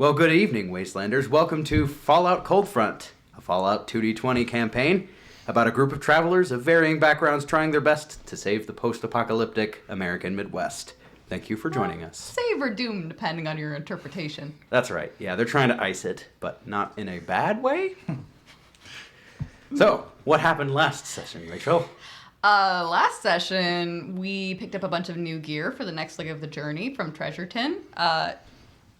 Well, good evening, Wastelanders. Welcome to Fallout Coldfront, a Fallout 2D20 campaign about a group of travelers of varying backgrounds trying their best to save the post-apocalyptic American Midwest. Thank you for joining us. Save or doom, depending on your interpretation. That's right. Yeah, they're trying to ice it, but not in a bad way. So, what happened last session, Rachel? Last session, we picked up a bunch of new gear for the next leg of the journey from Treasure Tin.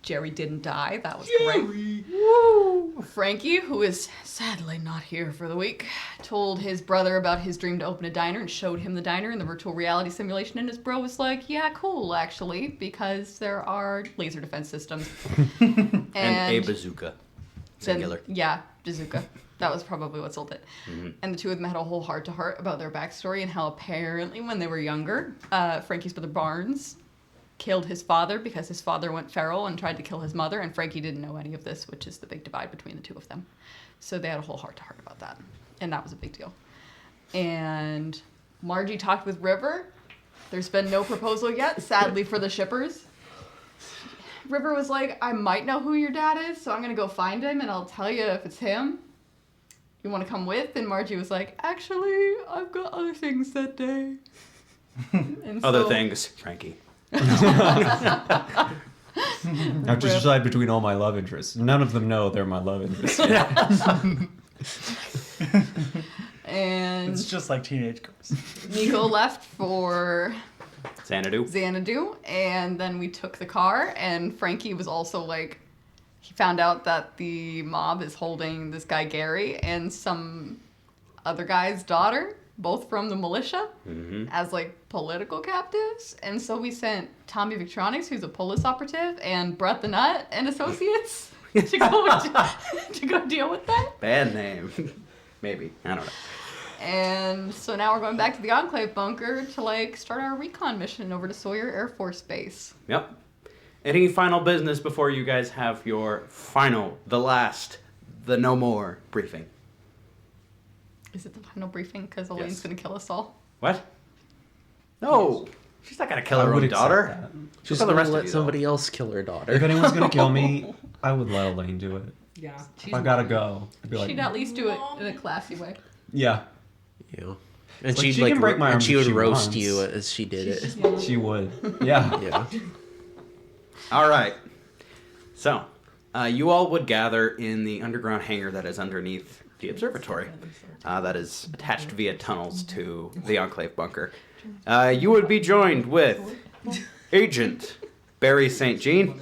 Jerry didn't die. That was great. Woo! Frankie, who is sadly not here for the week, told his brother about his dream to open a diner and showed him the diner in the virtual reality simulation. And his bro was like, yeah, cool, actually, because there are laser defense systems. and a bazooka. Singular. Bazooka. That was probably what sold it. Mm-hmm. And the two of them had a whole heart-to-heart about their backstory and how apparently when they were younger, Frankie's brother Barnes killed his father because his father went feral and tried to kill his mother, and Frankie didn't know any of this, which is the big divide between the two of them. So they had a whole heart-to-heart about that, and that was a big deal. And Margie talked with River. There's been no proposal yet, sadly for the shippers. River was like, I might know who your dad is, so I'm going to go find him, and I'll tell you if it's him. You want to come with? And Margie was like, actually, I've got other things that day. And other things, Frankie. I have to decide between all my love interests. None of them know they're my love interests. And it's just like teenage girls. Nico left for Xanadu, and then we took the car, and Frankie was also like, he found out that the mob is holding this guy Gary and some other guy's daughter, both from the militia, as like political captives. And so we sent Tommy Victronics, who's a police operative, and Brett the Nut and Associates to go deal with that. Bad name. Maybe. I don't know. And so now we're going back to the Enclave bunker to like start our recon mission over to Sawyer Air Force Base. Yep. Any final business before you guys have your final, the last, the no more briefing? Is it the final briefing? Because Elaine's going to kill us all. What? No. She's not going to kill her own daughter. She's going to let somebody else kill her daughter. If anyone's going to kill me, I would let Elaine do it. Yeah. If I gotta go, I'd be like, she'd at least do it in a classy way. Yeah. Yeah. And like, she'd break my arm and she would if she roast wants. you as she did it. She would. Yeah. Yeah. All right. So, you all would gather in the underground hangar that is underneath the observatory. That is attached via tunnels to the Enclave bunker. You would be joined with Agent Barry St. Jean.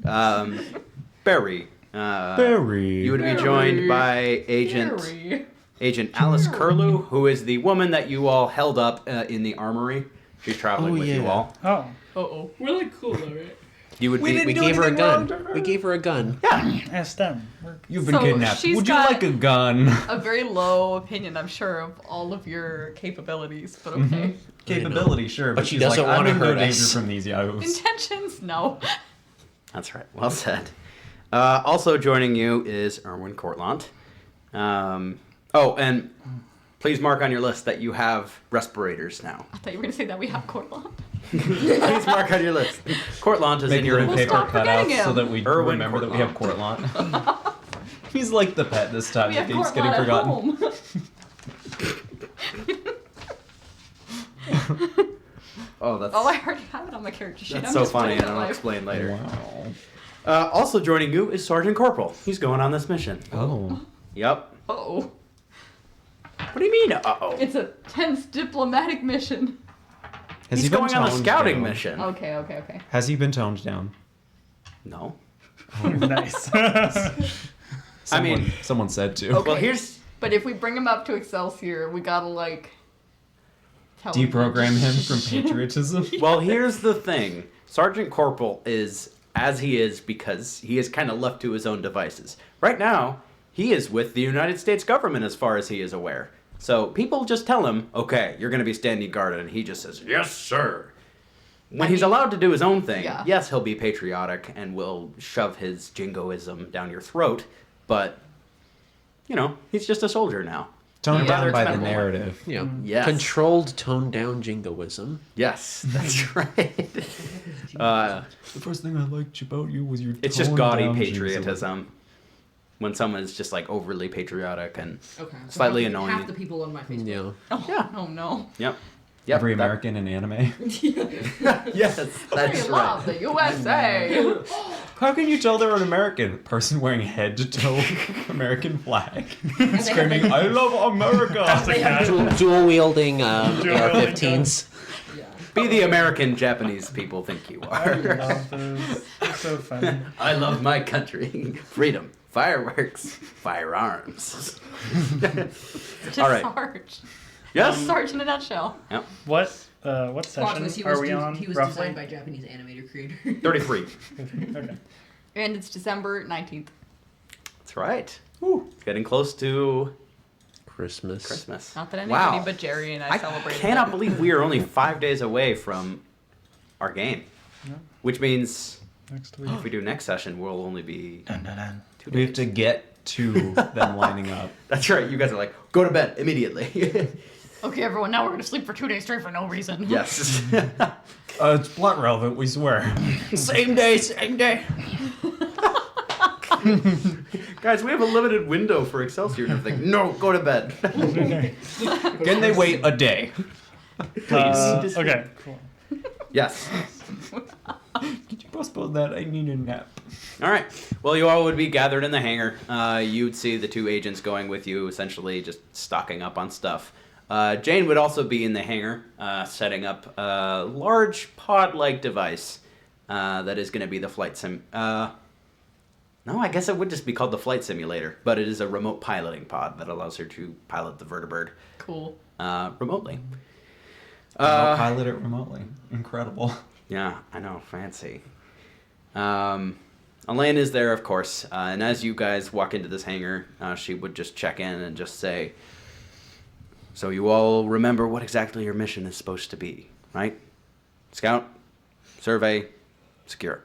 Barry. Barry. You would be joined by Agent Alice Curlew, who is the woman that you all held up in the armory. She's traveling with you all. Oh. Uh-oh. We're like cool, though, right? You would We gave her a gun. We gave her a gun. Yeah. Ask them. You've been So kidnapped. she's Would you got- like a gun? A very low opinion, I'm sure, of all of your capabilities, but okay. Capability, sure. But she she's doesn't like, wanna I'm in no hurt danger us. from these yahoos. Intentions? No. That's right. Well said. Also joining you is Erwin Cortlant. And please mark on your list that you have respirators now. I thought you were going to say that we have Cortland. Please mark on your list. Cortlant is Make in your little inventory. paper stop forgetting cutouts so him. that we Erwin remember that we have Cortlant. He's like the pet this time We that have keeps getting Cortland at forgotten. home. Oh, that's I already have it on my character sheet. that's I'm so just funny, putting and it I'll live. explain later. Wow. Also joining you is Sergeant Corporal. He's going on this mission. Oh. Yep. Uh-oh. What do you mean, uh-oh? It's a tense diplomatic mission. Has He's he been going on a toned scouting down? mission. Okay. Has he been toned down? No. Nice. Someone said to. Okay. Well, here's... But if we bring him up to Excelsior, we gotta, like... tell him. Deprogram him from patriotism. Well, here's the thing. Sergeant Corporal is as he is because he is kind of left to his own devices. Right now, he is with the United States government as far as he is aware. So people just tell him, okay, you're going to be standing guard, and he just says, yes, sir. When he's allowed to do his own thing, yeah. Yes, he'll be patriotic and will shove his jingoism down your throat, but, he's just a soldier now. Toned Yeah. down by the Expendable. narrative. You know, Yes. controlled, toned down jingoism. Yes, that's right. The first thing I liked about you was your. It's just toned gaudy down patriotism. When someone is just like overly patriotic and Okay. So Slightly half annoying. the people on my Facebook. Yeah. Oh, Yeah. oh no. yep, Every that- American in anime. yes, that's We love right. the USA. How can you tell they're an American? Person wearing head to toe American flag, screaming, "I love America!" They have Dual wielding Dual-wielding AR-15s. Yeah. Be the American Japanese people think you I are. love those. They're so funny. I love my country. Freedom, fireworks, firearms. Just All right. Sarge. Yes. Sarge in a nutshell. Yep. What Plot session twist, he are was, we on? he was roughly? designed by Japanese animator creator. 33. Okay. And it's December 19th. That's right. Woo. Getting close to Christmas. Christmas. Not that anybody Wow. but Jerry and I, I celebrated cannot it. believe we are only 5 days away from our game. Yeah. Which means Next week. if we do next session, we'll only be Dun, dun, dun. 2 We have days. to get to them lining up. That's right. You guys are like, go to bed immediately. Okay, everyone, now we're going to sleep for 2 days straight for no reason. yes. It's plot relevant, we swear. Same day, same day. Guys, we have a limited window for Excelsior and everything. No, go to bed. Can they wait a day? Please. Okay, cool. yes. Could you postpone that? I need a nap. All right. Well, you all would be gathered in the hangar. You'd see the 2 agents going with you, essentially just stocking up on stuff. Jane would also be in the hangar, setting up a large pod-like device that is going to be the flight sim. No, I guess it would just be called the flight simulator, but it is a remote piloting pod that allows her to pilot the vertibird Cool. remotely. Pilot it remotely. Incredible. Yeah, I know, fancy. Elaine is there, of course, and as you guys walk into this hangar, she would just check in and just say, so you all remember what exactly your mission is supposed to be, right? Scout, survey, secure.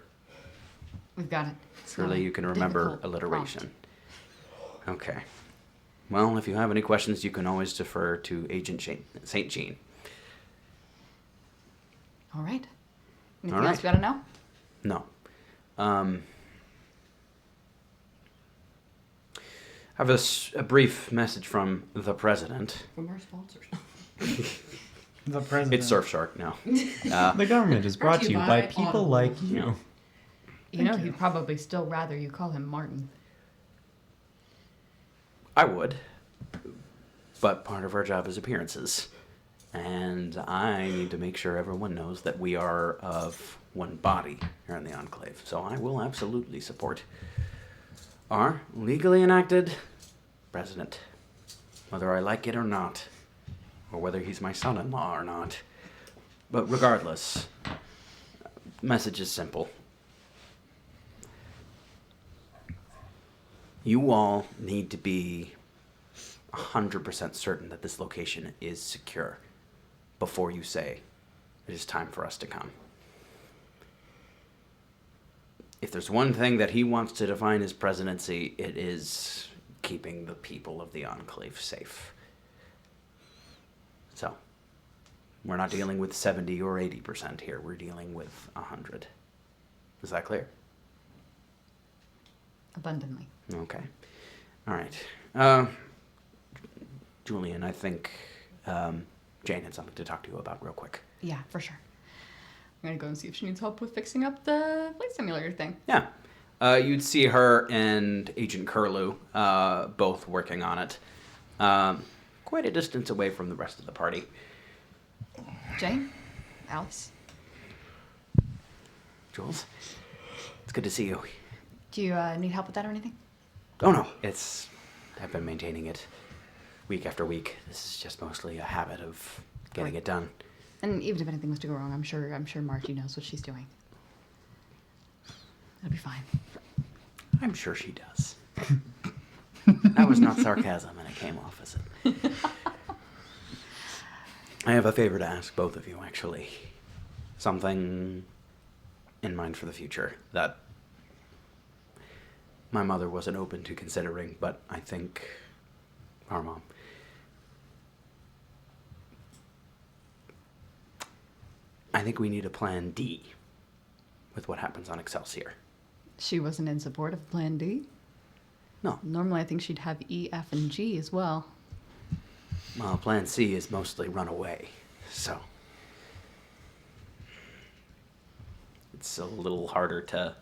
We've got it. It's not Surely a you can remember difficult alliteration. Okay. Well, if you have any questions, you can always defer to Agent St. Jean. prompt. All right. Anything All else right. we got to know? No. I have a brief message from the president. From our sponsors. The president. It's Surfshark now. The government is brought to you by people Audible. like you. You know, he'd probably still rather you call him Martin. I would, but part of our job is appearances. And I need to make sure everyone knows that we are of one body here in the Enclave. So I will absolutely support our legally enacted president, whether I like it or not, or whether he's my son-in-law or not. But regardless, message is simple. You all need to be 100% certain that this location is secure before you say it is time for us to come. If there's one thing that he wants to define his presidency, it is keeping the people of the Enclave safe. So, we're not dealing with 70 or 80% here. We're dealing with 100. Is that clear? Abundantly. Okay. All right. Julian, I think Jane had something to talk to you about real quick. Yeah, for sure. I'm going to go and see if she needs help with fixing up the flight simulator thing. Yeah. You'd see her and Agent Curlew both working on it. Quite a distance away from the rest of the party. Jane? Alice? Jules, it's good to see you. Do you need help with that or anything? Oh no, I've been maintaining it week after week. This is just mostly a habit of getting it done. And even if anything was to go wrong, I'm sure Margie knows what she's doing. It'll be fine. I'm sure she does. That was not sarcasm, and it came off as it. I have a favor to ask both of you, actually. Something in mind for the future that my mother wasn't open to considering, but I think our mom I think we need a plan D with what happens on Excelsior. She wasn't in support of Plan D. No. Normally, I think she'd have E, F, and G as well. Well, plan C is mostly run away, so it's a little harder to...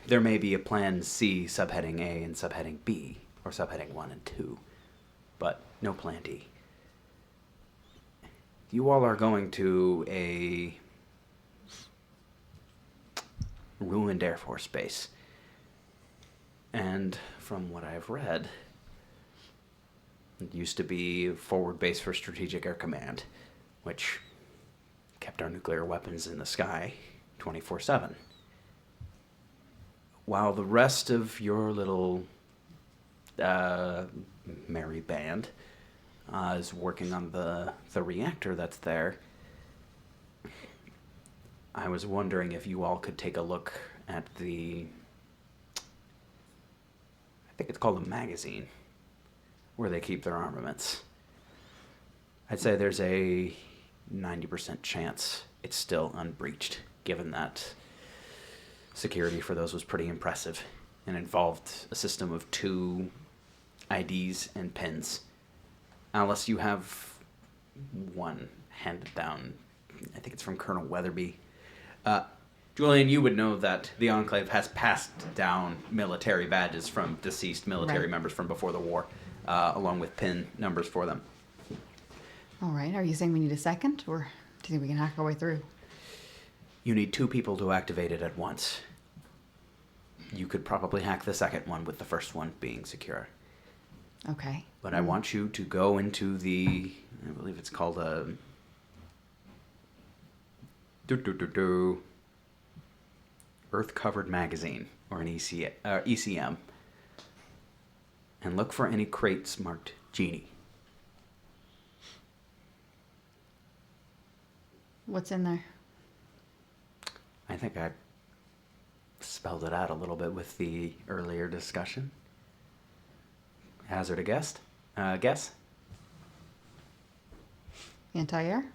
There may be a plan C subheading A and subheading B, or subheading 1 and 2, but no plan D. You all are going to a ruined Air Force base. And from what I've read, it used to be a forward base for Strategic Air Command, which kept our nuclear weapons in the sky 24/7. While the rest of your little merry band is working on the reactor that's there, I was wondering if you all could take a look at I think it's called a magazine, where they keep their armaments. I'd say there's a 90% chance it's still unbreached, given that security for those was pretty impressive and involved a system of 2 IDs and pins. Unless you have one handed down, I think it's from Colonel Weatherby. Julian, you would know that the Enclave has passed down military badges from deceased military Right. members from before the war, along with pin numbers for them. All right, are you saying we need a second, or do you think we can hack our way through? You need 2 people to activate it at once. You could probably hack the second one with the first one being secure. Okay. But I want you to go into I believe it's called a... Earth-covered magazine, or an ECM, and look for any crates marked Genie. What's in there? I think I spelled it out a little bit with the earlier discussion. Hazard a guess? Guess? Anti-air?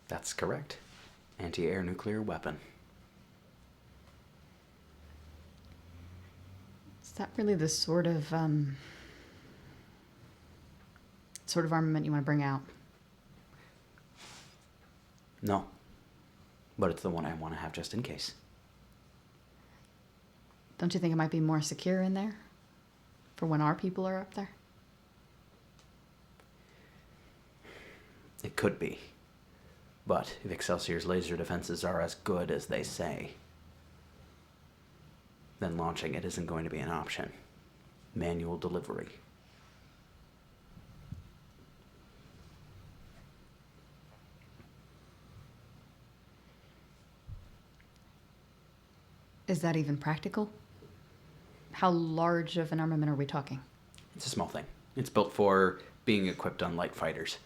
That's correct. Anti-air nuclear weapon. Is that really the sort of armament you want to bring out? No. But it's the one I want to have just in case. Don't you think it might be more secure in there? For when our people are up there? It could be. But if Excelsior's laser defenses are as good as they say, then launching it isn't going to be an option. Manual delivery. Is that even practical? How large of an armament are we talking? It's a small thing. It's built for being equipped on light fighters.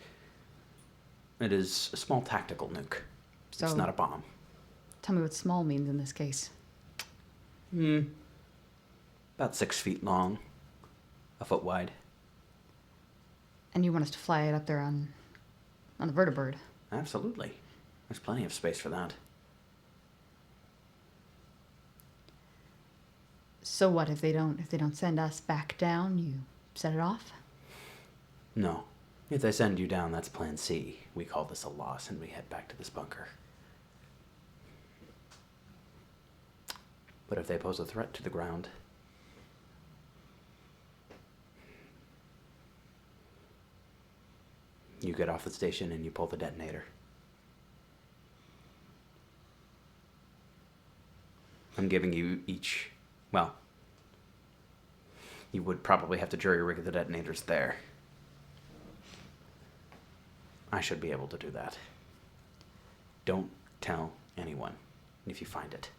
It is a small tactical nuke. So, It's not a bomb. tell me what small means in this case. About 6 feet long, a foot wide. And you want us to fly it up there on the vertibird? Absolutely. There's plenty of space for that. So what if they don't send us back down? You set it off? No. If they send you down, that's plan C. We call this a loss and we head back to this bunker. But if they pose a threat to the ground, you get off the station and you pull the detonator. I'm giving you each, well, you would probably have to jury-rig the detonators there. I should be able to do that. Don't tell anyone if you find it.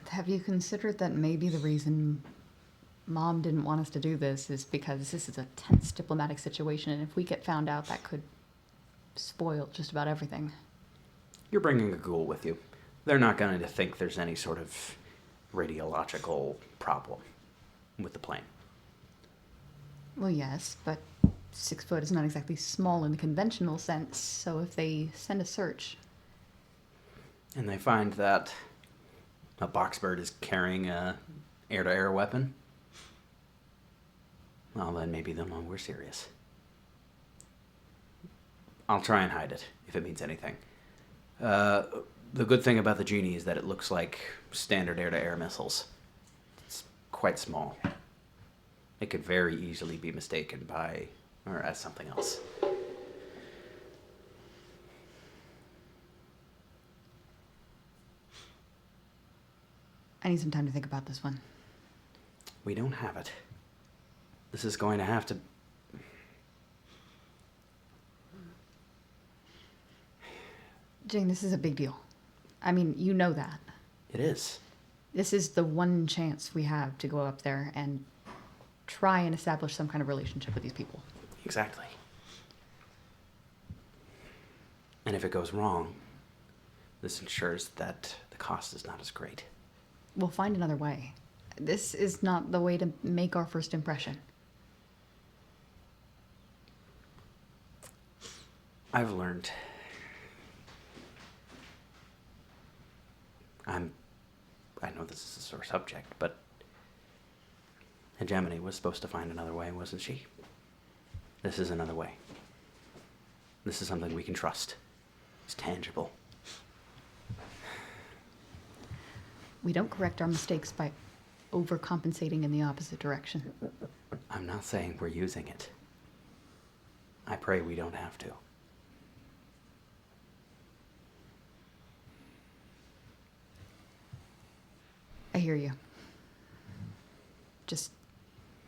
Have you considered that maybe the reason Mom didn't want us to do this is because this is a tense diplomatic situation, and if we get found out, that could spoil just about everything? You're bringing a ghoul with you. They're not going to think there's any sort of radiological problem with the plane. Well, yes, but 6 foot is not exactly small in the conventional sense, so if they send a search, And they find that a boxbird is carrying a air-to-air weapon, well, then maybe they'll know we're serious. I'll try and hide it, if it means anything. The good thing about the Genie is that it looks like standard air-to-air missiles. It's quite small. It could very easily be mistaken by, or as something else. I need some time to think about this one. We don't have it. This is going to have to... Jane, this is a big deal. I mean, you know that. It is. This is the one chance we have to go up there and try and establish some kind of relationship with these people. Exactly. And if it goes wrong, this ensures that the cost is not as great. We'll find another way. This is not the way to make our first impression. I've learned. I know this is a sore subject, but Hegemony was supposed to find another way, wasn't she? This is another way. This is something we can trust. It's tangible. We don't correct our mistakes by overcompensating in the opposite direction. I'm not saying we're using it. I pray we don't have to. I hear you. Just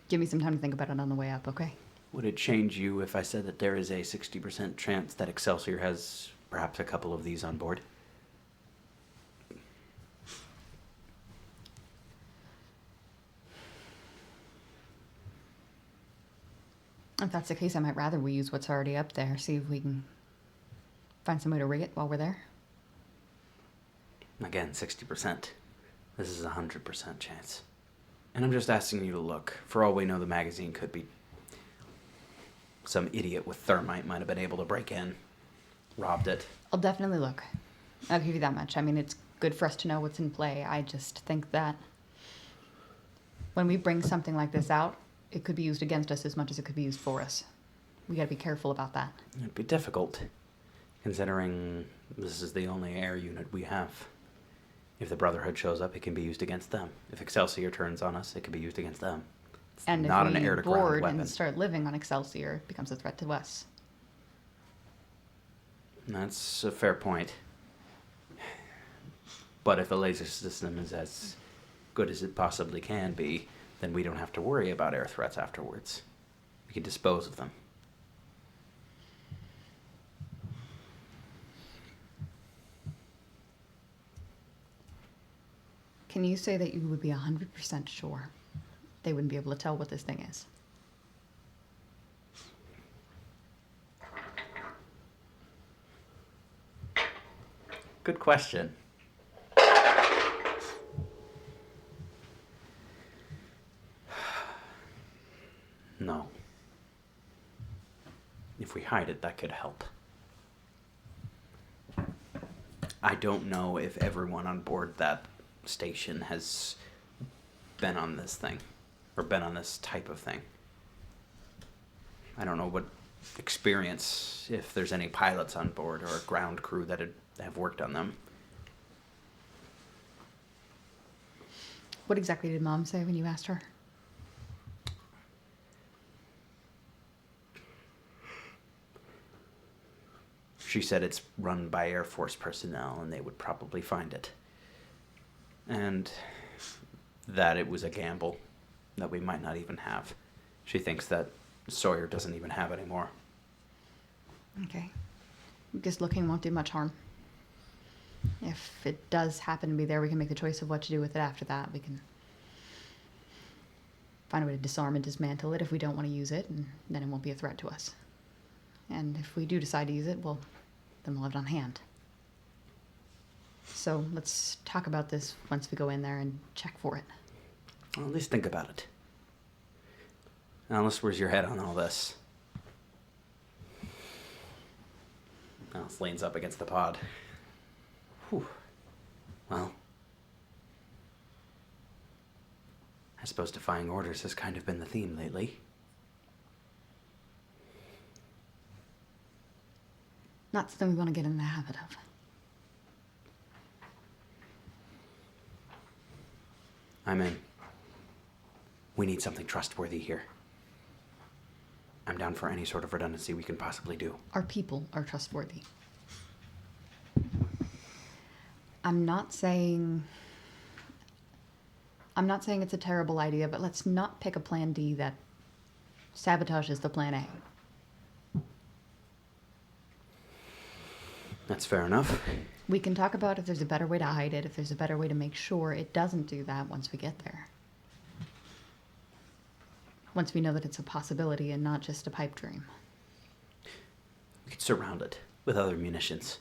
give me some time to think about it on the way up, okay? Would it change you if I said that there is a 60% chance that Excelsior has perhaps a couple of these on board? If that's the case, I might rather we use what's already up there, see if we can find some way to rig it while we're there. Again, 60%. This is a 100% chance. And I'm just asking you to look. For all we know, the magazine could be... Some idiot with thermite might have been able to break in, robbed it. I'll definitely look. I'll give you that much. I mean, it's good for us to know what's in play. I just think that when we bring something like this out, it could be used against us as much as it could be used for us. We gotta be careful about that. It'd be difficult, considering this is the only air unit we have. If the Brotherhood shows up, it can be used against them. If Excelsior turns on us, it can be used against them. It's And not if an we air-to-ground board weapon. and start living on Excelsior, it becomes a threat to us. That's a fair point. But if the laser system is as good as it possibly can be, then we don't have to worry about air threats afterwards. We can dispose of them. Can you say that you would be 100% sure they wouldn't be able to tell what this thing is? Good question. No. If we hide it, that could help. I don't know if everyone on board that station has been on this thing, or been on this type of thing. I don't know what experience, if there's any pilots on board or a ground crew that have worked on them. What exactly did Mom say when you asked her? She said it's run by Air Force personnel and they would probably find it. And that it was a gamble that we might not even have. She thinks that Sawyer doesn't even have anymore. Okay. Guess looking won't do much harm. If it does happen to be there, we can make the choice of what to do with it after that. We can find a way to disarm and dismantle it if we don't want to use it, and then it won't be a threat to us. And if we do decide to use it, well, then we'll have it on hand. So let's talk about this once we go in there and check for it. Well, at least think about it. Alice, where's your head on all this? Alice leans up against the pod. Whew. Well, I suppose defying orders has kind of been the theme lately. Not something we want to get in the habit of. I'm in. We need something trustworthy here. I'm down for any sort of redundancy we can possibly do. Our people are trustworthy. I'm not saying it's a terrible idea, but let's not pick a plan D that sabotages the plan A. That's fair enough. We can talk about if there's a better way to hide it, if there's a better way to make sure it doesn't do that once we get there. Once we know that it's a possibility and not just a pipe dream. We could surround it with other munitions.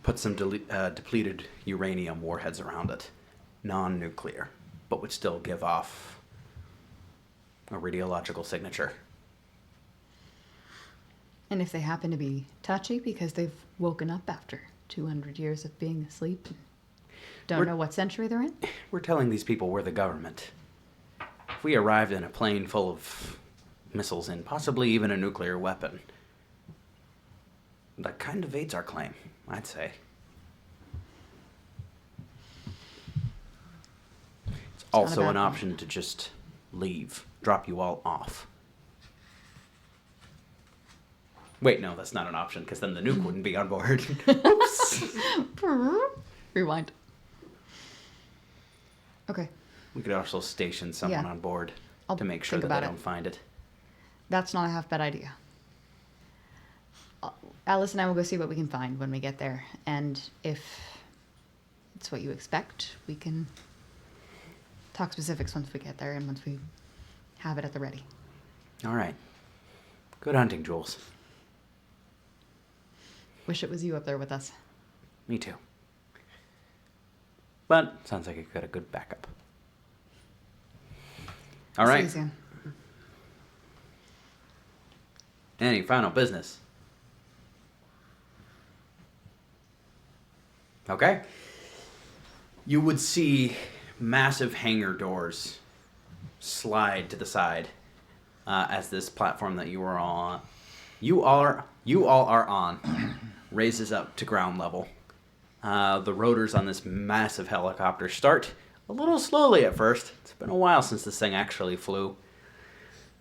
Put some depleted uranium warheads around it. Non-nuclear, but would still give off a radiological signature. And if they happen to be touchy because they've woken up after 200 years of being asleep and don't know what century they're in? We're telling these people we're the government. If we arrived in a plane full of missiles and possibly even a nuclear weapon, that kind of aids our claim, I'd say. It's also bad an one. option to just leave, drop you all off. Wait, no, that's not an option, because then the nuke wouldn't be on board. Oops. Rewind. Okay, We could also station someone Yeah. on board I'll to make sure think that about they it. don't find it. that's not a half bad idea. Alice and I will go see what we can find when we get there, and if it's what you expect, we can talk specifics once we get there and once we have it at the ready. All right. Good hunting, Jules. Wish it was you up there with us. Me too. But sounds like it got a good backup. All See right. you soon. Any final business? Okay. You would see massive hangar doors slide to the side as this platform that you all are on raises up to ground level. The rotors on this massive helicopter start a little slowly at first. It's been a while since this thing actually flew.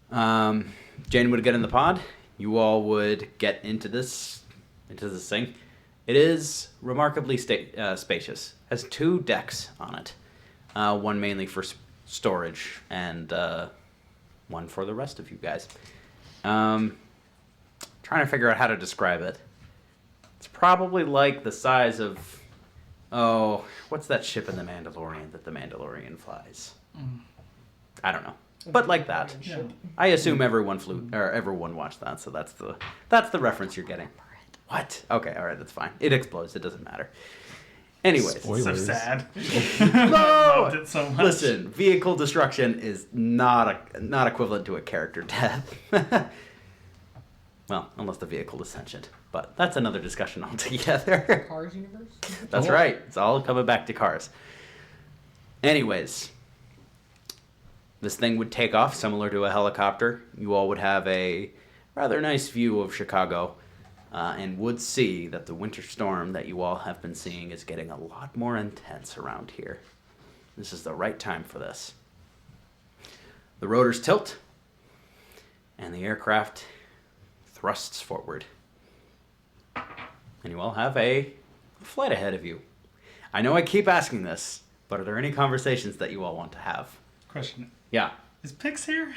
Jane would get in the pod. You all would get into this thing. It is remarkably spacious. Has 2 decks on it. One mainly for storage and one for the rest of you guys. Trying to figure out how to describe it. It's probably like the size of, what's that ship in The Mandalorian that the Mandalorian flies? I don't know, but like that. Yeah. I assume everyone watched that, so that's the reference you're getting. What? Okay, all right, that's fine. It explodes. It doesn't matter. Anyways, Spoilers. So sad. no. Loved it so much. Listen, vehicle destruction is not equivalent to a character death. Well, unless the vehicle is sentient, but that's another discussion altogether. Cars universe? That's right. It's all coming back to cars. Anyways, this thing would take off similar to a helicopter. You all would have a rather nice view of Chicago and would see that the winter storm that you all have been seeing is getting a lot more intense around here. This is the right time for this. The rotors tilt, and the aircraft thrusts forward. And you all have a flight ahead of you. I know I keep asking this, but are there any conversations that you all want to have? Question. Yeah. Is Pix here?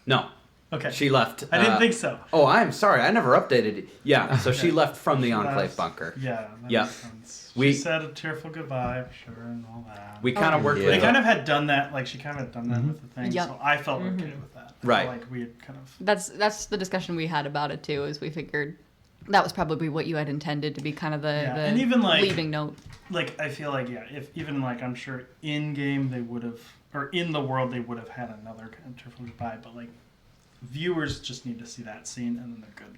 No. Okay. She left. I didn't think so. Oh, I'm sorry. I never updated it. Yeah, so she left from the Enclave Last- bunker. Yeah. That Yeah. makes sense. We- She said a tearful goodbye, sure, and all that. We kind of worked Yeah. with They the- kind of had done that, like she kind of had done that with the thing, Yep. so I felt okay with that. I Right. felt like we had kind of. That's the discussion we had about it too. Is we figured that was probably what you had intended to be kind of the, Yeah, the and even, like- leaving note. Like, I feel like, yeah, if even, like, I'm sure in game they would have, or in the world they would have had another kind of tearful goodbye, but, like, viewers just need to see that scene and then they're good.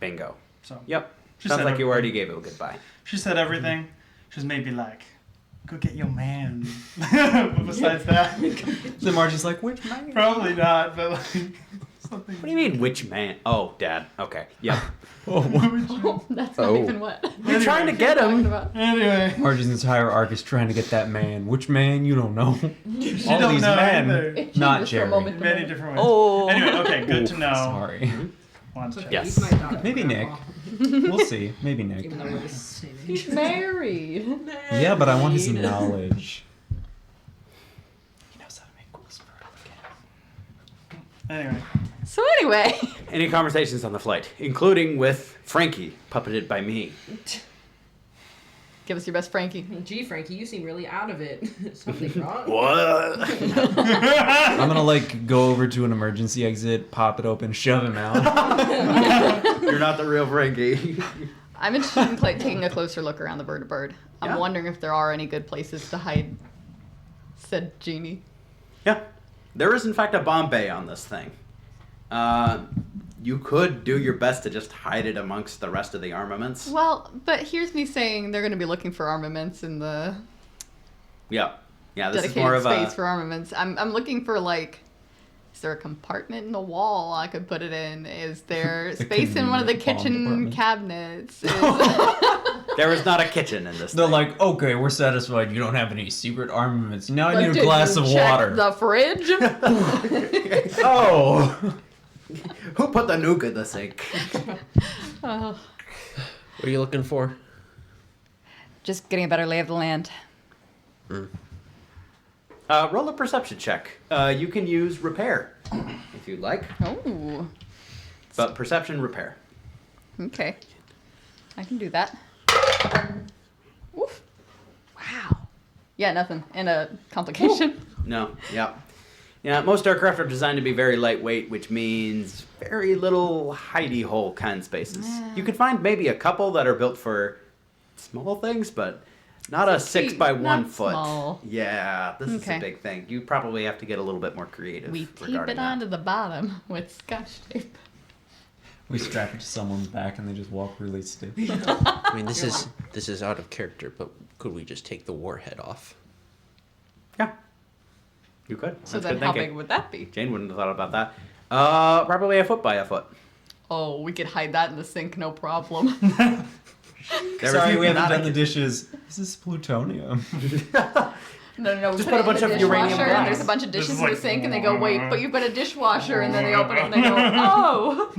Bingo. So Yep. She Sounds said like you everything. already gave it a goodbye. She said everything. She's maybe like, go get your man. But besides that, Then Margie's like, which man? probably not. But like something. What do you mean, which man? Oh, Dad. Okay. Yep. Oh, That's not Oh. even what You're trying to get talking him. about. Anyway, Margie's entire arc is trying to get that man. Which man? You don't know. she All don't these know men. either. It Not changes Jerry. from moment to Many moment. different ways. Oh. Anyway, okay, good to know. Sorry. One check. Yes. He's my daughter. Maybe Nick. We'll see. Maybe Nick. Even though we're the same He's age. married. Yeah, but I want his knowledge. He knows how to make whisper again. Anyway, So anyway, Any conversations on the flight, including with Frankie, puppeted by me. give us your best Frankie. Gee, Frankie, you seem really out of it. Something wrong? What? I'm gonna like go over to an emergency exit, pop it open, shove him out. You're not the real Frankie. I'm interested in taking a closer look around the Bird. I'm Yeah. wondering if there are any good places to hide said genie. Yeah. There is, in fact, a bomb bay on this thing. You could do your best to just hide it amongst the rest of the armaments. Well, but here's me saying they're going to be looking for armaments in the Yeah. Yeah, this is dedicated more of space a... for armaments. I'm looking for like, is there a compartment in the wall I could put it in? Is there The space in one of the convenient bomb kitchen department. cabinets? There is not a kitchen in this They're thing. like, okay, we're satisfied. You don't have any secret armaments. Now I But need a did glass you of check water. The fridge. Oh. Who put the nuke in the sink? Oh, What are you looking for? just getting a better lay of the land. Roll a perception check. You can use repair, if you'd like. Oh, But perception, repair. okay. I can do that. Oof. Wow. Yeah, nothing. And a complication. No, yeah. Yeah, most aircraft are designed to be very lightweight, which means very little hidey hole kind of spaces. You could find maybe a couple that are built for small things, but not a 6 by 1 not foot. small. Yeah, this is a Okay. big thing. You probably have to get a little bit more creative We tape regarding it that. onto the bottom with scotch tape. We strap it to someone's back and they just walk really stiff. I mean, this is out of character, but could we just take the warhead off? Yeah, you could. So That's then good how thinking. big would that be? Jane wouldn't have thought about that. Probably a foot by a foot. Oh, we could hide that in the sink, no problem. There Sorry, is we haven't not a- done the dishes. This is plutonium. No. Just we put a it bunch in the of uranium dishwasher, glass. and there's a bunch of This dishes is in the like- sink, and they go, wait, but you've got a dishwasher, and then they open it and they go, oh.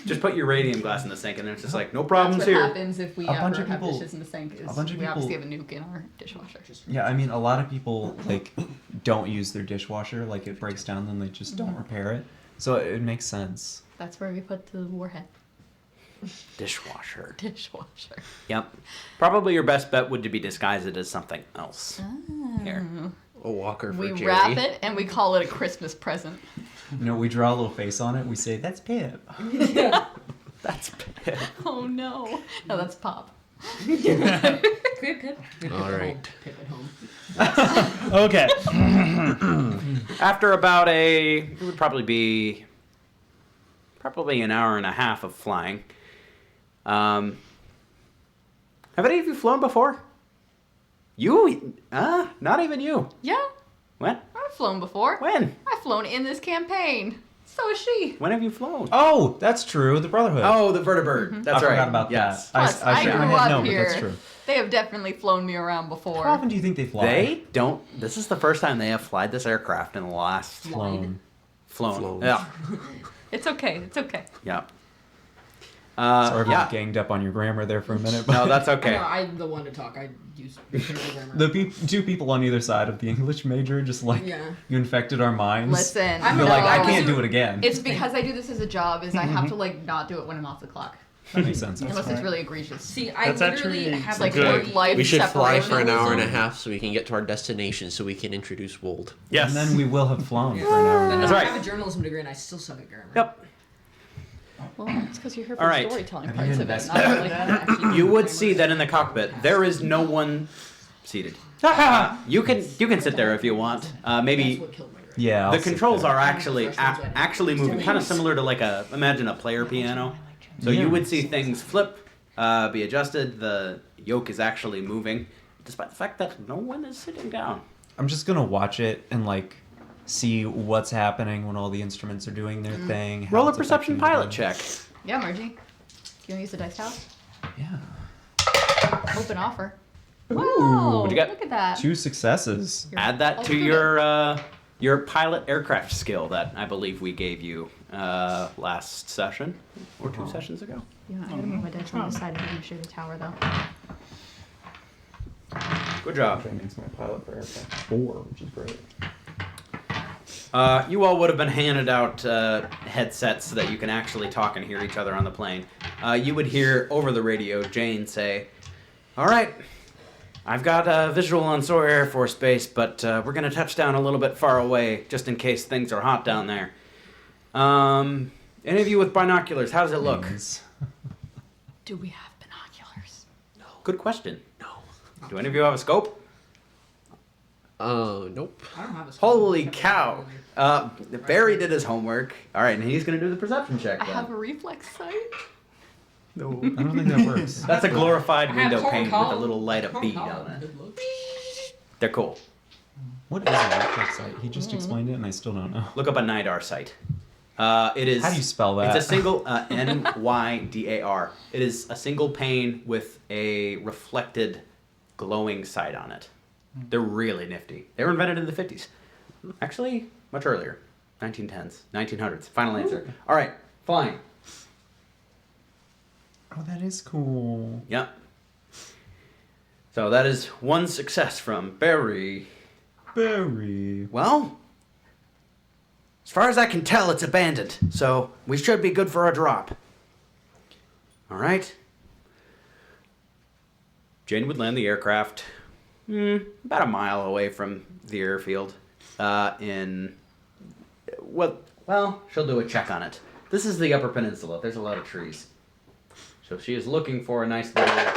Just put uranium glass in the sink, and it's just like, no That's problems what here. happens if we A bunch ever of have people- dishes in the sink. Is a bunch of we obviously have people- a nuke in our dishwasher. Yeah, I mean, a lot of people like don't use their dishwasher. Like it breaks down, then they just don't repair it. So it makes sense. That's where we put the warhead. Dishwasher. Dishwasher. Yep. Probably your best bet would be disguise it as something else. Here. A walker for We Jerry. wrap it and we call it a Christmas present. You know, we draw a little face on it. We say that's Pip. That's Oh no. No, that's Pop. Pip, Pip. Pip All at right. home. Pip at home. okay. After about it would probably be an hour and a half of flying. Have any of you flown before? You? Not even you. Yeah, When? I've flown before. When? I've flown in this campaign. So has she. When have you flown? Oh, that's true. The Brotherhood. Oh, the vertibird. That's I right. forgot about yes. that. Plus, I shook my grew head up no, but here. that's true. They have definitely flown me around before. How often do you think they fly? They don't. This is the first time they have flied this aircraft in the last Flown. flown. Yeah. It's okay. It's okay. Yeah. Sorry if yeah. I ganged up on your grammar there for a minute. But No, that's I okay. know, I'm the one to talk. I use grammar. the two people on either side of the English major just like Yeah. you infected our minds. Listen. I'm You're like, I no. can't do it again. It's because I do this as a job. Is I have to like not do it when I'm off the clock, That makes sense. unless fine. it's really egregious. See, I That's literally actually have Like good. work life We should fly for an hour and a separationism. half so we can get to our destination so we can introduce Wold. Yes. And then we will have flown for an hour. and a And half. That's I right. have a journalism degree and I still suck at grammar. Yep. Well, it's because you're here for All the right. storytelling Have parts you of it. invested Not in really. Actually, You would grammar see is- that in the cockpit. There is no one seated. You can sit there if you want. That's Maybe what killed my grammar. Yeah. I'll the sit controls there. are actually moving, kind of similar to like imagine a player piano. So you would Yes. see things flip, be adjusted. The yoke is actually moving, despite the fact that no one is sitting down. I'm just gonna watch it and like see what's happening when all the instruments are doing their thing. how Roll a it's perception affecting pilot the- check. Yeah, Margie. Do you want to use the dice tower? Yeah. Open offer. Wow. What'd you get? Look at that. 2 successes. Add that Oh, to good. your pilot aircraft skill that I believe we gave you last session or 2 sessions ago. Yeah, I gotta move my dice on the side if I'm gonna shoot the tower though. Good job. That makes my pilot for aircraft 4, which is great. You all would have been handed out headsets so that you can actually talk and hear each other on the plane. You would hear over the radio Jane say, "All right, I've got a visual on Sawyer Air Force Base, but we're going to touch down a little bit far away just in case things are hot down there. Any of you with binoculars, how does it look?" Things. Do we have binoculars? Good question. No. Do any of you have a scope? Nope. I don't have a Holy cow. Barry did his homework. All right, and he's going to do the perception check I then. have a reflex sight. No. I don't think that works. That's a glorified I have window pane with a Coca-Cola. little light of bead Coca-Cola. on it. Good look. They're cool. What is a reflex sight? He just explained it and I still don't know. Look up a NIDAR site. It is. How do you spell that? It's a single NYDAR. It is a single pane with a reflected, glowing sight on it. They're really nifty. They were invented in the 50s. Actually, much earlier, 1910s, 1900s. Final answer. All right, flying. Oh, that is cool. Yep. So that is one success from Barry. Barry. Well, as far as I can tell, it's abandoned, so we should be good for a drop. All right. Jane would land the aircraft about a mile away from the airfield. Well, she'll do a check on it. This is the Upper Peninsula. There's a lot of trees. So she is looking for a nice little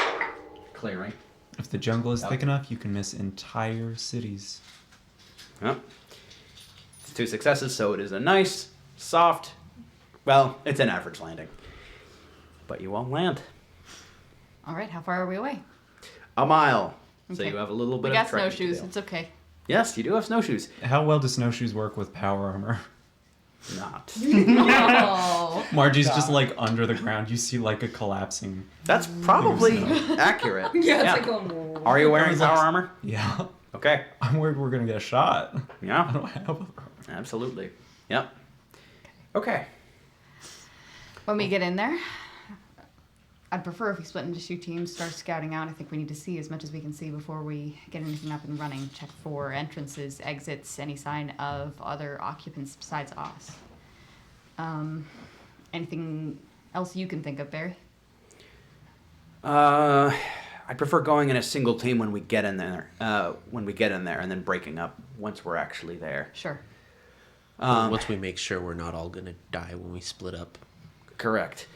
clearing. If the jungle is thick enough, you can miss entire cities. Yep. It's 2 successes, so it is a nice, soft, well, it's an average landing. But you won't land. All right, how far are we away? A mile. So Okay. you have a little bit We of got trekking to snowshoes. do. It's okay. Yes, you do have snowshoes. How well do snowshoes work with power armor? Not. Oh. Margie's just like under the ground. You see like a collapsing. That's probably accurate. Yeah, it's like going. Are you wearing Sounds like- power armor? Yeah. Okay. I'm worried we're gonna get a shot. I Yeah. don't have a Absolutely. Yep. Okay. When we get in there, I'd prefer if we split into 2 teams, start scouting out. I think we need to see as much as we can see before we get anything up and running. Check for entrances, exits, any sign of other occupants besides us. Anything else you can think of, Barry? I prefer going in a single team when we get in there. And then breaking up once we're actually there. Sure. Once we make sure we're not all gonna die when we split up. Correct.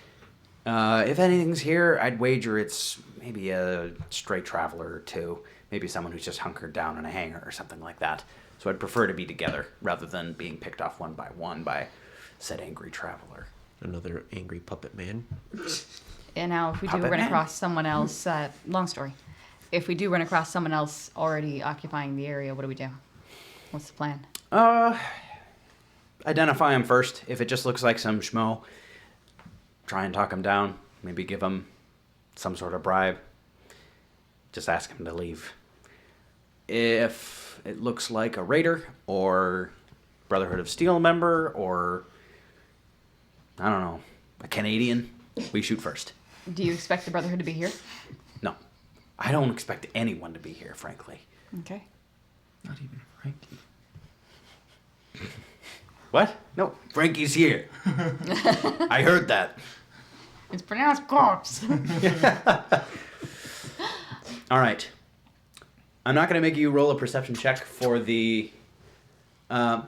If anything's here, I'd wager it's maybe a stray traveler or 2. Maybe someone who's just hunkered down in a hangar or something like that. So I'd prefer to be together rather than being picked off one by one by said angry traveler. Another angry puppet man. And now, if we do Puppet run man. across someone else, long story. If we do run across someone else already occupying the area, what do we do? What's the plan? Identify him first. If it just looks like some schmo, try and talk him down. Maybe give him some sort of bribe. Just ask him to leave. If it looks like a raider or Brotherhood of Steel member or, I don't know, a Canadian, we shoot first. Do you expect the Brotherhood to be here? No. I don't expect anyone to be here, frankly. Okay. Not even Frankie. What? No, Frankie's here. I heard that. It's pronounced corpse. All right. I'm not going to make you roll a perception check for the... Am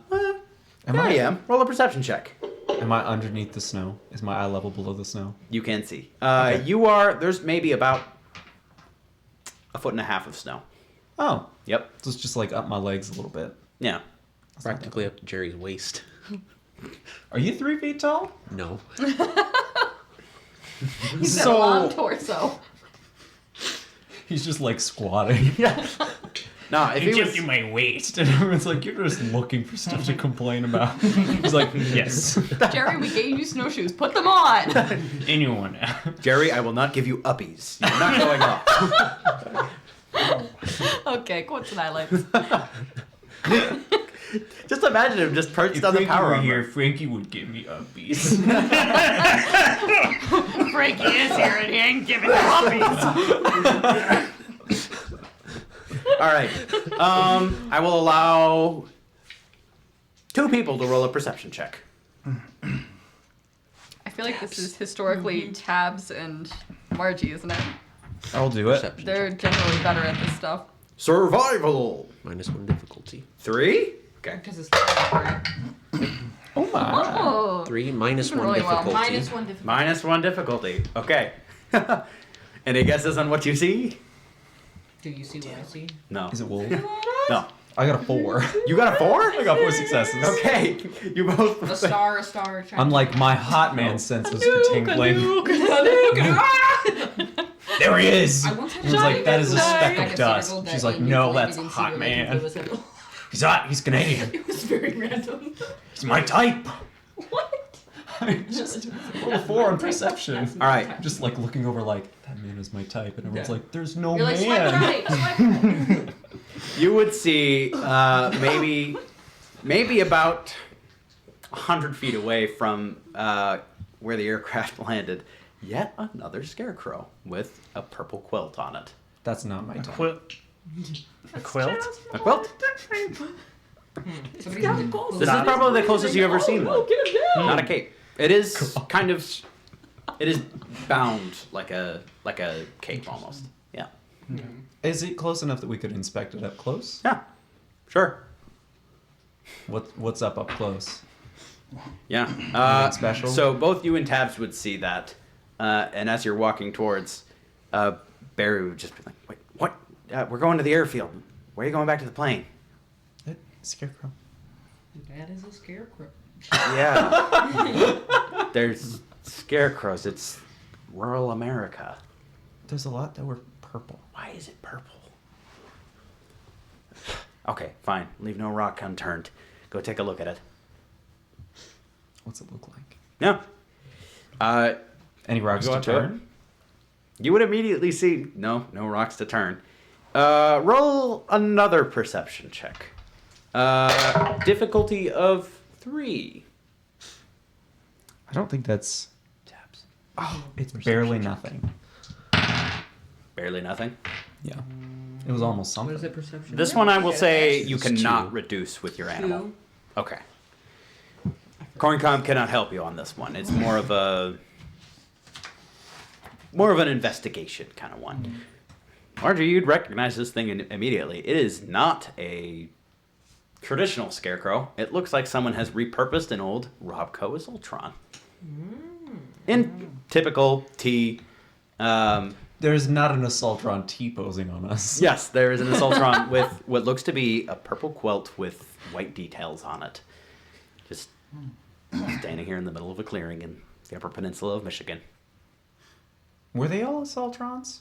I am. Roll a perception check. Am I underneath the snow? Is my eye level below the snow? You can see. Okay. You are... There's maybe about 1.5 feet of snow. Oh. Yep. So it's just like up my legs a little bit. Yeah. Practically up to Jerry's waist. Are you 3 feet tall? No. He's got a long torso. He's just like squatting. Yeah. No, if he was my waist. And everyone's like, you're just looking for stuff to complain about. He's like, yes. Jerry, we gave you snowshoes. Put them on. Anyone. Jerry, I will not give you uppies. You're not going off. Okay, what's an highlights? Just imagine him just perched on the power armor. Frankie would give me upbeats. Frankie is here and he ain't giving you uppies. All right. I will allow 2 people to roll a perception check. I feel like this is historically Tabs and Margie, isn't it? I'll do it. Perception They're check. generally better at this stuff. Survival. -1 difficulty. 3. Okay. Because it's right. Oh my. Oh. 3 -1 Doing really well. difficulty. -1 difficulty. -1 difficulty. Okay. Any guesses on what you see? Do you see what I see? No. Is it wolf? No. I got a 4. You got a 4? I got 4 successes. Okay. You both. A star. I'm like, my hot man senses are tingling. There he is! I once had He was like, that is a speck I of just dust. circled She's that like, Amy no, Flynn that's didn't see hot what I did. man. It was like- He's hot, he's Canadian. It was very random. He's my type. What? I just roll a 4 on perception. All right. Just like looking over like, that man is my type. And everyone's Yeah. like, there's no You're like, swipe man. right, swipe right. You would see maybe about 100 feet away from where the aircraft landed, yet another scarecrow with a purple quilt on it. That's not my type. A quilt? A quilt? Somebody's in the This is probably the closest you've ever seen one. Not a cape. It is kind of. It is bound like a cape almost. Yeah. Is it close enough that we could inspect it up close? Yeah. Sure. What's up close? Yeah. Anything special? So both you and Tabs would see that, and as you're walking towards, Barry would just be like, "Wait, what? We're going to the airfield. Where are you going back to the plane?" Scarecrow. That is a scarecrow. Yeah. There's scarecrows. It's rural America. There's a lot that were purple. Why is it purple? Okay, fine. Leave no rock unturned. Go take a look at it. What's it look like? Yeah. Any rocks Go to up to it. turn? You would immediately see no rocks to turn. Roll another perception check. Difficulty of 3. I don't think that's. Tabs. Oh, it's barely nothing. Barely nothing. Yeah. It was almost something. What is it, perception? This one I will say you It's cannot 2. reduce with your animal. 2. Okay. Corncom cannot help you on this one. It's more of an investigation kind of one. Marjorie, you'd recognize this thing immediately. It is not a traditional scarecrow. It looks like someone has repurposed an old Robco as Ultron. In typical T. There's not an Assaultron T-posing on us. Yes, there is an Assaultron with what looks to be a purple quilt with white details on it. Just standing here in the middle of a clearing in the Upper Peninsula of Michigan. Were they all Assaultrons?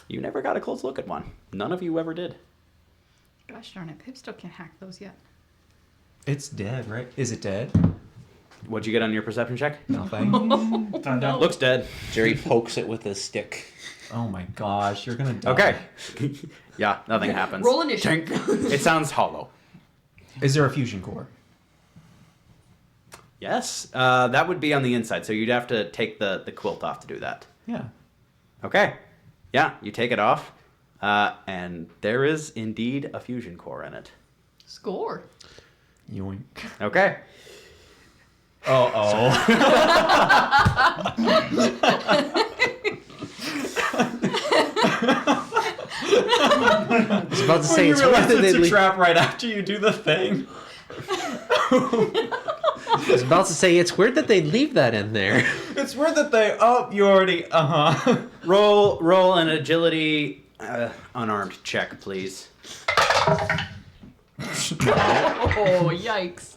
You never got a close look at one. None of you ever did. Gosh darn it, Pip still can't hack those yet. It's dead, right? Is it dead? What'd you get on your perception check? Nothing. Dun, dun. Looks dead. Jerry pokes it with a stick. Oh my gosh, you're gonna die. Okay. Yeah, nothing happens. Roll initiative. Tink. It sounds hollow. Is there a fusion core? Yes, that would be on the inside, so you'd have to take the quilt off to do that. Yeah. Okay. Yeah, you take it off, and there is indeed a fusion core in it. Score. Yoink. Okay. Uh-oh. I was about to say, you it's realize weird that they it's a leave. trap right after you do the thing. I was about to say, it's weird that they leave that in there. It's weird that they. Oh, you already. Roll an agility unarmed check, please. Oh, yikes.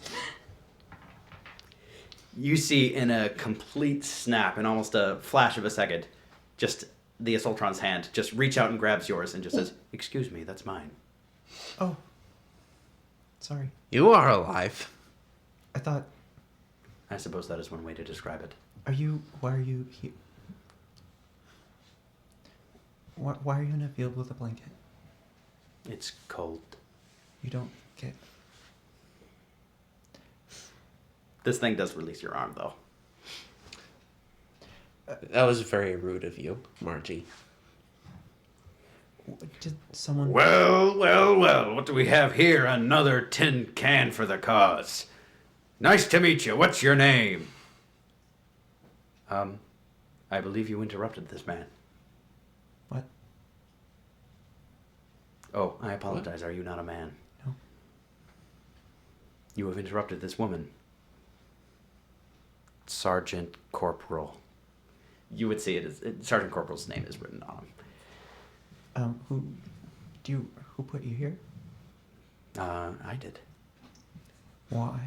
you see in a complete snap, in almost a flash of a second, just the Assaultron's hand just reach out and grabs yours and just says, "Excuse me, that's mine." Oh. Sorry. You are alive. I thought. I suppose that is one way to describe it. Why are you here? Why are you in a field with a blanket? It's cold. You don't get. This thing does release your arm, though. That was very rude of you, Margie. Did someone. Well, well, well, what do we have here? Another tin can for the cause. Nice to meet you. What's your name? I believe you interrupted this man. What? Oh, I apologize. Are you not a man? No. You have interrupted this woman. Sergeant Corporal. You would see it as Sergeant Corporal's name is written on him. Who put you here? I did. Why?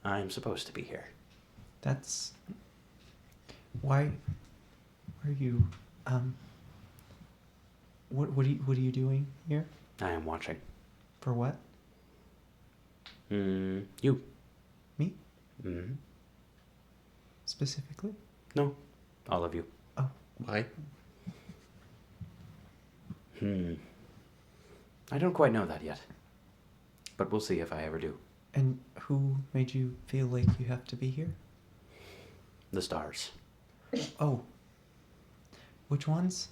I'm supposed to be here. That's. Why are you, what are you doing here? I am watching. For what? You. Me? Mm-hmm. Specifically? No. All of you. Oh. Why? I don't quite know that yet. But we'll see if I ever do. And who made you feel like you have to be here? The stars. Oh. Which ones?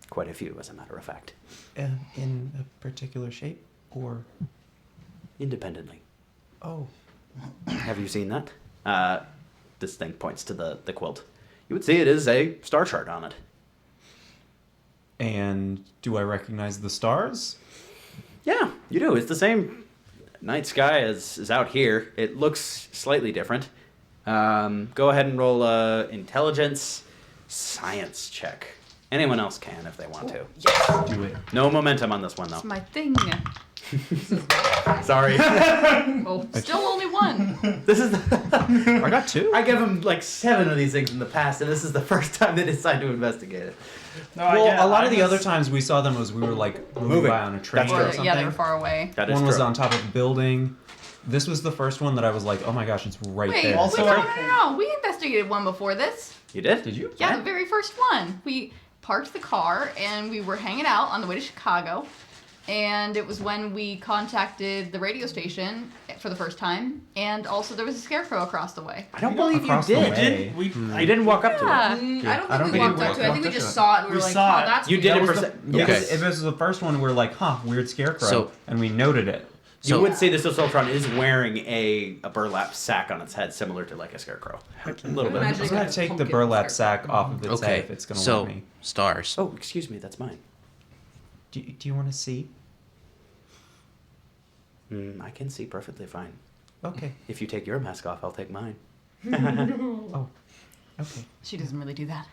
Quite a few, as a matter of fact. In a particular shape? Or. Independently. Oh. Have you seen that? This thing points to the quilt. You would see it is a star chart on it. And do I recognize the stars? Yeah, you do. It's the same night sky as is out here. It looks slightly different. Go ahead and roll a intelligence science check. Anyone else can if they want to. Do it. No momentum on this one, It's though. my thing. Sorry. Oh, still only one. This is I got two. I gave him like 7 of these things in the past, and this is the first time they decided to investigate it. No, Well, a lot I of the was- other times we saw them was we were like moving by on a train That's or true. something. Yeah, they were far away. That is One was true. on top of a building. This was the first one that I was like, oh my gosh, it's right Wait, there. Also- no. We investigated one before this. You did? Did you? Yeah, the very first one. We parked the car and we were hanging out on the way to Chicago. And it was when we contacted the radio station for the first time. And also there was a scarecrow across the way. I don't believe you Across the did. way. Did we? You didn't walk up to Yeah. it. I don't think I don't we think walked we up to it. I think we walked just up to saw it and we We were like, saw oh, it. that's You weird. did That it was for the, Okay. If it was the first one, we were like, huh, weird scarecrow. So- and we noted it. You So- would say this Assaultron is wearing a burlap sack on its head, similar to like a scarecrow. A little bit. Imagine I'm it gonna got a take the pumpkin burlap scarecrow. sack off of its head Okay. if it's gonna So let me. stars. Oh, excuse me, that's mine. Do you want to see? I can see perfectly fine. Okay. If you take your mask off, I'll take mine. Oh. Okay. She doesn't really do that.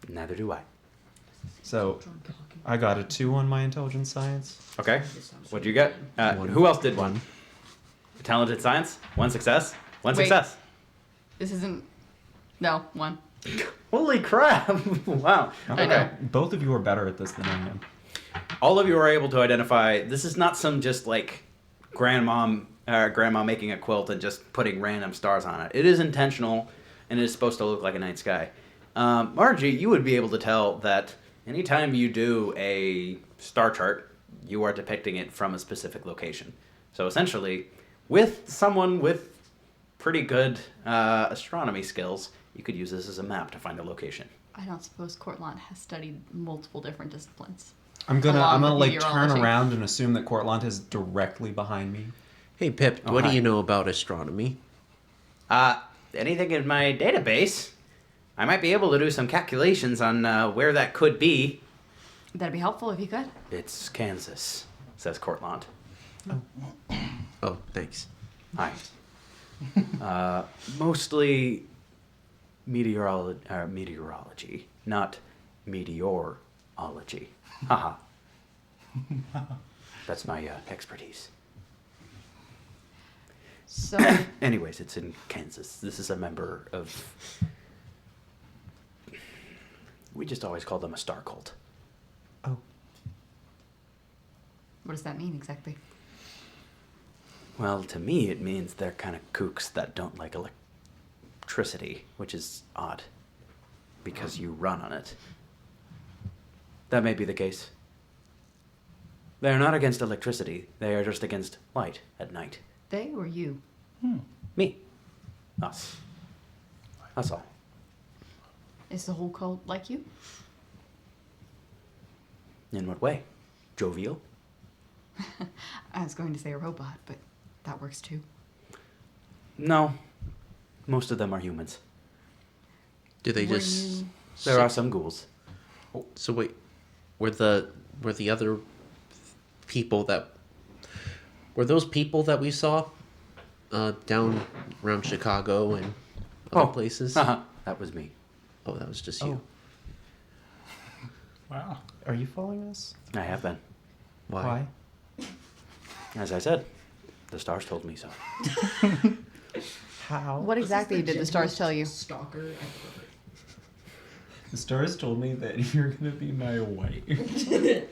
Neither do I. So, I got a 2 on my intelligence science. Okay. What'd you get? Who else did one? Talented science? 1 success? 1 Wait. success. This isn't. No, one. Holy crap! Wow. I know. Both of you are better at this than I am. All of you are able to identify. This is not some just like grandma making a quilt and just putting random stars on it. It is intentional, and it is supposed to look like a night sky. Margie, you would be able to tell that anytime you do a star chart, you are depicting it from a specific location. So essentially, with someone with pretty good astronomy skills, you could use this as a map to find a location. I don't suppose Cortland has studied multiple different disciplines. I'm gonna Along with like turn meteorology. around and assume that Cortland is directly behind me. Hey Pip, Oh, what hi. do you know about astronomy? Anything in my database, I might be able to do some calculations on where that could be. That'd be helpful if you could. It's Kansas, says Cortland. Oh, thanks. Hi. Mostly meteorology, not meteorology. Haha. That's my expertise. So, Anyways, it's in Kansas. This is a member of. We just always call them a star cult. Oh, what does that mean exactly? Well, to me, it means they're kind of kooks that don't like electricity, which is odd, because you run on it. That may be the case. They are not against electricity. They are just against light at night. They or you? Me. Us. That's all. Is the whole cult like you? In what way? Jovial? I was going to say a robot, but that works too. No. Most of them are humans. Do they Were just? you- There are some ghouls. So wait, were the other people that were those people that we saw down around Chicago and other places? Haha, that was me. Oh, that was just you. Wow. are you following us? I have been. Why? As I said, the stars told me so. How? What exactly did the stars tell you? Stalker ever. The stars told me that you're gonna be my wife. Marty?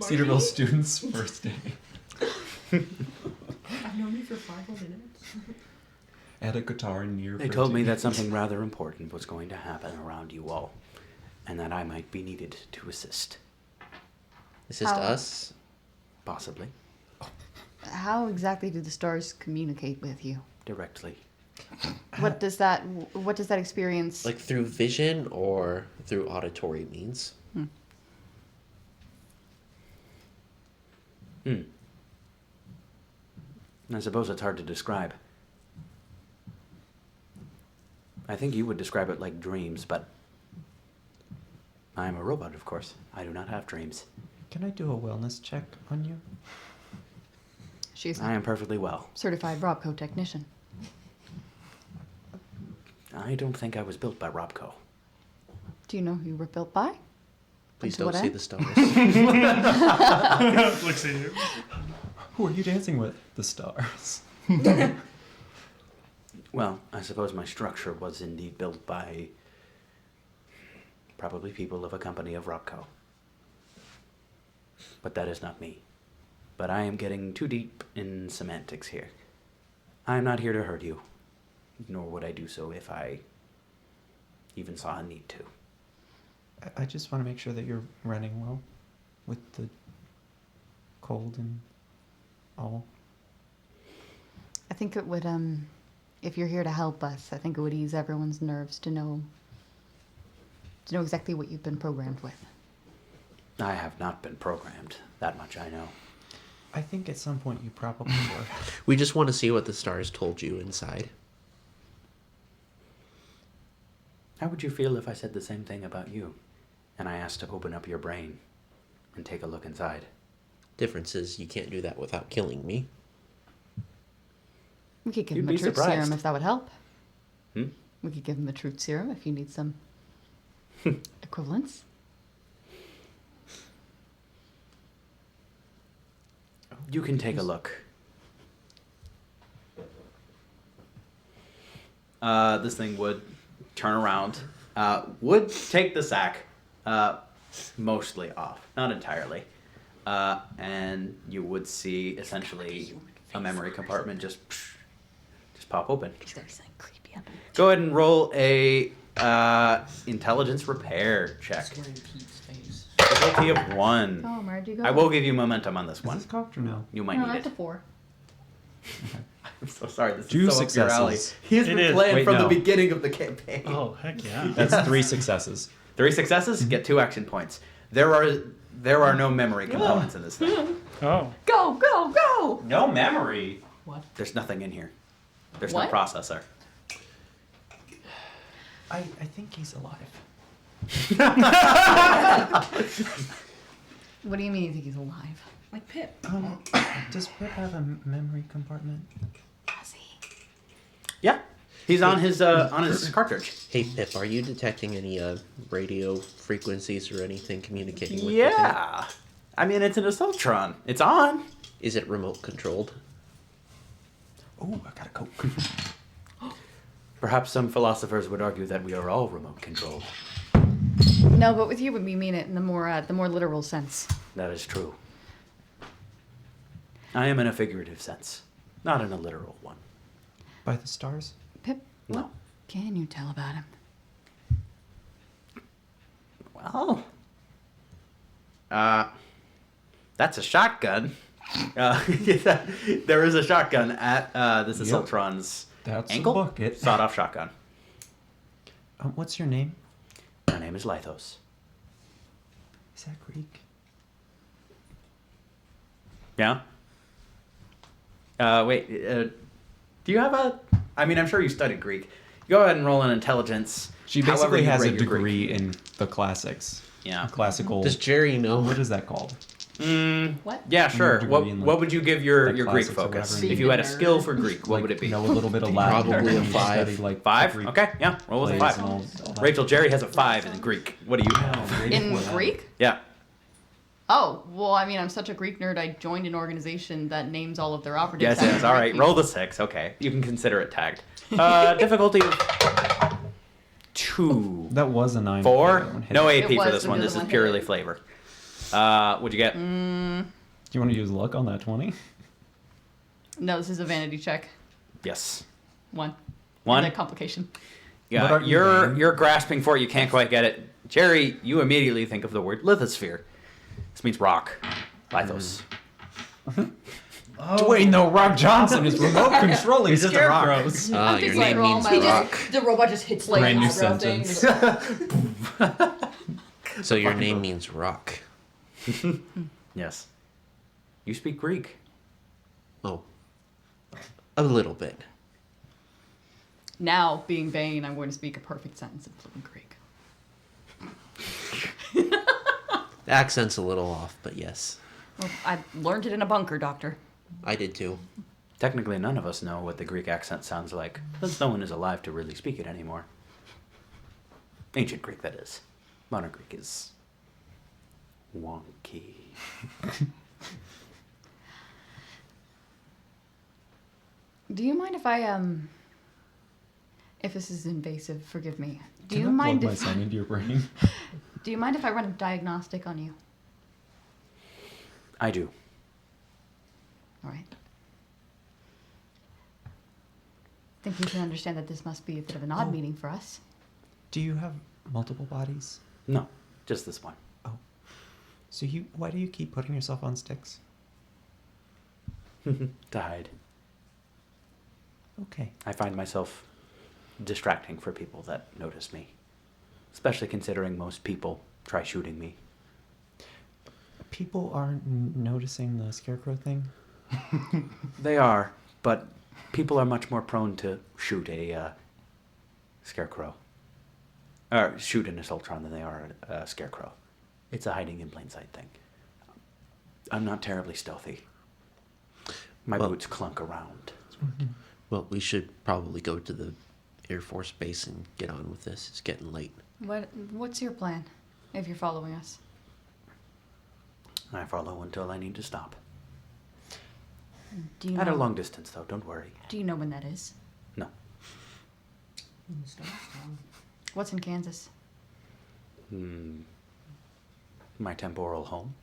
Cedarville students' first day. I've known you for 5 whole minutes. I had a guitar near. They told me that something rather important was going to happen around you all, and that I might be needed to assist. Assist How- us? Possibly. How exactly do the stars communicate with you? Directly. What does that experience? Like through vision or through auditory means? I suppose it's hard to describe. I think you would describe it like dreams, but I am a robot, of course. I do not have dreams. Can I do a wellness check on you? She's I a am perfectly well. certified Robco technician. I don't think I was built by Robco. Do you know who you were built by? Please to don't what say end? the stars. Looks at you. Who are you dancing with? The stars. Well, I suppose my structure was indeed built by probably people of a company of Robco. But that is not me. But I am getting too deep in semantics here. I am not here to hurt you, nor would I do so if I even saw a need to. I just want to make sure that you're running well with the cold and all. I think it would, if you're here to help us, I think it would ease everyone's nerves to know exactly what you've been programmed with. I have not been programmed. That much I know. I think at some point you probably were. We just want to see what the stars told you inside. How would you feel if I said the same thing about you, and I asked to open up your brain and take a look inside? Difference is you can't do that without killing me. We could give You'd him a be truth surprised. serum if that would help. Hmm? We could give him the truth serum if you need some equivalents. You can take a look. This thing would turn around, would take the sack mostly off, not entirely, and you would see essentially a memory compartment just pop open. Go ahead and roll a intelligence repair check. Swearing Pete's face. Difficulty of 1. Oh, where'd you go? I will give you momentum on this Is one. this cocked or no? You might No, need that's it. a 4. I'm so sorry. This Two is so up your alley. successes. He has It been is. playing Wait, from the no. beginning of the campaign. Oh, heck yeah. That's 3 successes. 3 successes, get 2 action points. There are no memory components in this thing. Oh. Go, go, go! No memory. What? There's nothing in here. There's What? no processor. I think he's alive. What do you mean you think he's alive? Like Pip. Does Pip have a memory compartment? Does he? Yeah, he's on his cartridge. Hey Pip, are you detecting any radio frequencies or anything communicating with Yeah, I mean it's an Assaultron. It's on. Is it remote controlled? Oh, I got a Coke. Perhaps some philosophers would argue that we are all remote controlled. No, but with you, we mean it in the more literal sense. That is true. I am in a figurative sense, not in a literal one. By the stars? Pip, No. what can you tell about him? Well, that's a shotgun. There is a shotgun at this Yep. Assaultron's That's ankle. a bucket. Sawed-off shotgun. What's your name? My name is Lythos. Is that Greek? Yeah. Wait. Do you have a? I mean, I'm sure you studied Greek. Go ahead and roll an intelligence. She however basically you has a rate your Greek. degree in the classics. Yeah. Classical. Does Jerry know? What is that called? What? Yeah, sure. degree What, in, like, what would you give your the Greek classics or focus? whatever. If you had a Being a skill nerd. for Greek, what would it be? Know a little bit of Latin. Probably a You 5. study, like, Five? Greek Okay, yeah. Roll with a plays 5. and all that. Rachel, Jerry has a 5 in Greek. What do you have? In Greek? Yeah. Oh, well, I mean, I'm such a Greek nerd, I joined an organization that names all of their operatives. Yes, after yes. All right. Greek Roll the 6. Okay. You can consider it tagged. Difficulty of 2. That was a 9. 4? That one hit. No It AP for was this the one. other This is one hit purely it. flavor. What'd you get? Do you want to use luck on that 20? No, this is a vanity check. Yes. 1. 1? And a complication. What Yeah, are you you're doing? you're grasping for it. You can't quite get it. Jerry, you immediately think of the word lithosphere. This means rock. Lithos. Dwayne The Rock Johnson is remote controlling He's just a rock. scarecrows. Ah, I'm your thinking name like all means my life. rock. The robot just hits like Brand new eyebrow thing. sentence. So your name means rock. Yes. You speak Greek. Oh. A little bit. Now, being vain, I'm going to speak a perfect sentence in fluent Greek. The accent's a little off, but yes. Well, I learned it in a bunker, Doctor. I did too. Technically, none of us know what the Greek accent sounds like, since no one is alive to really speak it anymore. Ancient Greek, that is. Modern Greek is wonky. Do you mind if if this is invasive, forgive me. Do Can you I mind plug my if son into your brain? Do you mind if I run a diagnostic on you? I do. All right. I think you can understand that this must be a bit of an odd meeting for us. Do you have multiple bodies? No, just this one. So why do you keep putting yourself on sticks? To hide. Okay. I find myself distracting for people that notice me. Especially considering most people try shooting me. People aren't noticing the scarecrow thing? They are, but people are much more prone to shoot a scarecrow. Or shoot an Assaultron than they are a scarecrow. It's a hiding in plain sight thing. I'm not terribly stealthy. My Well- boots clunk around. Well, we should probably go to the Air Force Base and get on with this. It's getting late. What's your plan, if you're following us? I follow until I need to stop. Do you At know, a long distance, though, don't worry. Do you know when that is? No. What's in Kansas? My temporal home.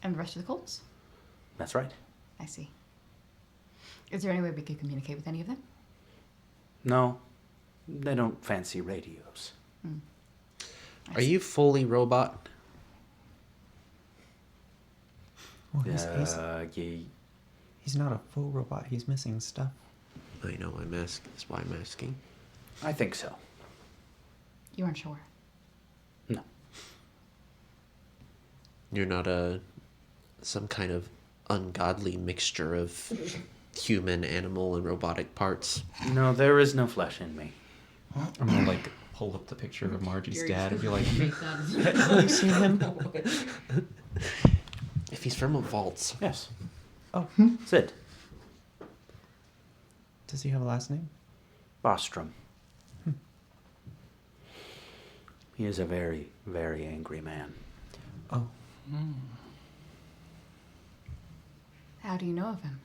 And the rest of the Colts? That's right. I see. Is there any way we could communicate with any of them? No, they don't fancy radios. Are you fully robot? Well, he's not a full robot. He's missing stuff. I know, that's why I'm asking. I think so. You aren't sure. No. You're not some kind of ungodly mixture of human, animal, and robotic parts. No, there is no flesh in me. I'm gonna like pull up the picture of Margie's dad and be like, Make that as- have you seen him? If he's from a vault. Yes. Oh, Sid. does he have a last name? Bostrom. He is a very, very angry man. Oh, How do you know of him?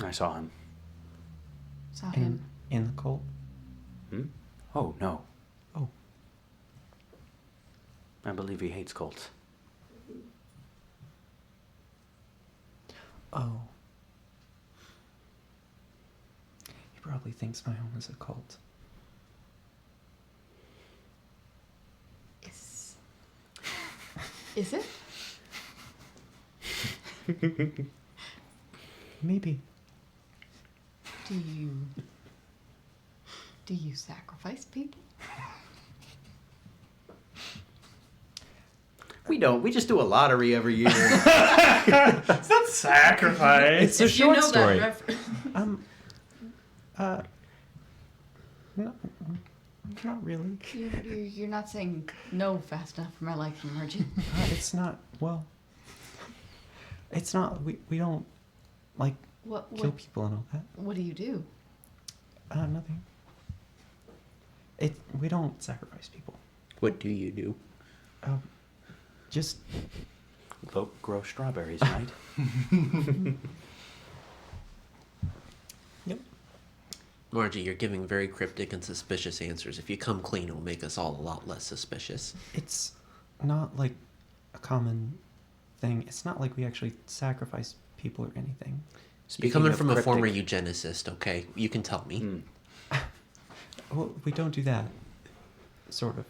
I saw him. Saw him. In the cult? Hmm? Oh, no. Oh. I believe he hates cults. Oh. He probably thinks my home is a cult. Is it? Maybe. Do you sacrifice people? We don't. We just do a lottery every year. It's not sacrifice. It's a If you short know story. that reference. No, not really. You're not saying no fast enough for my liking, Margie. It's not, well, it's not, we don't, like, kill What people and all that. what do you do? Nothing. We don't sacrifice people. What do you do? Just, Vote grow strawberries, right? yep. Margie, you're giving very cryptic and suspicious answers. If you come clean, it'll make us all a lot less suspicious. It's not like a common thing. It's not like we actually sacrifice people or anything. You're coming of from a former cryptic- eugenicist, okay? You can tell me. Hmm. Well, we don't do that. Sort of.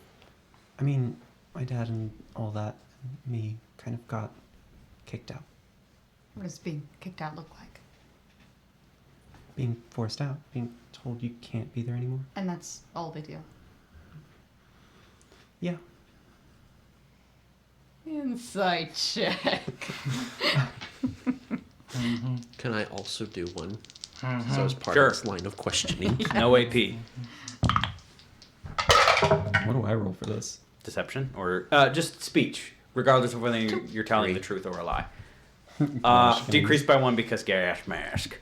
I mean, my dad and all that, and me, kind of got kicked out. What does being kicked out look like? Being forced out. Being told you can't be there anymore. And that's all they do. Yeah. Insight check. Can I also do one? Mhm. So as part Sure. of this line of questioning. No AP. What do I roll for this? Deception? Or just speech, regardless of whether you're telling the truth or a lie. Gosh, can I Decreased by 1 because gas mask.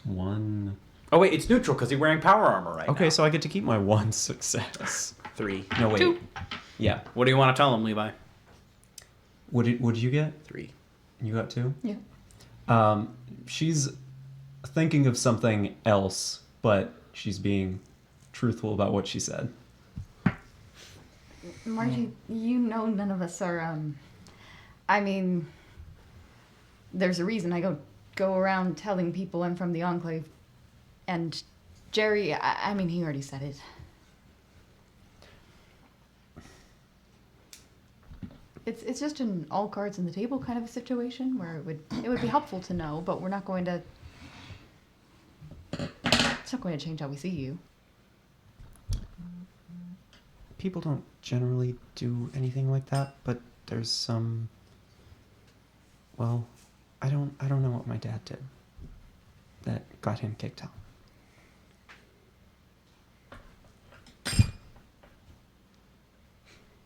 1. Oh, wait, it's neutral because he's wearing power armor right now. Okay, so I get to keep my 1 success. 3. No, wait. 2. Yeah. What do you want to tell him, Levi? What did you get? 3. You got 2? Yeah. She's thinking of something else, but she's being truthful about what she said. Margie, you know none of us are, I mean, there's a reason I go around telling people I'm from the Enclave. And Jerry, I mean, he already said it. It's just an all cards on the table kind of a situation where it would be helpful to know, but we're not going to. It's not going to change how we see you. People don't generally do anything like that, but there's some. Well, I don't know what my dad did that got him kicked out.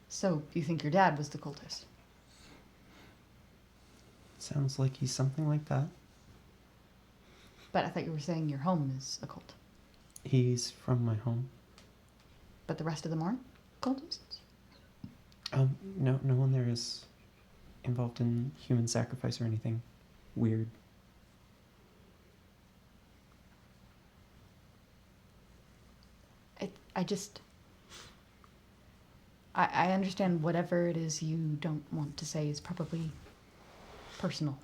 So you think your dad was the cultist? Sounds like he's something like that. But I thought you were saying your home is a cult. He's from my home. But the rest of them aren't cultists? No one there is involved in human sacrifice or anything weird. I understand whatever it is you don't want to say is probably personal.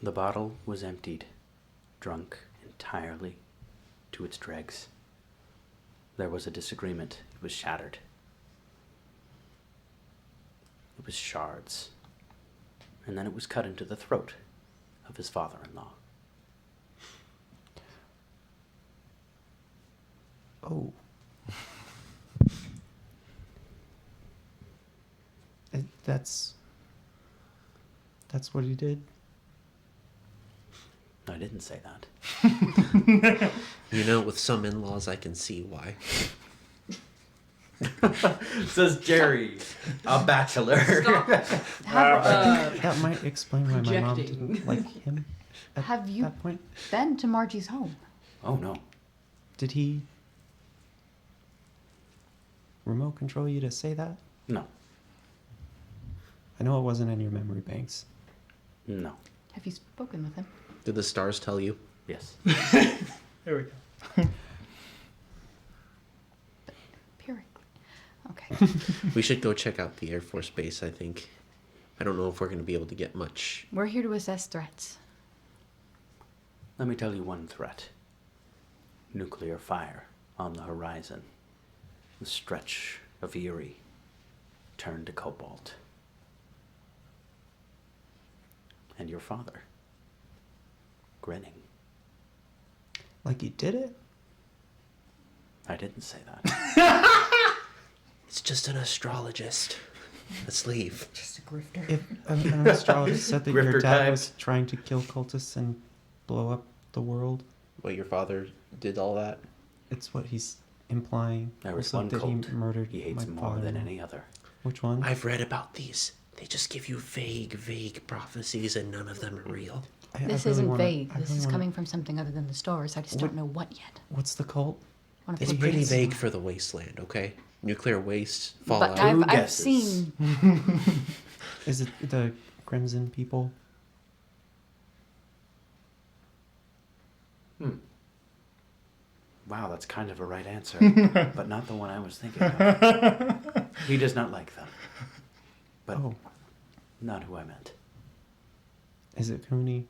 The bottle was emptied, drunk entirely to its dregs. There was a disagreement. It was shattered. It was shards. And then it was cut into the throat of his father-in-law. Oh. That's what he did. I didn't say that. You know, with some in-laws, I can see why. Says Jerry, a bachelor. That might explain why my mom Projecting. didn't like him at Have you that point. been to Margie's home? Oh no. Did he remote control you to say that? No. I know it wasn't in your memory banks. No. Have you spoken with him? Did the stars tell you? Yes. There we go. Empirically. Okay. We should go check out the Air Force Base, I think. I don't know if we're going to be able to get much. We're here to assess threats. Let me tell you one threat. Nuclear fire on the horizon. The stretch of Erie turned to cobalt. And your father, grinning. Like you did it? I didn't say that. It's just an astrologist. Let's leave. Just a grifter. If an astrologist said that your Grifter dad type. was trying to kill cultists and blow up the world, What, your father did all that? it's what he's implying. There was Also one that cult he murdered he hates my more than father-in-law. any other. Which one? I've read about these. They just give you vague prophecies, and none of them are real. I This really isn't wanna- vague. I This really is wanna- coming from something other than the stars. I just What- don't know what yet. What's the cult? One of It's the pretty biggest- vague for the wasteland, okay? Nuclear waste, But fallout. I've guesses. seen. Is it the Crimson people? Wow, that's kind of a right answer, but not the one I was thinking of. He does not like them, but Oh, not who I meant. is it Cooney?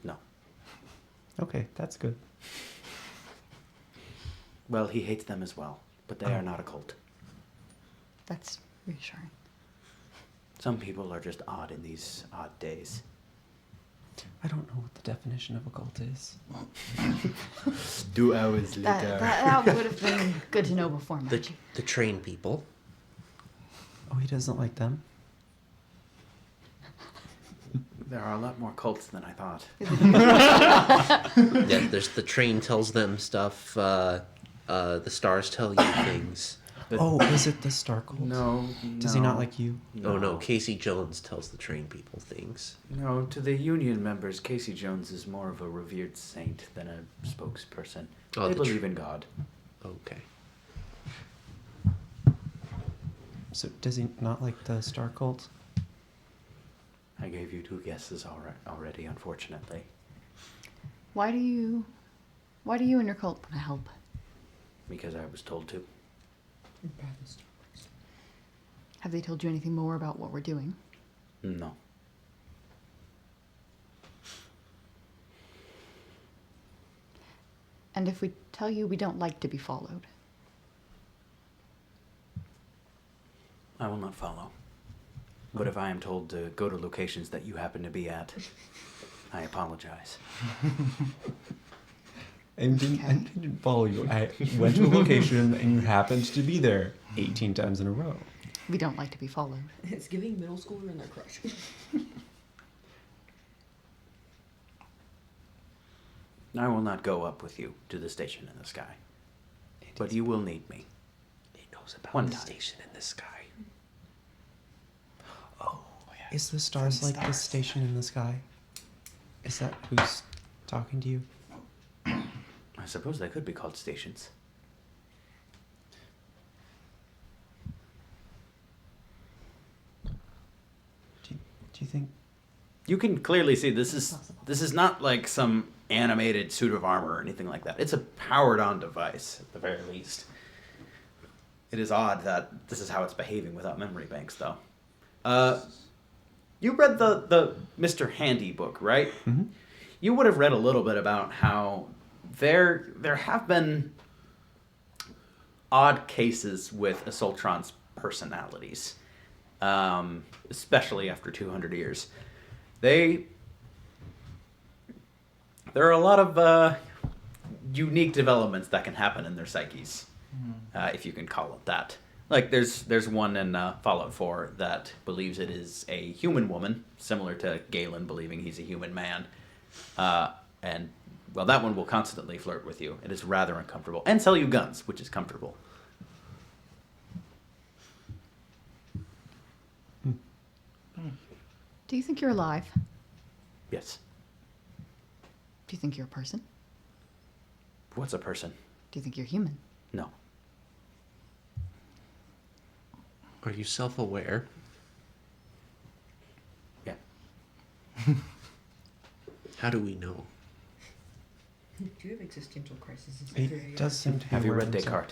No. Okay, that's good. Well, he hates them as well, but they are not a cult. That's reassuring. Some people are just odd in these odd days. I don't know what the definition of a cult is. 2 hours That would have been good to know before, The, Maggie. the train people. Oh, he doesn't like them? There are a lot more cults than I thought. Yeah, there's the train tells them stuff. The stars tell you things. Oh, is it the Star Cult? No. Does he not like you? Oh no, Casey Jones tells the train people things. No, to the union members, Casey Jones is more of a revered saint than a spokesperson. Oh, They the believe in God. Okay. So does he not like the Star Cult? I gave you 2 guesses already, unfortunately. Why do you and your cult want to help? Because I was told to. Have they told you anything more about what we're doing? No. And if we tell you we don't like to be followed? I will not follow. But if I am told to go to locations that you happen to be at, I apologize. I didn't follow you. I went to a location and you happened to be there 18 times in a row. We don't like to be followed. It's giving middle schooler and their crush. I will not go up with you to the station in the sky. But you will need me. He knows about One the time. station in the sky. Is the stars like the station in the sky? Is that who's talking to you? I suppose they could be called stations. Do you think? You can clearly see this is not like some animated suit of armor or anything like that. It's a powered on device at the very least. It is odd that this is how it's behaving without memory banks though. You read the Mr. Handy book, right? Mm-hmm. You would have read a little bit about how there have been odd cases with Assaultron's personalities, especially after 200 years. There are a lot of unique developments that can happen in their psyches, if you can call it that. Like there's one in Fallout 4 that believes it is a human woman, similar to Galen believing he's a human man, and well, that one will constantly flirt with you. It is rather uncomfortable, and sell you guns, which is comfortable. Do you think you're alive? Yes. Do you think you're a person? What's a person? Do you think you're human? No. Are you self-aware? How do we know? Do you have existential crises? It does seem to be Have you aware read of himself.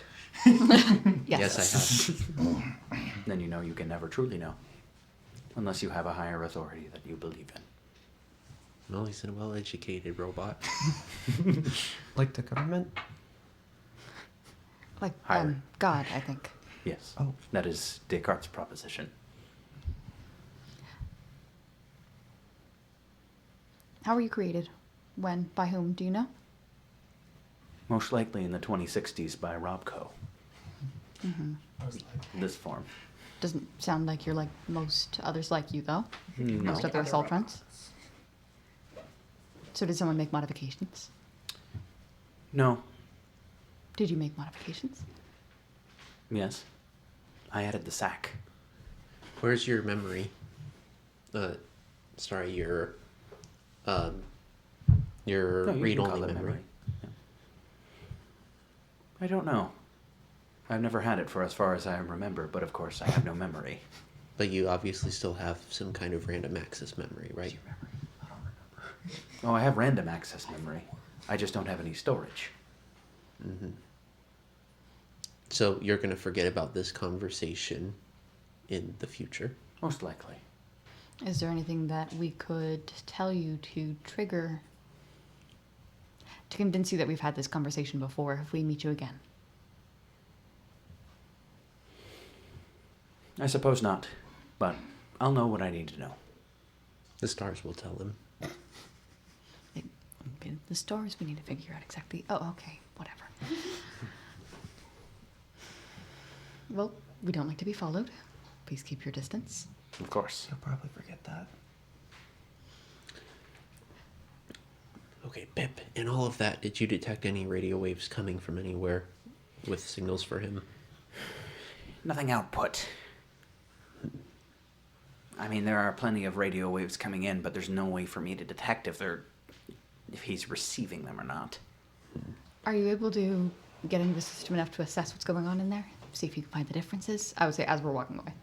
Descartes? Yes. Yes, I have. Then you know you can never truly know. Unless you have a higher authority that you believe in. Well, he's a well-educated robot. Like the government? Like, Higher. God, I think. Yes. Oh. That is Descartes' proposition. How were you created? When? By whom? Do you know? Most likely in the 2060s by Robco. I was like, This form. Doesn't sound like you're like most others like you, though. No. Most other Assaultrons. So did someone make modifications? No. Did you make modifications? Yes. I added the sack. Where's your memory? Sorry, your No, you can read-only call it memory. Yeah. I don't know. I've never had it for as far as I remember, but of course I have no memory. But you obviously still have some kind of random access memory, right? Oh, I have random access memory. I just don't have any storage. So you're going to forget about this conversation in the future. Most likely. Is there anything that we could tell you to trigger, to convince you that we've had this conversation before if we meet you again? I suppose not, but I'll know what I need to know. The stars will tell him. Okay, the stars we need to figure out exactly. Oh, okay, whatever. Well, we don't like to be followed. Please keep your distance. Of course. You'll probably forget that. Okay, Pip, in all of that, did you detect any radio waves coming from anywhere with signals for him? Nothing output. I mean, there are plenty of radio waves coming in, but there's no way for me to detect if he's receiving them or not. Are you able to get into the system enough to assess what's going on in there? See if you can find the differences? I would say as we're walking away.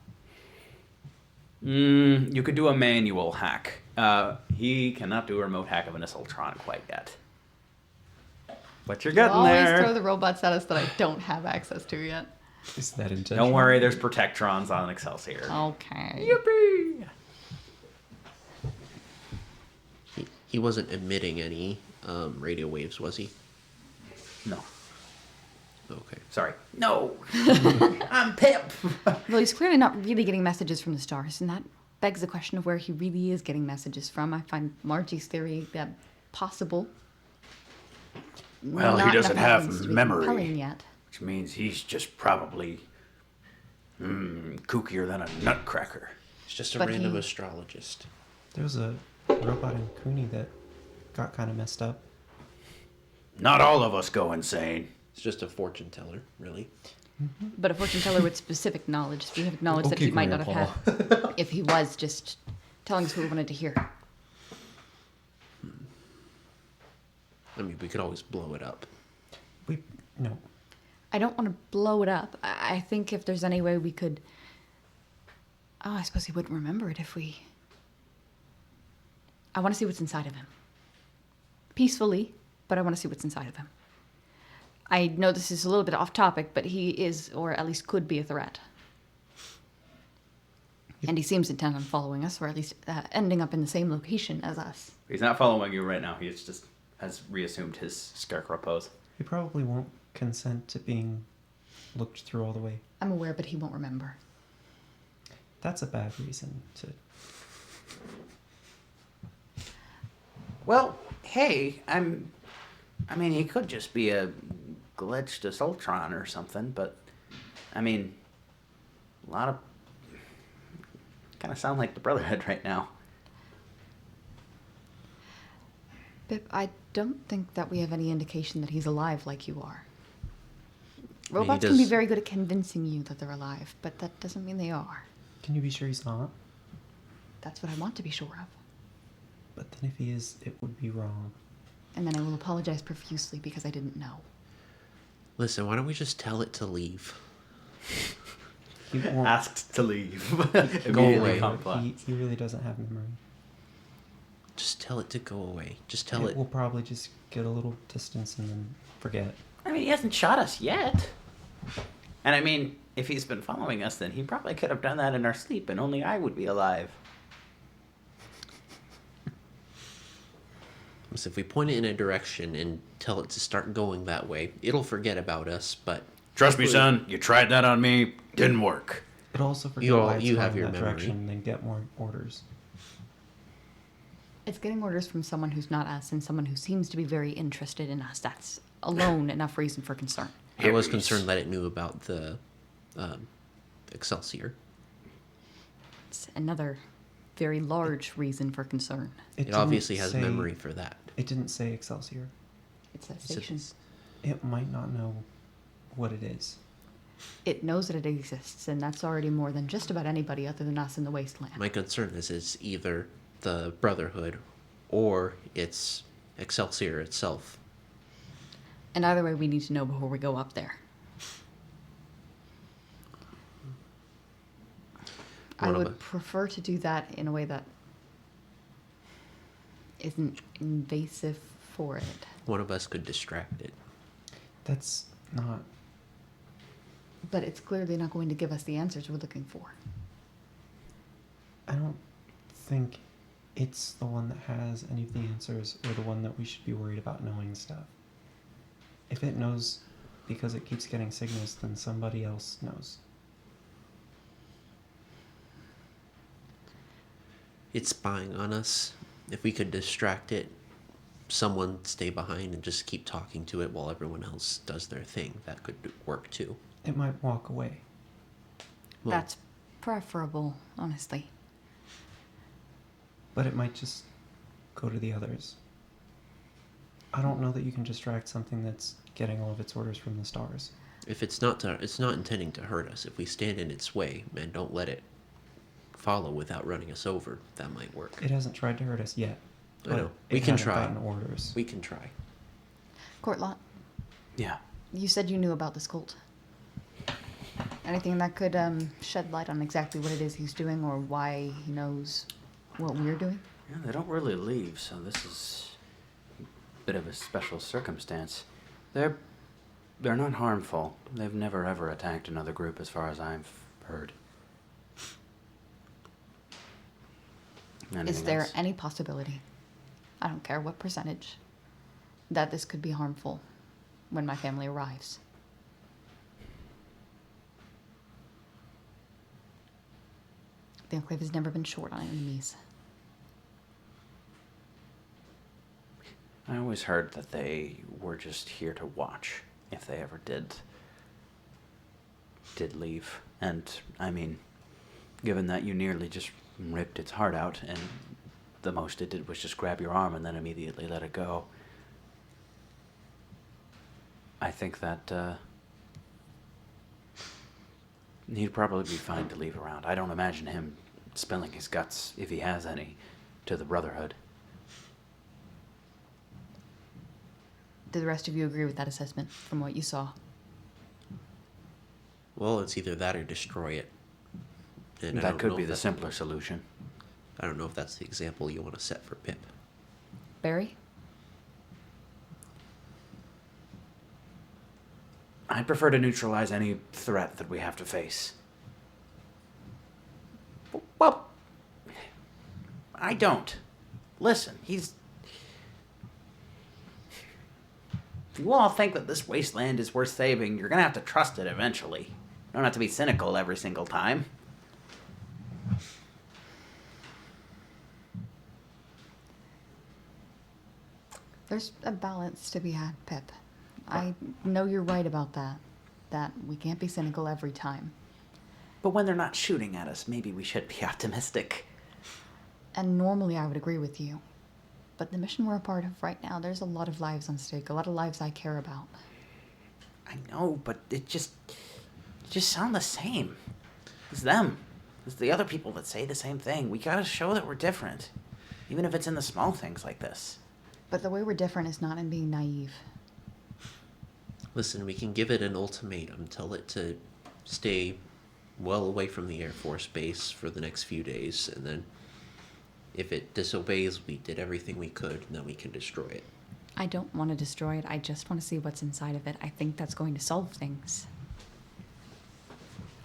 You could do a manual hack. He cannot do a remote hack of an Assaultron quite yet. But you're getting Always there. throw the robots at us that I don't have access to yet. Is that intentional? Don't worry, there's Protectrons on Excelsior. Okay. Yippee! He wasn't emitting any radio waves, was he? No. Okay. Sorry. No! I'm Pip! Well, he's clearly not really getting messages from the stars, and that begs the question of where he really is getting messages from. I find Margie's theory that possible. Well, he Not doesn't enough have evidence to be memory. compelling yet. Which means he's just probably kookier than a nutcracker. He's just a But random he- astrologist. There was a robot in Cooney that got kind of messed up. Not all of us go insane. He's just a fortune teller, really. But a fortune teller with specific knowledge that Okay, he might not Grandpa. have had if he was just telling us what we wanted to hear. I mean, we could always blow it up. No. I don't want to blow it up. I think if there's any way we could. Oh, I suppose he wouldn't remember it if we. I want to see what's inside of him. Peacefully, but I want to see what's inside of him. I know this is a little bit off topic, but he is, or at least could be, a threat. And he seems intent on following us, or at least ending up in the same location as us. He's not following you right now. He's just has reassumed his scarecrow pose. He probably won't consent to being looked through all the way. I'm aware, but he won't remember. That's a bad reason to. Well, hey, I mean, he could just be a glitched Assaultron or something, but I mean, a lot of kind of sound like the Brotherhood right now. Pip, I don't think that we have any indication that he's alive like you are. he Robots can be does- very good at convincing you that they're alive, but that doesn't mean they are. Can you be sure he's not? That's what I want to be sure of. But then if he is, it would be wrong. And then I will apologize profusely because I didn't know. Listen, why don't we just tell it to leave? He won't. Asked to leave. Go Immediately away. comply. He really doesn't have memory. tell it to go away. Just tell it. We'll probably just get a little distance and then forget. I mean, he hasn't shot us yet. And I mean, if he's been following us, then he probably could have done that in our sleep, and only I would be alive. So if we point it in a direction and tell it to start going that way, it'll forget about us. But Trust me, son. You tried that on me. Didn't work. It'll also forget You all- why it's you going have in your that memory. direction and then get more orders. It's getting orders from someone who's not us and someone who seems to be very interested in us. That's alone enough reason for concern. I was Hippies. concerned that it knew about the Excelsior. It's another very large reason for concern. It didn't obviously has say- memory for that. It didn't say Excelsior. It's a So station. it's- It might not know what it is. It knows that it exists, and that's already more than just about anybody other than us in the wasteland. My concern is it's either the Brotherhood or it's Excelsior itself. And either way, we need to know before we go up there. I One of would us. prefer to do that in a way that isn't invasive for it. One of us could distract it. That's not. But it's clearly not going to give us the answers we're looking for. I don't think it's the one that has any of the answers or the one that we should be worried about knowing stuff. If it knows because it keeps getting signals, then somebody else knows. It's spying on us. If we could distract it, someone stay behind and just keep talking to it while everyone else does their thing. That could work too. It might walk away. Well, That's preferable, honestly. But it might just go to the others. I don't know that you can distract something that's getting all of its orders from the stars. if it's not intending to hurt us. If we stand in its way and don't let it follow without running us over, that might work. It hasn't tried to hurt us yet. I but know. it We can hasn't try. gotten orders. We can try. Courtlot, Yeah. you said you knew about this cult. Anything that could shed light on exactly what it is he's doing or why he knows what we're doing? Yeah, they don't really leave, so this is a bit of a special circumstance. They're not harmful. They've never ever attacked another group as far as I've heard. Is Anything there else? any possibility, I don't care what percentage, that this could be harmful when my family arrives? The Enclave has never been short on enemies. I always heard that they were just here to watch if they ever did leave. And I mean, given that you nearly just ripped its heart out and the most it did was just grab your arm and then immediately let it go, I think that he'd probably be fine to leave around. I don't imagine him spilling his guts, if he has any, to the Brotherhood. Do the rest of you agree with that assessment from what you saw? Well, it's either that or destroy it. And I That don't could know be if the that- simpler solution. I don't know if that's the example you want to set for Pip. Barry? I'd prefer to neutralize any threat that we have to face. Well, I don't. Listen, if you all think that this wasteland is worth saving, you're gonna have to trust it eventually. You don't have to be cynical every single time. There's a balance to be had, Pip. I know you're right about that. That we can't be cynical every time. But when they're not shooting at us, maybe we should be optimistic. And normally I would agree with you. But the mission we're a part of right now, there's a lot of lives on stake, a lot of lives I care about. I know, but it just sound the same. It's them. It's the other people that say the same thing. We gotta show that we're different. Even if it's in the small things like this. But the way we're different is not in being naive. Listen, we can give it an ultimatum. Tell it to stay well away from the Air Force Base for the next few days, and then If it disobeys, we did everything we could, and then we can destroy it. I don't want to destroy it. I just want to see what's inside of it. I think that's going to solve things.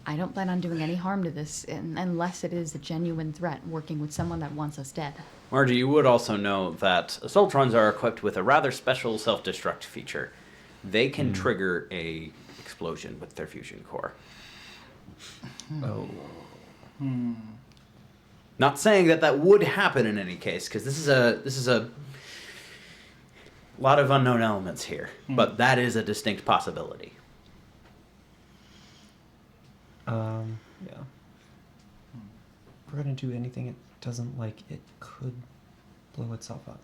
I don't plan on doing any harm to this unless it is a genuine threat working with someone that wants us dead. Margie, you would also know that Assaultrons are equipped with a rather special self-destruct feature. They can trigger a explosion with their fusion core. Oh. Not saying that that would happen in any case, because this is a lot of unknown elements here. But that is a distinct possibility. Yeah. If we're gonna do anything it doesn't like, it could blow itself up.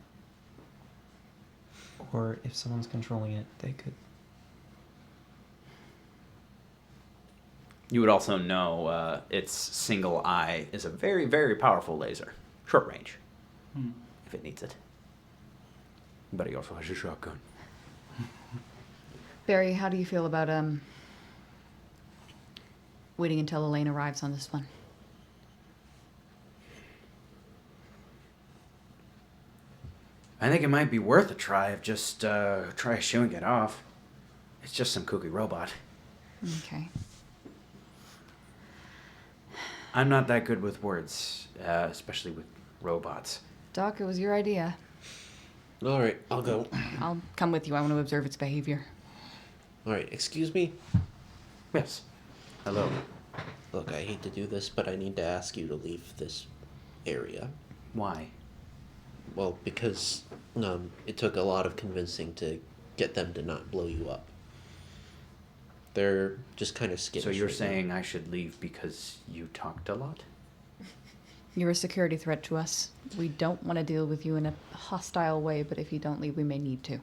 Or if someone's controlling it, they could. You would also know its single eye is a very, very powerful laser. Short range, if it needs it. But he also has a shotgun. Barry, how do you feel about waiting until Elaine arrives on this one? I think it might be worth a try of just try shooing it off. It's just some kooky robot. Okay. I'm not that good with words, especially with robots. Doc, it was your idea. All right, I'll go. I'll come with you. I want to observe its behavior. All right, excuse me. Yes. Hello. Look, I hate to do this, but I need to ask you to leave this area. Why? Well, because it took a lot of convincing to get them to not blow you up. They're just kind of skittish. So you're right now. saying I should leave because you talked a lot? You're a security threat to us. We don't want to deal with you in a hostile way, but if you don't leave, we may need to.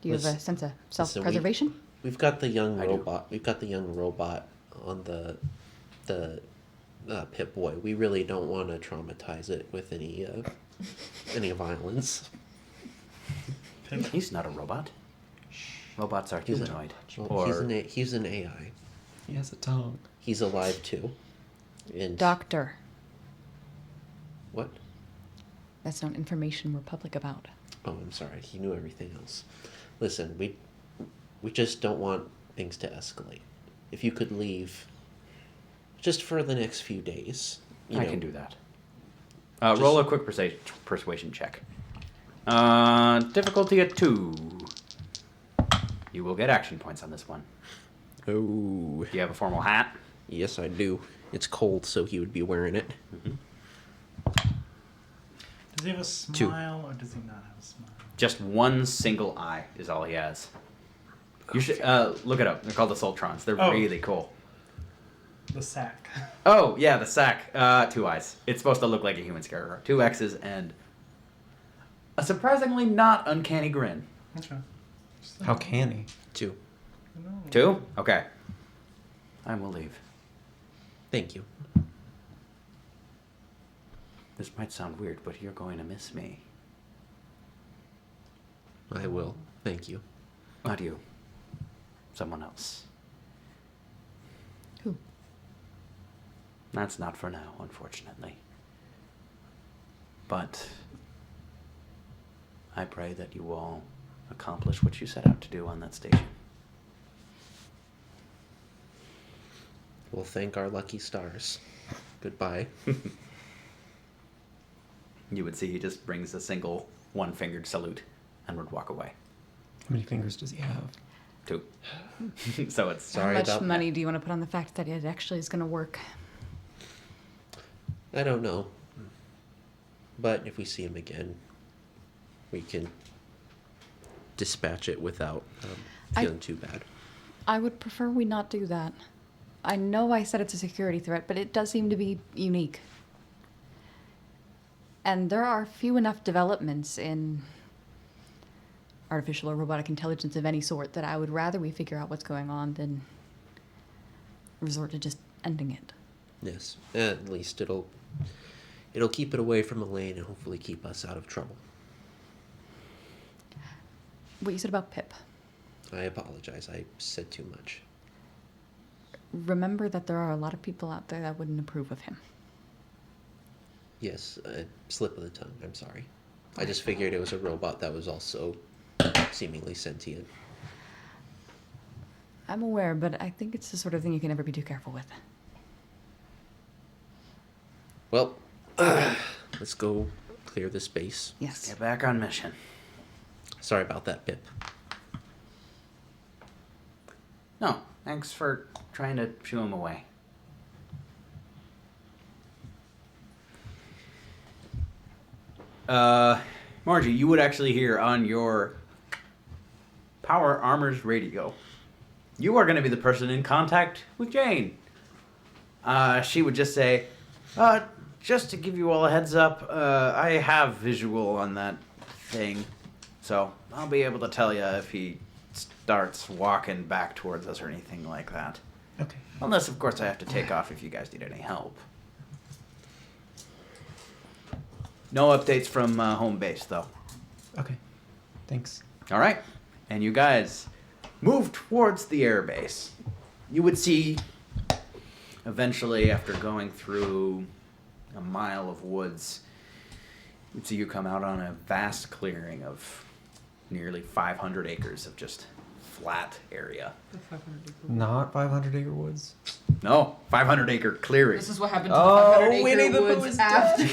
Do you have a Listen- sense of listen, self-preservation? We've got the young I do. robot. We've got the young robot on the Pip Boy. We really don't want to traumatize it with any violence. He's not a robot. Robots are He's a- humanoid. Well, Or he's an AI. He has a tongue. He's alive too. And Doctor, what? that's not information we're public about. Oh, I'm sorry. He knew everything else. Listen, we just don't want things to escalate. If you could leave, just for the next few days. I can do that. Just- Roll a quick persuasion check. Difficulty at 2. You will get action points on this one. Oh, Do you have a formal hat? yes, I do. It's cold, so he would be wearing it. Does he have a smile or does he not have a smile? Just one single eye is all he has. You should look it up. They're called Assaultrons. They're Oh. really cool. The sack. Oh yeah, the sack. 2 eyes. It's supposed to look like a human scarecrow. 2 X's and a surprisingly not uncanny grin. Okay. How can he? 2. 2? Okay. I will leave. Thank you. This might sound weird, but you're going to miss me. I will. Thank you. Not you. Someone else. Who? That's not for now, unfortunately. But I pray that you all accomplish what you set out to do on that station. We'll thank our lucky stars. Goodbye. You would see he just brings a single one-fingered salute and would walk away. How many fingers does he have? 2. So it's Sorry How much about money do you want to put on the fact that it actually is going to work? I don't know. But if we see him again, we can dispatch it without feeling too bad. I would prefer we not do that. I know I said it's a security threat, but it does seem to be unique. And there are few enough developments in artificial or robotic intelligence of any sort that I would rather we figure out what's going on than resort to just ending it. Yes. At least it'll keep it away from Elaine and hopefully keep us out of trouble. What you said about Pip. I apologize. I said too much. Remember that there are a lot of people out there that wouldn't approve of him. Yes, a slip of the tongue. I'm sorry. I just figured it was a robot that was also seemingly sentient. I'm aware, but I think it's the sort of thing you can never be too careful with. Well, let's go clear the space. Yes. Get back on mission. Sorry about that, Pip. No, thanks for trying to shoo him away. Margie, you would actually hear on your Power Armor's radio. You are going to be the person in contact with Jane. She would just say, just to give you all a heads up, I have visual on that thing. So I'll be able to tell you if he starts walking back towards us or anything like that. Okay. Unless, of course, I have to take off if you guys need any help. No updates from home base, though. Okay. Thanks. All right. And you guys move towards the airbase. You would see, eventually, after going through a mile of woods, you'd see you come out on a vast clearing of nearly 500 acres of just flat area. Not 500 acre woods. No, 500-acre clearing. This is what happened to Oh, the 500 Winnie acre the Pooh woods is after.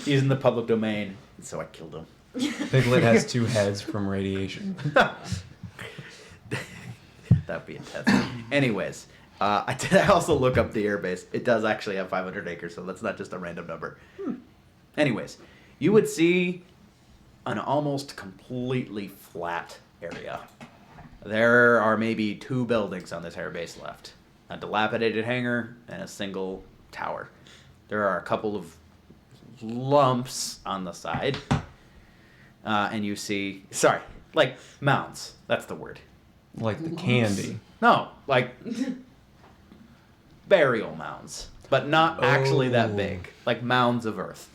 He's in the public domain, so I killed him. Piglet has 2 heads from radiation. That'd be intense. Anyways, I also look up the airbase. It does actually have 500 acres, so that's not just a random number. Anyways, you would see an almost completely flat area. There are maybe 2 buildings on this airbase left. A dilapidated hangar and a single tower. There are a couple of lumps on the side. And you see, sorry, like mounds. That's the word. Like the candy. No, like burial mounds, but not actually that Oh. big. Like mounds of earth.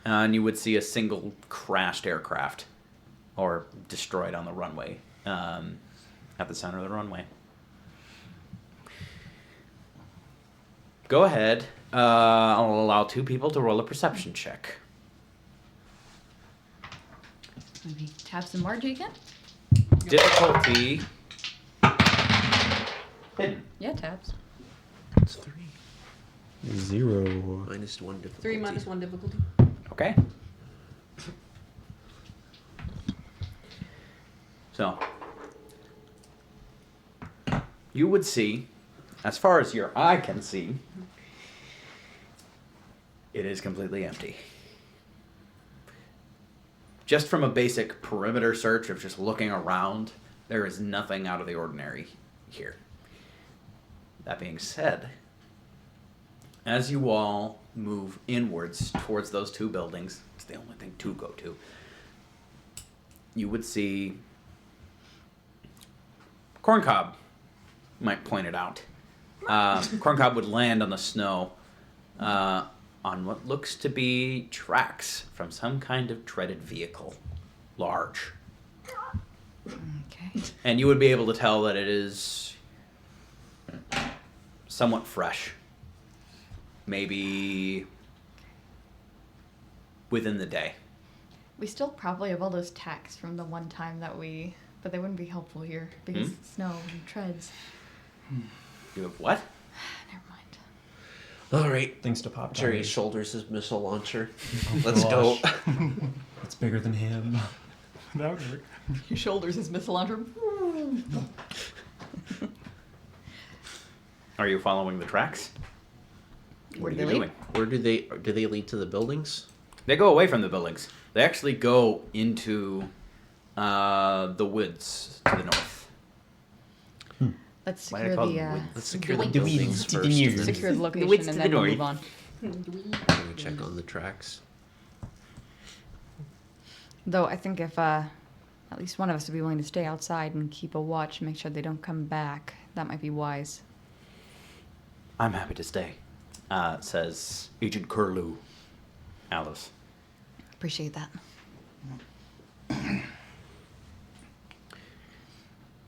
And you would see a single crashed aircraft or destroyed on the runway at the center of the runway. Go ahead. I'll allow 2 people to roll a perception check. Maybe Tabs and Margie again? Difficulty. Hidden. Yeah, Tabs. It's 3. 0. Minus 1 difficulty. 3 minus 1 difficulty. Okay. So, you would see, as far as your eye can see, it is completely empty. Just from a basic perimeter search of just looking around, there is nothing out of the ordinary here. That being said, as you all move inwards towards those 2 buildings, it's the only thing to go to, you would see Corncob might point it out. Corncob would land on the snow on what looks to be tracks from some kind of treaded vehicle. Large. Okay. And you would be able to tell that it is somewhat fresh. Maybe within the day. We still probably have all those tacks from the one time that but they wouldn't be helpful here because snow and treads. You have what? Never mind. All right. Things to pop. Jerry down. shoulders his missile launcher. Let's go. It's bigger than him. That would work. Your shoulders is missile launcher. Are you following the tracks? Where What do are they you lead? doing? Where do they lead to the buildings? They go away from the buildings. They actually go into the woods to the north. Let's Why do they secure call the them woods? Let's secure the The buildings weeds first. to the and news. then secure the location woods and to then the we'll north. move on. we're gonna check on the tracks. Though I think if at least one of us would be willing to stay outside and keep a watch and make sure they don't come back, that might be wise. I'm happy to stay, says Agent Curlew. Alice. Appreciate that.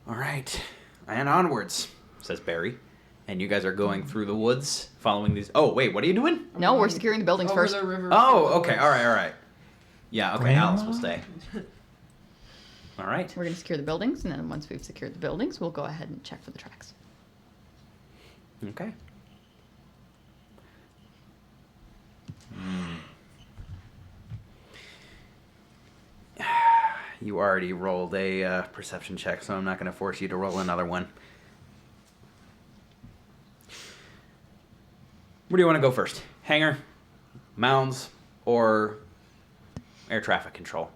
All right, and onwards, says Barry. and you guys are going through the woods, following these. Oh wait, what are you doing? No, we're securing the buildings Over first. the river. Oh, through the okay, woods. all right. Yeah, okay, Grandma? Alice will stay. All right. We're going to secure the buildings, and then once we've secured the buildings, we'll go ahead and check for the tracks. Okay. You already rolled a perception check, so I'm not going to force you to roll another one. Where do you want to go first? Hangar, mounds, or air traffic control?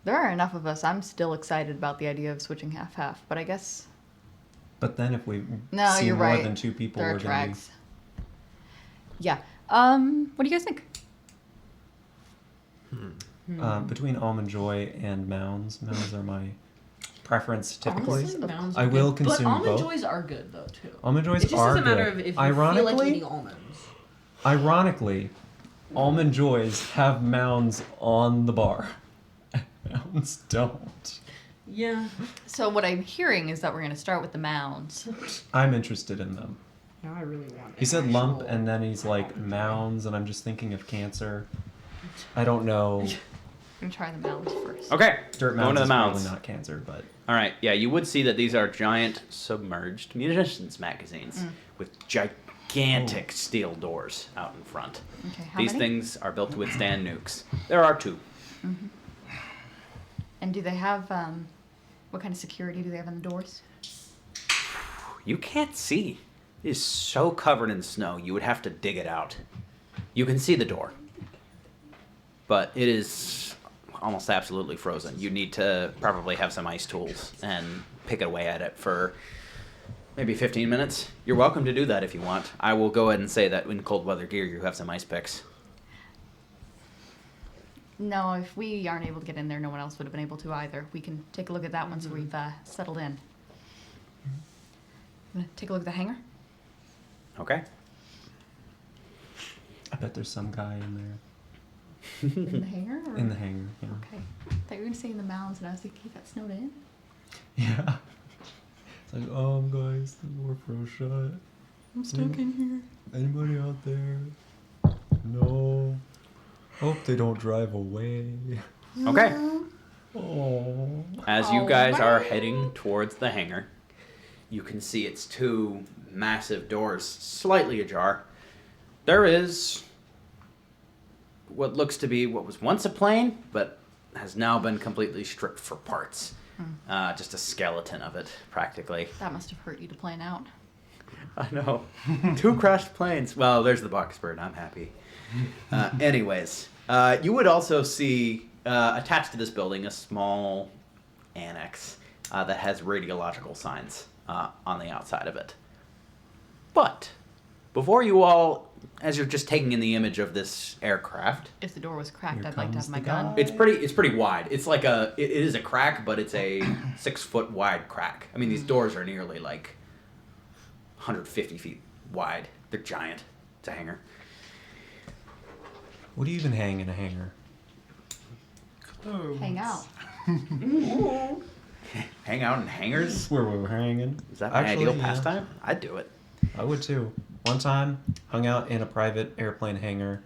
There are enough of us. I'm still excited about the idea of switching half-half, but I guess But then if we no, see you're more right. than 2 people, there are we're going to be... tracks. Yeah. What do you guys think? Between Almond Joy and Mounds, Mounds are my preference typically. Honestly, mounds I are will good. consume But almond both. joys are good though too. Almond Joys It just are is a matter good. of if you feel like Ironically, eating almonds. Ironically, Almond Joys have mounds on the bar. Mounds don't. Yeah. So what I'm hearing is that we're going to start with the mounds. I'm interested in them. Now I really want. He said lump and then he's like mounds, and I'm just thinking of cancer. I don't know. I'm going to try the mounds first. Okay, Dirt going mounds to the is mounds. probably not cancer, but All right, yeah, you would see that these are giant submerged munitions magazines with gigantic steel doors out in front. Okay, how These many? things are built to withstand nukes. There are 2. And do they have, what kind of security do they have on the doors? You can't see. It is so covered in snow, you would have to dig it out. You can see the door, but it is almost absolutely frozen. You need to probably have some ice tools and pick away at it for maybe 15 minutes. You're welcome to do that if you want. I will go ahead and say that in cold weather gear you have some ice picks. No, if we aren't able to get in there, no one else would have been able to either. We can take a look at that once we've settled in. Gonna take a look at the hangar? Okay? I bet there's some guy in there. In the hangar? Or? In the hangar, yeah. Okay. I thought you were going to say in the mounds, and I was thinking he got snowed in. Yeah. It's like, guys, the door froze shut. I'm stuck in here. Anybody out there? No. Hope they don't drive away. Okay. Oh. As you Oh, guys are man. heading towards the hangar, you can see its 2 massive doors slightly ajar. There is what looks to be what was once a plane, but has now been completely stripped for parts. Just a skeleton of it, practically. That must have hurt you to plan out. I know. 2 crashed planes. Well, there's the Boxbird. I'm happy. Anyways, you would also see attached to this building a small annex that has radiological signs on the outside of it. But before you all, as you're just taking in the image of this aircraft, If the door was cracked, Here I'd like to comes have my the gun. guy. it's pretty wide. It's like it is a crack, but it's a 6-foot wide crack. I mean, these doors are nearly like 150 feet wide. They're giant. It's a hangar. What do you even hang in a hangar? Oh. Hang out. Hang out in hangars? That's where we were hanging. Is that my Actually, ideal yeah. pastime? I'd do it. I would too. One time, hung out in a private airplane hangar,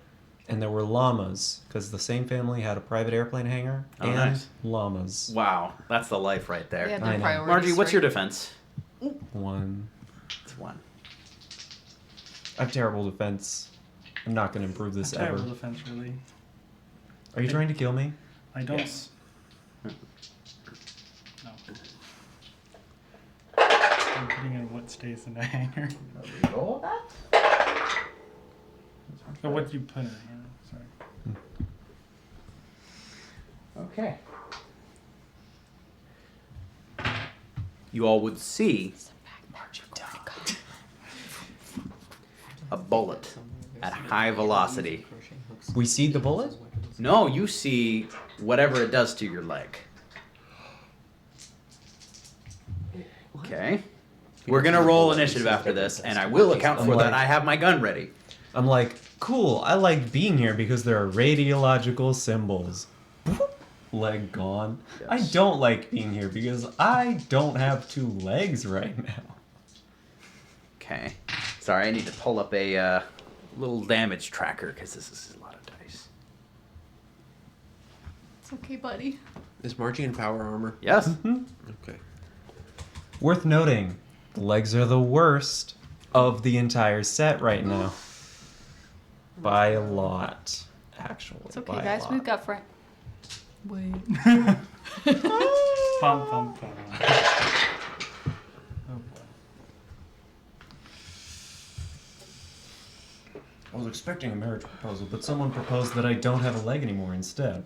and there were llamas, because the same family had a private airplane hangar Oh, and nice. llamas. Wow, that's the life right there. They had I their know. priorities Margie, what's your straight. defense? One. It's 1. I have terrible defense. I'm not going to improve this ever. Terrible defense, really. Are you trying to kill me? I don't. Yes. No. I'm putting in what stays in the hangar. Roll that? But what you put in the hangar. Sorry. Okay. You all would see a bullet at high velocity. We see the bullet? No, you see whatever it does to your leg. Okay. We're gonna roll initiative after this, and I will account for that. I have my gun ready. I'm like, cool, I like being here because there are radiological symbols. leg gone. I Yes. don't like being here because I don't have 2 legs right now. Okay. Sorry, I need to pull up a little damage tracker because this is a lot of dice. It's okay, buddy. Is Margie in power armor? Yes. Okay. Worth noting, the legs are the worst of the entire set right now. By a lot, actually. It's okay, by a guys. lot. We've got friends. Wait. Bum, bum, bum. Oh boy. I was expecting a marriage proposal, but someone proposed that I don't have a leg anymore instead.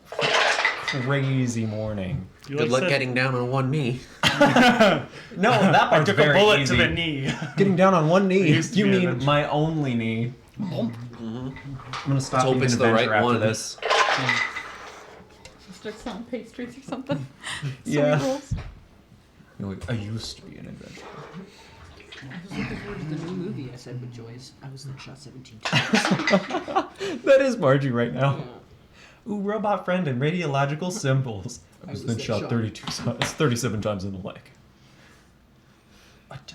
Crazy morning. You Good like luck said- getting down on one knee. No, that I part's took very a bullet easy. to the knee. Getting down on one knee. used to You be mean adventure. my only knee? I'm gonna stop hope being it's an the adventurer right after one. this. Start selling pastries or something. Yeah. Sweet rolls. You're like, I used to be an adventurer. I was looking forward to the new movie I said with Joyce. I was then shot 17 times. That is Margie right now. Ooh, robot friend and radiological symbols. I was was then then shot shot. 37 times in the leg. What?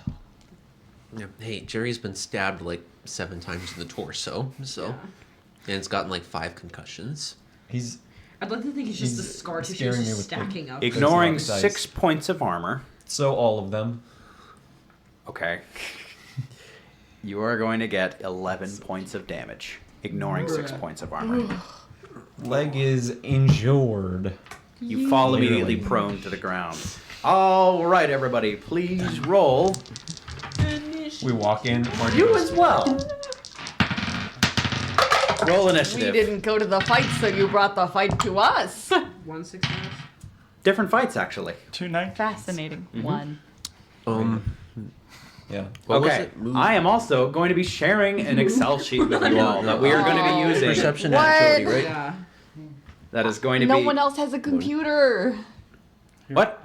Yeah. Hey, Jerry's been stabbed like 7 times in the torso, so and it's gotten like 5 concussions. He's I'd like to think it's just the He's scar tissue scaring me just with the- stacking up. Ignoring That's a lot of 6 dice. points of armor. so all of them. Okay. You are going to get 11 points of damage, ignoring 6 Bruh. points of armor. Leg is injured. You fall immediately Clearly. prone to the ground. All right, everybody, please roll. We walk in. Margie You goes, as well. Roll We initiative. didn't go to the fight, so you brought the fight to us. 1 6 minutes. Different fights, actually. 2 nights. Fascinating. One. Yeah. What was Okay, it? Move- I am also going to be sharing an Excel sheet with you all that we are going to be Oh. using. Perception What? agility, right? Yeah. That is going to No be one else has a computer. What?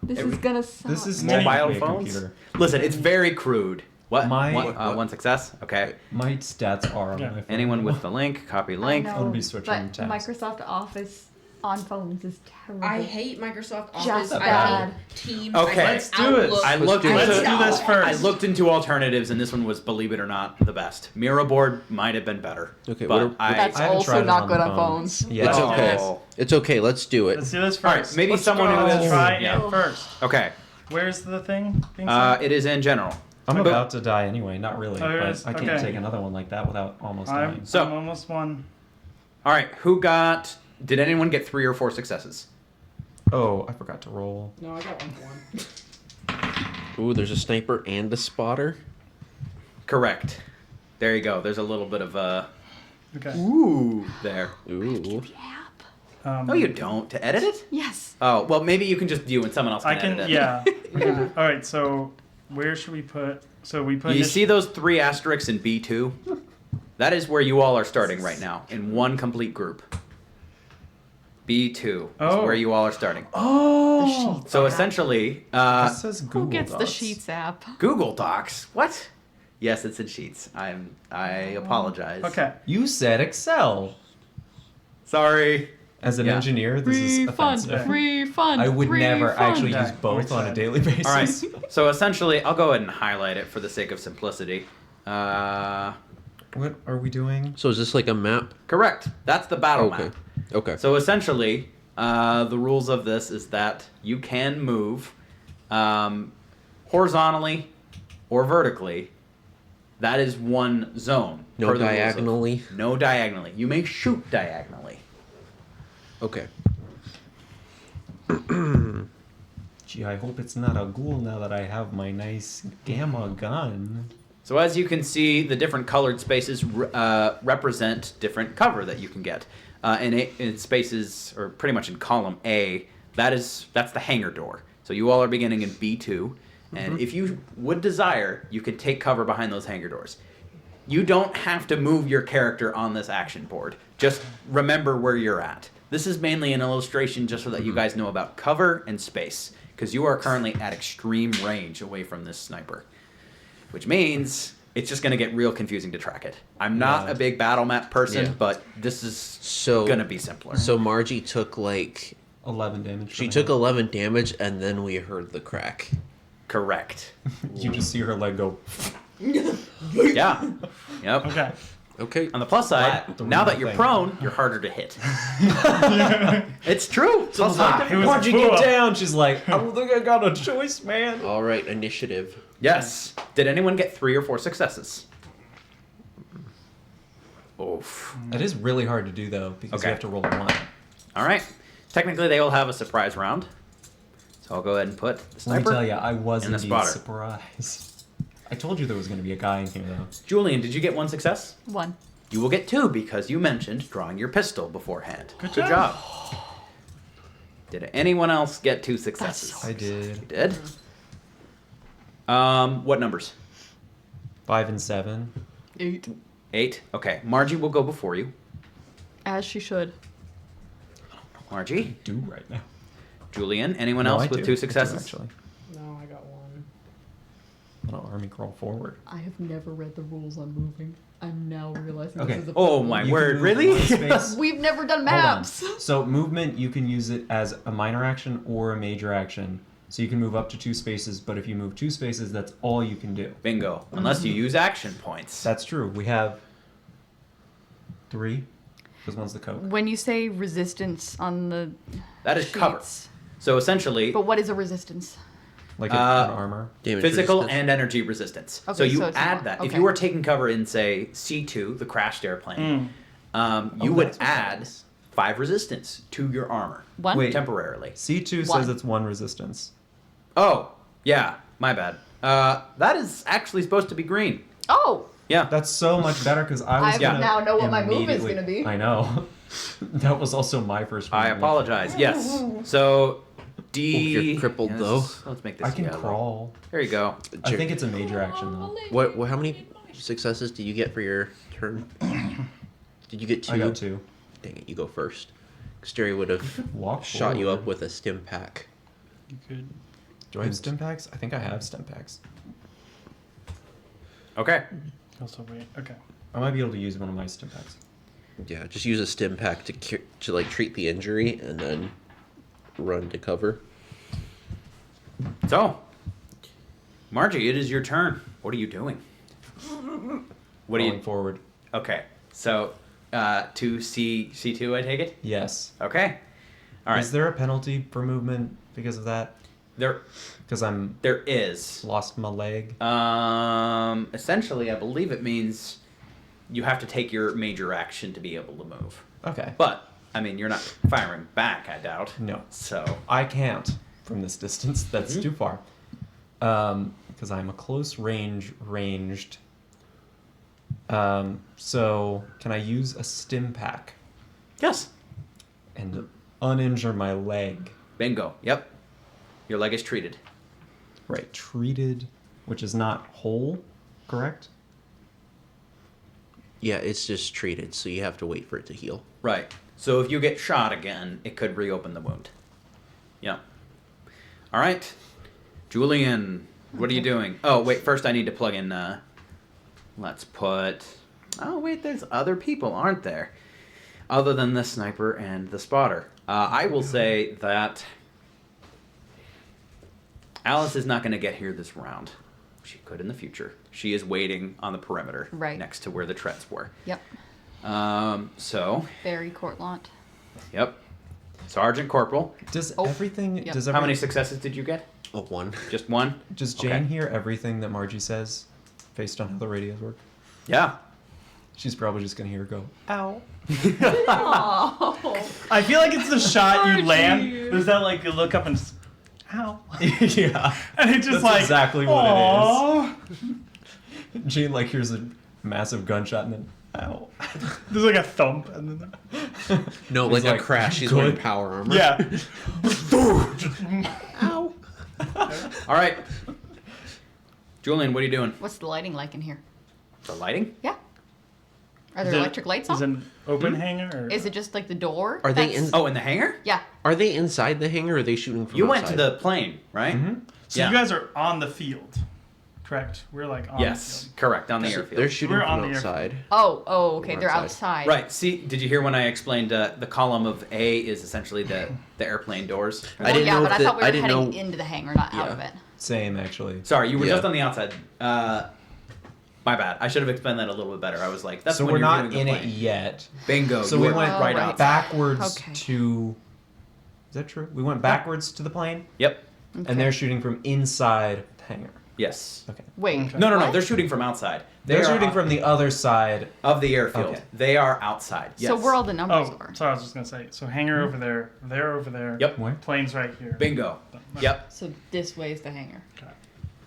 This is gonna suck. This is mobile technically a phones. computer. Listen, it's very crude. What? My- One success. Okay. My stats are on Yeah. my phone. Anyone with the link, copy I link. know, I'm gonna be switching but tabs. Microsoft Office on phones is terrible. I hate Microsoft Office. Just I bad. hate Teams. Okay. I hate Let's do it. Outlook. I looked do it. into Let's do this first. I looked into alternatives, and this one was, believe it or not, the best. Miro board might have been better. Okay, but what That's I haven't also tried it not on good the on phone. phones. Yeah. It's Oh. okay. It's okay. Let's do it. Let's do this first. All right, maybe Let's someone who go. has- try yeah. it first. Okay. Where's the thing? being sent? It is in general. I'm But- about to die anyway. Not really, Oh, but yes, I can't okay. take another one like that without almost I'm, dying. So- I'm almost one. All right. Who got? Did anyone get 3 or 4 successes? Oh, I forgot to roll. No, I got 1 Ooh, there's a sniper and a spotter. Correct. There you go. There's a little bit of Okay. ooh there. Ooh. No, you don't. To edit it? Yes. Oh, well, maybe you can just view and someone else can, I can. edit it. Yeah. Yeah. All right. So where should we put? So we put. You initi- see those 3 asterisks in B2? That is where you all are starting right now, in one complete group. B2 is Oh. where you all are starting. Oh! The sheets. So essentially, This says Google Who gets the Docs. Sheets app? Google Docs. What? Yes, it's in Sheets. I apologize. Okay. You said Excel. Sorry. As an Yeah. engineer, this is Refund. offensive. Refund. I would never actually Yeah, use both we on a said. daily basis. All right. So essentially, I'll go ahead and highlight it for the sake of simplicity. What are we doing? So is this like a map? Correct. That's the battle Okay. map. Okay. So essentially, the rules of this is that you can move horizontally or vertically. That is one zone. No per the rules of- diagonally? No diagonally. You may shoot diagonally. Okay. Gee, I hope it's not a ghoul now that I have my nice gamma gun. So as you can see, the different colored spaces represent different cover that you can get. In spaces, or pretty much in column A, that's the hangar door. So you all are beginning in B2, and if you would desire, you could take cover behind those hangar doors. You don't have to move your character on this action board. Just remember where you're at. This is mainly an illustration just so that you guys know about cover and space, because you are currently at extreme range away from this sniper. Which means it's just going to get real confusing to track it. I'm not Yeah. a big battle map person, Yeah. but this is So going to be simpler. So Margie took like 11 damage. She from took it. 11 damage, and then we heard the crack. Correct. You just see her leg go. Yeah. Yep. Okay. Okay. On the plus side, Flat, the now that real you're thing. prone, you're harder to hit. It's true. Plus like, It was why'd you cool. get down? She's like, I don't think I got a choice, man. All right, initiative. Yes. Did anyone get 3 or 4 successes? Oof. That is really hard to do though, because Okay. you have to roll a 1. All right. Technically, they will have a surprise round. So I'll go ahead and put the Let me sniper. tell you, I was and the indeed spotter. surprised. I told you there was going to be a guy in here though. Julian, did you get 1 success? 1. You will get 2 because you mentioned drawing your pistol beforehand. Good Good job. job. Did anyone else get 2 successes? I did. You did? What numbers? 5 and 7. 8. 8. Okay. Margie will go before you. As she should. Margie, Do right now. Julian, anyone No, else I with do. 2 I do, successes? actually. No, I got one. I'll army crawl forward. I have never read the rules on moving. I'm now realizing Okay. this is a Oh problem. my You can word, move really? one space. We've never done Hold on. maps. So movement, you can use it as a minor action or a major action. So you can move up to 2 spaces, but if you move 2 spaces, that's all you can do. Bingo. Unless you use action points. That's true. We have 3, because one's the coke. When you say resistance on the That is cover. sheets- So essentially, But what is a resistance? Like Uh, an armor. Damage physical resistance. and energy resistance. Okay, so you so it's add not- that. If okay. you were taking cover in, say, C2, the crashed airplane, you Oh, would that's what that add is. 5 resistance to your armor. One? Wait. Temporarily. C2 One. says it's 1 resistance. Oh, yeah. My bad. That is actually supposed to be green. Oh, Yeah. That's so much better because I was I gonna now know what my move is immediately- gonna be. I know. That was also my first. I movement. apologize. Yes. So D. Oh, you're crippled, Yeah, though. Let's make this. I can yellow. crawl. There you go. I think it's a major action though. What? How many successes did you get for your turn? Did you get 2? I got 2. Dang it! You go first. Jerry would have Walk shot you up forward. with a stim pack. You could. Do I have stim packs? I think I have stim packs. Okay. Also, wait. Okay. I might be able to use one of my stim packs. Yeah, just use a stim pack to like treat the injury and then run to cover. So, Margie, it is your turn. What are you doing? What are Falling you? forward? Okay. So, to C2, I take it. Yes. Okay. All right. Is there a penalty for movement because of that? There Because I'm is. lost my leg. Essentially, I believe it means you have to take your major action to be able to move. Okay. But I mean, you're not firing back, I doubt. No, So, I can't from this distance. That's too far. Because I'm a close ranged. So can I use a stim pack yes. and uninjure my leg? Bingo. Yep. Your leg is treated. Right, treated, which is not whole, correct? Yeah, it's just treated, so you have to wait for it to heal. Right. So if you get shot again, it could reopen the wound. Yeah. All right. Julian, what are you doing? Oh, wait, first I need to plug in, let's put... Oh, wait, there's other people, aren't there? Other than the sniper and the spotter. I will say that Alice is not going to get here this round. She could in the future. She is waiting on the perimeter Right. next to where the treads were. Yep. So, Barry Courtlant. yep. Sergeant Corporal. Does Oh, everything? yeah. Does How many successes did you get? A 1. Just one? Does Okay. Jane hear everything that Margie says, based on how the radios work? Yeah. She's probably just gonna hear her go, "Ow." Oh. I feel like it's the shot you Archie. land. There's that like you look up and just, ow, Yeah. and it just That's like exactly what it is. Jane like hears a massive gunshot and then, "Ow." There's like a thump and then No, He's like, like, a crash. She's "Good." wearing power armor. yeah. Ow. All right. Julian, what are you doing? What's the lighting like in here? The lighting? Yeah. Are there Is it- electric lights Is it on? an open hanger? Or? Is it just like the door? Are they That's- in- Oh, in the hangar? Yeah. Are they inside the hangar or are they shooting from You went outside? to the plane, right? Mhm. So Yeah. you guys are on the field, Correct. We're like on Yes, correct, on the They're airfield. shooting We're on from the outside. Oh, okay. We're They're outside. outside. Right. See, did you hear when I explained the column of A is essentially the airplane doors? I Well, didn't yeah, know but if I the- thought we I were didn't heading know- into the hangar, not out Yeah. of it. Same, actually. Sorry, you were Yeah. just on the outside. My bad. I should have explained that a little bit better. I was like, that's So when we're you're not doing in the it plane. yet. Bingo. So you we were went right. outside. backwards Okay. to. Is that true? We went backwards to the plane, Yep. and they're shooting from inside the hangar. Yes. Okay. Wait. Okay. No. What? They're shooting from outside. They're They are shooting out- from the other side. of the airfield. Okay. They are outside. Yes. So where all the numbers Oh, are. so I was just gonna say. So hangar over there. They're over there. Yep. Where? Planes right here. Bingo. Yep. So this way is the hangar.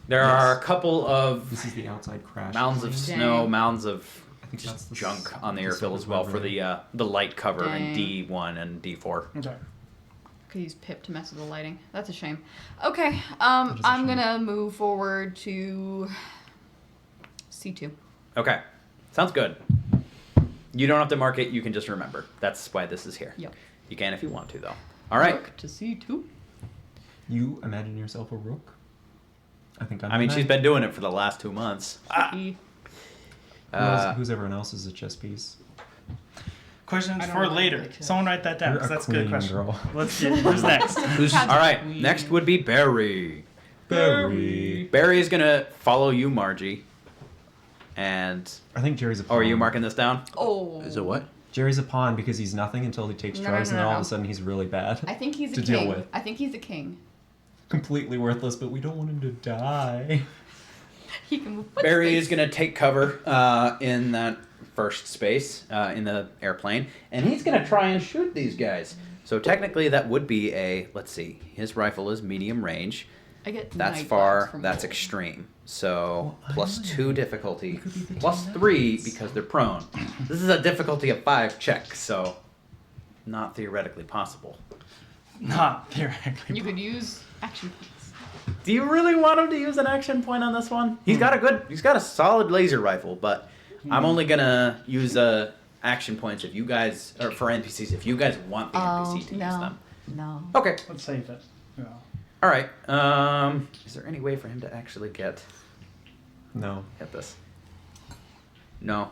There are a couple of This is the outside crash. mounds of plane. snow, Dang. mounds of I think that's just the junk s- on the the airfield silver as well for whatever. the light cover in Dang. D1 and D4. Okay. Could use Pip to mess with the lighting. That's a shame. Okay. is a I'm shame. gonna move forward to C2. Okay. Sounds good. You don't have to mark it. You can just remember. That's why this is here. Yep. You can if you want to, though. All right. Rook to C2. You imagine yourself a rook? I think I'm. I mean, the she's knight. been doing it for the last 2 months. E. Who's everyone else is a chess piece? Questions I don't for know later. like chess. Someone write that down You're 'cause a that's a good queen, question. girl. Let's get. Who's next? Who's All right. Queen. Next would be Barry. Barry. Barry is going to follow you, Margie. And. I think Jerry's a pawn. Oh, are you marking this down? Oh. Is it what? Jerry's a pawn because he's nothing until he takes No, no, charge, no, and then all no. of a sudden he's really bad. I think he's a to king. deal with. I think he's a king. Completely worthless, but we don't want him to die. He can move. Barry is going to take cover in that first space in the airplane, and he's going to try and shoot these guys. So technically, that would be a. Let's see. His rifle is medium range. I get That's night far. flags from That's gold. extreme. So Well, plus I don't 2 know. difficulty, It could be the plus Ten 3 Knights. because they're prone. This is a difficulty of 5 check, so not theoretically possible. Not theoretically. You could use action points. Do you really want him to use an action point on this one? He's got a solid laser rifle, but I'm only gonna use action points if you guys, or for NPCs, if you guys want the NPC to use no. them. No. Okay. Let's save it. Yeah. All right. Is there any way for him to actually get No. this? No.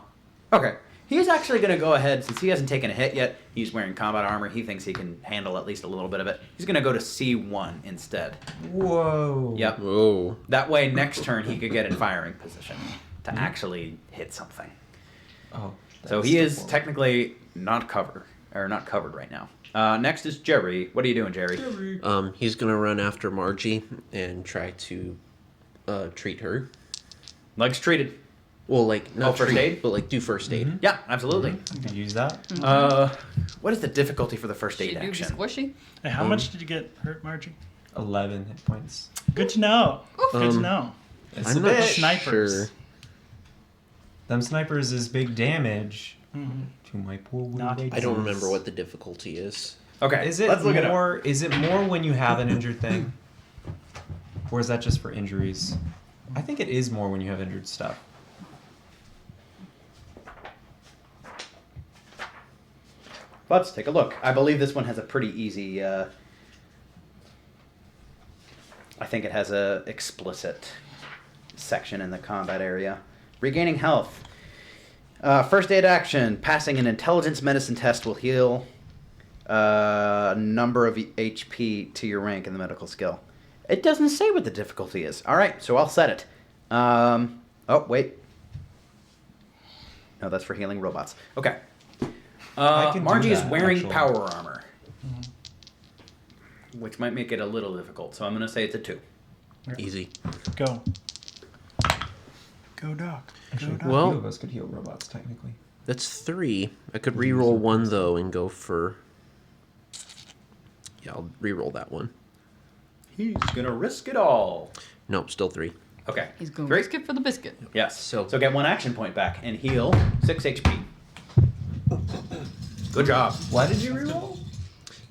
Okay. He's actually going to go ahead, since he hasn't taken a hit yet, he's wearing combat armor, he thinks he can handle at least a little bit of it. He's going to go to C1 instead. Whoa. Yep. Whoa. That way, next turn, he could get in firing position to actually hit something. Oh. So that's he is horrible. technically not covered right now. Next is Jerry. What are you doing, Jerry? He's gonna run after Margie and try to treat her. Legs treated. Well, like not first treat, aid? but like do first aid. Yeah, absolutely. You could use that. What is the difficulty for the first Should aid you be action? squishy? Hey, how much did you get hurt, Margie? 11 hit points. Good to know. Good to know. It's I'm a not bit. Snipers. sure. Them snipers is big damage Mhm. to my poor little Not- legs. I don't remember what the difficulty is. Okay, Is it let's look it up. more? Is it more when you have an injured thing, or is that just for injuries? I think it is more when you have injured stuff. Let's take a look. I believe this one has a pretty easy. I think it has a explicit section in the combat area. Regaining health. First aid action. Passing an intelligence medicine test will heal number of HP to your rank in the medical skill. It doesn't say what the difficulty is. All right, so I'll set it. Oh, wait. No, that's for healing robots. Okay. I can do Margie is that, wearing actually. power armor, which might make it a little difficult. So I'm going to say it's a 2. Easy. Go. Go, Doc. Actually, Go, Doc. Well- a few of us could heal robots technically. That's 3. I could re-roll one though and go for. Yeah, I'll re-roll that one. He's going to risk it all. Nope, still 3. Okay. He's going Three? biscuit for the biscuit. Yes. So- So get 1 action point back and heal 6 HP. Good job. Why did you reroll?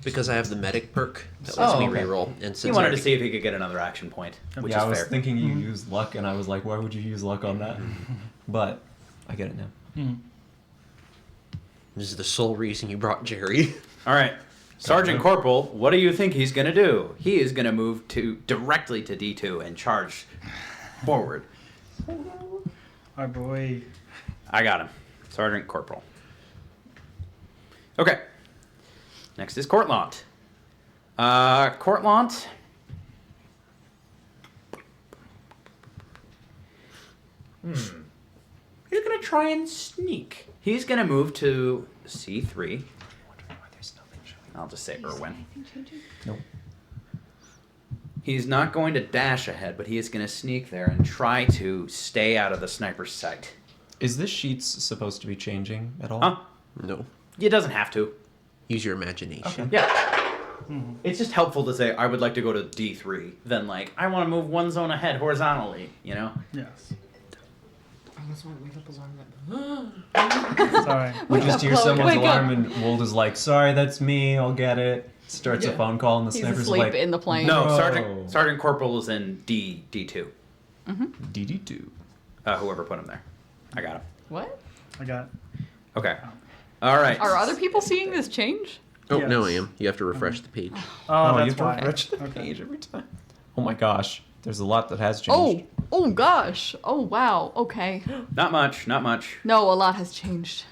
Because I have the medic perk that lets me okay. re-roll, and since He I wanted to already- see if he could get another action point, which yeah, I is was fair. thinking you used luck, and I was like, why would you use luck on that? But I get it now. Mhm. This is the sole reason you brought Jerry. All right. Sergeant Corporal, what do you think he's going to do? He is going to move directly to D2 and charge forward. Our boy. I got him. Sergeant Corporal. Okay. Next is Courtlant. Courtlant. He's gonna try and sneak. He's gonna move to C3. I'll just say Irwin. Nope. He's not going to dash ahead, but he is going to sneak there and try to stay out of the sniper's sight. Is this sheets supposed to be changing at all? Huh? No. It doesn't have to. Use your imagination. Yeah. It's just helpful to say, I would like to go to D3, than like, I want to move one zone ahead horizontally, you know? Yes. Oh, that's why I wake up alarm. Sorry. We Wake just up, hear Chloe, someone's wake alarm up. and Wold is like, sorry, that's me, I'll get it. Starts a Yeah. phone call and the He's sniper's asleep like, in the plane. No, Bro. Sergeant Corporal is in D2. DD2. Whoever put him there. I got him. What? I got. Okay. All right. Are other people seeing this change? Oh, Yes. no, I am. You have to refresh the page. Oh, you that's have to why. refresh the Okay. page every time. Oh my gosh, there's a lot that has Oh, changed. oh gosh. Oh wow. Okay. Not much. Not much. No, a lot has changed.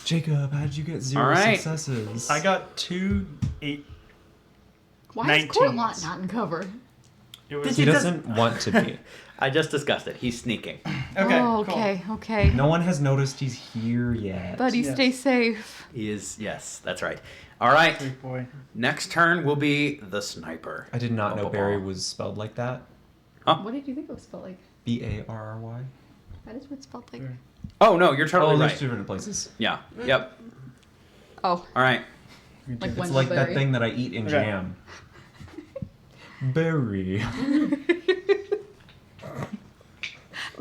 Jacob, how did you get 0 All right. successes? I got 2 8. Why is 19s. Courtlant not in cover? It was. He doesn't want to be. I just discussed it. He's sneaking. Okay. Oh, cool. okay. Okay. No one has noticed he's here yet. Buddy, Yes. stay safe. He is, yes, that's right. All right. Sweet boy. Next turn will be the sniper. I did not know Ba-ba-ba. Barry was spelled like that. What did you think it was spelled like? B-A-R-R-Y. That is what it's spelled like. Sure. Oh, no, you're Oh, totally there's right. 2 different places. Yeah. Yep. Oh, All right. like It's Wendell like that Berry. thing that I eat in Okay. jam. Berry.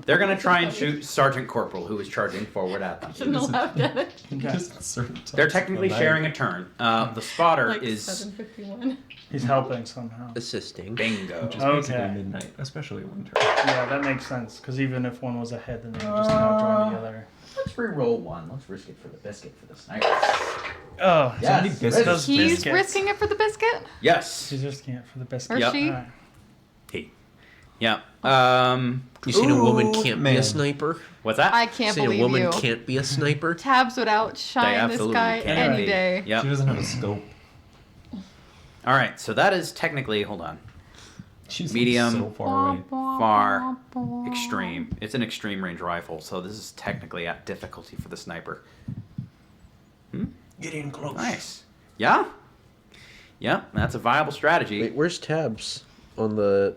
They're going to try and shoot Sergeant Corporal, who is charging forward at them. Shouldn't have laughed at it. Okay. Just certain They're types technically of knife. sharing a turn. The spotter Like is 7:51. He's helping somehow. Assisting. bingo. Which is basically Okay. midnight, especially winter. Yeah, that makes sense. Because even if one was ahead, then they would just now join together. Let's re-roll one. Let's risk it for the biscuit for the sniper. Oh, Yes. many biscuits. Those He's biscuits. risking it for the biscuit? Yes. She's risking it for the Or biscuit. Yep. she? Alright. He. Yeah. You seen a woman Ooh, can't be man. a sniper? What's that? I can't Seen a believe woman you. can't be a sniper? Tabs would They outshine this absolutely guy can any be. day. Yep. She doesn't have a scope. All right. So that is technically. Hold on. She's Medium. so far away. Far. Extreme. It's an extreme range rifle, so this is technically at difficulty for the sniper. Get in close. Nice. Yeah. Yep. That's a viable strategy. Wait, where's tabs on the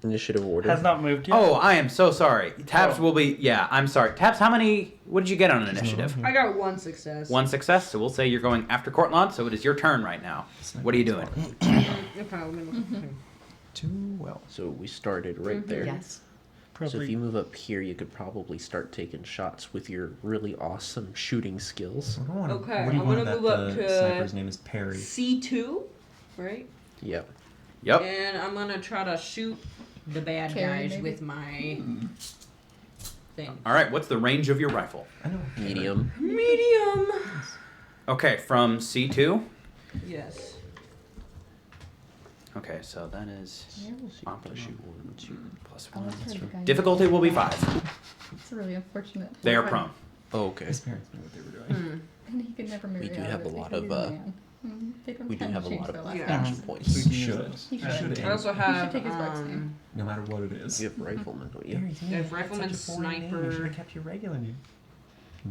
initiative order? Has not moved yet. Oh, I am so sorry. Tabs will be. Yeah, I'm sorry. Tabs, how many? What did you get on an initiative? I got 1 success. One success. So we'll say you're going after Courtland. So it is your turn right now. What are you doing? Okay, let me look. Too well. So we started right there. Yes. So if Probably. you move up here, you could probably start taking shots with your really awesome shooting skills. I don't wanna, Okay, what do you I'm want gonna that move up the to- sniper's name is Perry? C2, right? Yep. Yep. And I'm gonna try to shoot the bad Carry, guys maybe? with my thing. All right. What's the range of your rifle? I know. Medium. Medium. Okay, from C2. Yes. Okay, so that is So you gotta shoot 1, 2. plus Oh, 1. that's right, the guy- Difficulty will be 5. It's really unfortunate. They are Okay. prone. Oh, okay. His parents knew what they were doing. And he could never marry We do out have of a it lot because of, he's a man. They don't We do tend have to a change lot their of last Yeah. name. action We points. should. He I should. should I also should have take his wife's name. No matter what it is. You have rifleman, don't you? Barry, If rifleman, sniper- should have kept your regular name.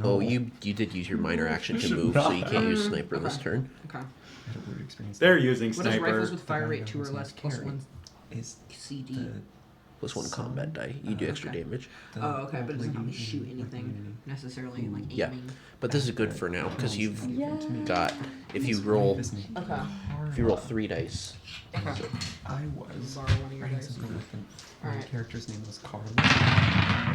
Oh, you did use your minor action to should move, so you not. can't use sniper this Okay. turn. Okay. I had a weird experience. They're using What is rifles with The fire guy rate who 2 or was less named plus Carey 1 is CD? the Plus 1 Son. combat die. You do extra okay. damage. the Oh, okay, but it doesn't help me lady shoot in anything Community. necessarily, like Yeah. aiming. But this is good for now, because you've Yeah. got, if you His roll, wife is named Okay. Carla. if you roll 3 dice, Okay. I was Borrow one of your writing dice. something with an my Alright. character's name was Carla.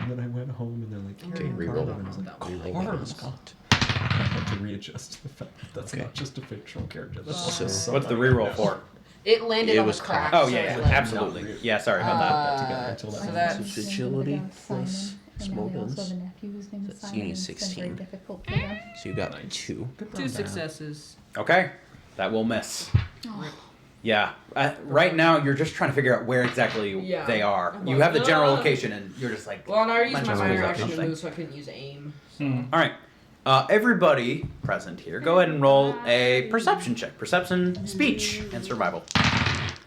And then I went home and they're like, okay, "Carla." reroll And I was like, reroll Carla. that spot. I had to readjust to the fact that that's Okay. not just a fictional character. That's So- just What's the somebody I reroll know. for? It landed It on was the crack. Oh so yeah, it, like, absolutely. Yeah, sorry about that. together until that so was- that's So agility plus small guns. That's you need 16. Difficult for them. So you got 2. Good 2 rundown. successes. Okay, that will miss. Yeah. Right now, you're just trying to figure out where exactly Yeah. they are. I'm you like, have the general "Ah." location, and you're just like. Well, and I already used bunch my of minor schools up action to something. move, so I couldn't use aim. All right. Everybody present here, go ahead and roll a perception check. Perception, speech, and survival.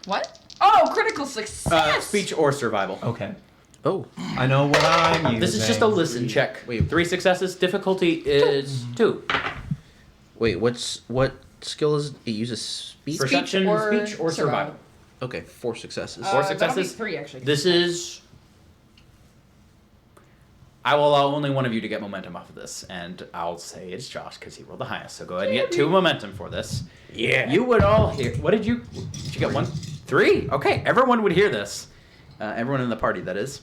What? Oh, critical success! Speech or survival. Okay. Oh, I know what I'm using. This is just a listen check. Wait. 3 successes. Difficulty is 2. wait. What skill is it? Uses speech. Perception, speech, or survival. Okay, 4 successes. 4 That'll be successes. 3, actually. This is. I will allow only one of you to get momentum off of this, and I'll say it's Josh because he rolled the highest. So go ahead and get 2 momentum for this. Yeah. You would all hear. What did you? Did you get 1? 3. Okay, everyone would hear this. Everyone in the party, that is.